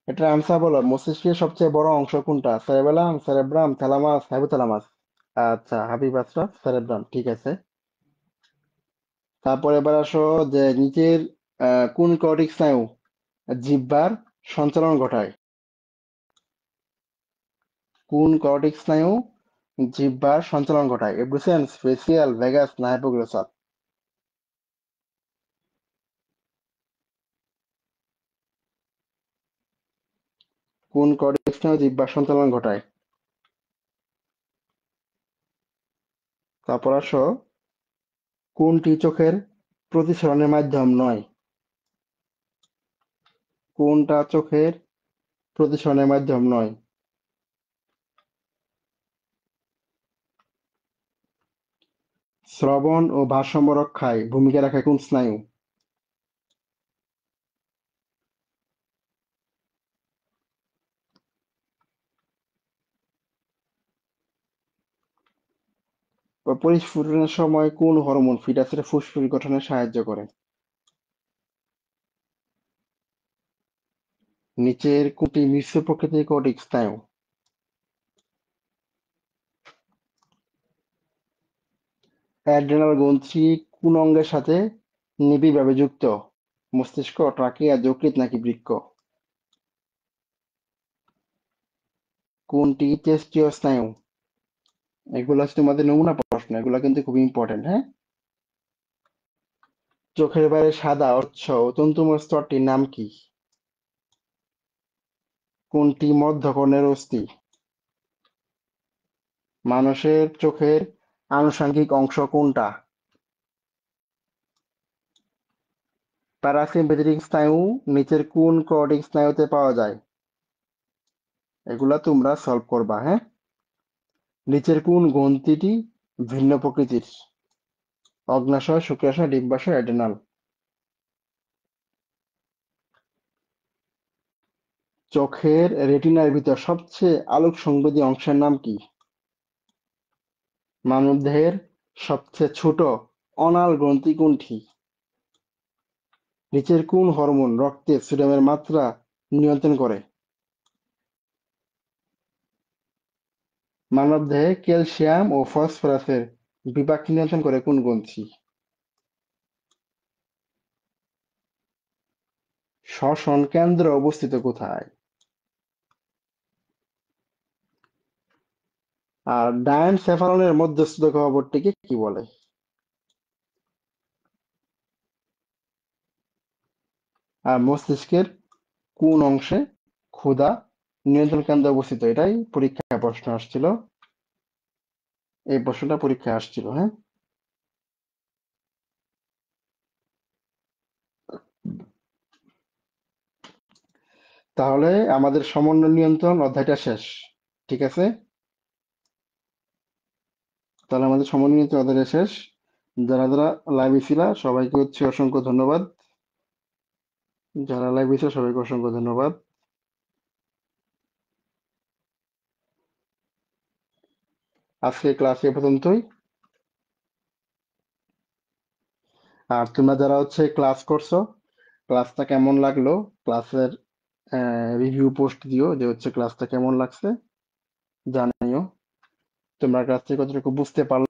এটা আনসার বলো, মস্তিষ্কের সবচেয়ে বড় অংশ কোনটা, সেরেবেলাম, সেরেব্রাম, থ্যালামাস, হাইপোথ্যালামাস? আচ্ছা, হাবিব আশরাফ সেরেব্রাম, ঠিক আছে। তারপর এবার আসো, যে নিচের কোন কর্টিক স্নায়ু জিহ্বার সঞ্চালন ঘটায়? কোন কর্টিক স্নায়ু জিহ্বার সঞ্চালন ঘটায়, এব্রুসেন্স, ফেসিয়াল, ভেগাস না হাইপোগ্লসাস? কোন কর্টিক স্নায়ু জিহ্বার সঞ্চালন ঘটায়? তারপর আসো, কোনটি চোখের প্রতিসরণের মাধ্যম নয়? কোনটা চোখের প্রতিসরণের মাধ্যম নয়? শ্রবণ ও ভারসাম্য রক্ষায় ভূমিকা রাখে কোন স্নায়ু? পরিস্ফুটনের সময় কোন হরমোন ফিটাসের ফুসফুস গঠনে সাহায্য করে? নিচের কোনটি মিশ্র প্রকৃতির কর্টিক স্নায়ু? অ্যাড্রেনাল গ্রন্থি কোন অঙ্গের সাথে নিবিড়ভাবে যুক্ত? মস্তিষ্ক, ট্রাকিয়া, যকৃৎ নাকি বৃক্ক? কোনটি তেস্তীয় স্নায়ু? এগুলো হচ্ছে তোমাদের নমুনা প্রশ্ন, এগুলো কিন্তু খুব ইম্পর্টেন্ট, হ্যাঁ। চোখের বাইরে সাদা স্বচ্ছ তন্তুময় স্তরটির নাম কি? কোনটি মধ্যকর্ণের অস্থি? মানুষের চোখের আনুষঙ্গিক অংশ কোনটা? প্যারাসিম্পথেটিক স্নায়ু নিচের কোন কার্ডিয়াক স্নায়ুতে পাওয়া যায়? এগুলা তোমরা সলভ করবা, হ্যাঁ? নিচের কোন গ্রন্থিটি ভিন্ন প্রকৃতির? অগ্ন্যাশয়, শুক্রাশয়, ডিম্বাশয়, অ্যাডেনাল। চোখের রেটিনার ভিতর সবচেয়ে আলোক সংবেদী অংশের নাম কি? মানবদেহের সবচেয়ে ছোট অনাল গ্রন্থি কোনটি? নিচের কোন হরমোন রক্তে সোডিয়ামের মাত্রা নিয়ন্ত্রণ করে? মানবদেহে ক্যালসিয়াম ও ফসফরাসের বিপাক নিয়ন্ত্রণ করে কোন গ্রন্থি? শ্বসন কেন্দ্র অবস্থিত কোথায়? আর ডায়ানসেফালনের মধ্যস্থ গহ্বরটিকে কি বলে? আর মস্তিষ্কের কোন অংশে ক্ষুধা নিয়ন্ত্রণ কেন্দ্র অবস্থিত? এটাই পরীক্ষায় প্রশ্ন আসছিল। এই প্রশ্নটা পরীক্ষায় আসছিল, হ্যাঁ? তাহলে আমাদের সমন্বয় নিয়ন্ত্রণ অধ্যায়টা শেষ। ঠিক আছে? তাহলে আমাদের সমন্বয় নিয়ন্ত্রণ অধ্যায়টা শেষ। যারা যারা লাইভে ছিল সবাইকে হচ্ছে অসংখ্য ধন্যবাদ। যারা লাইভে ছিল সবাইকে অসংখ্য ধন্যবাদ। আজকে ক্লাস এ পর্যন্তই। আর তোমরা যারা হচ্ছে ক্লাস করছো, ক্লাসটা কেমন লাগলো, ক্লাসের রিভিউ পোস্ট দিও যে হচ্ছে ক্লাসটা কেমন লাগছে, জানিও তোমরা ক্লাস থেকে কতটুকু বুঝতে পারলে।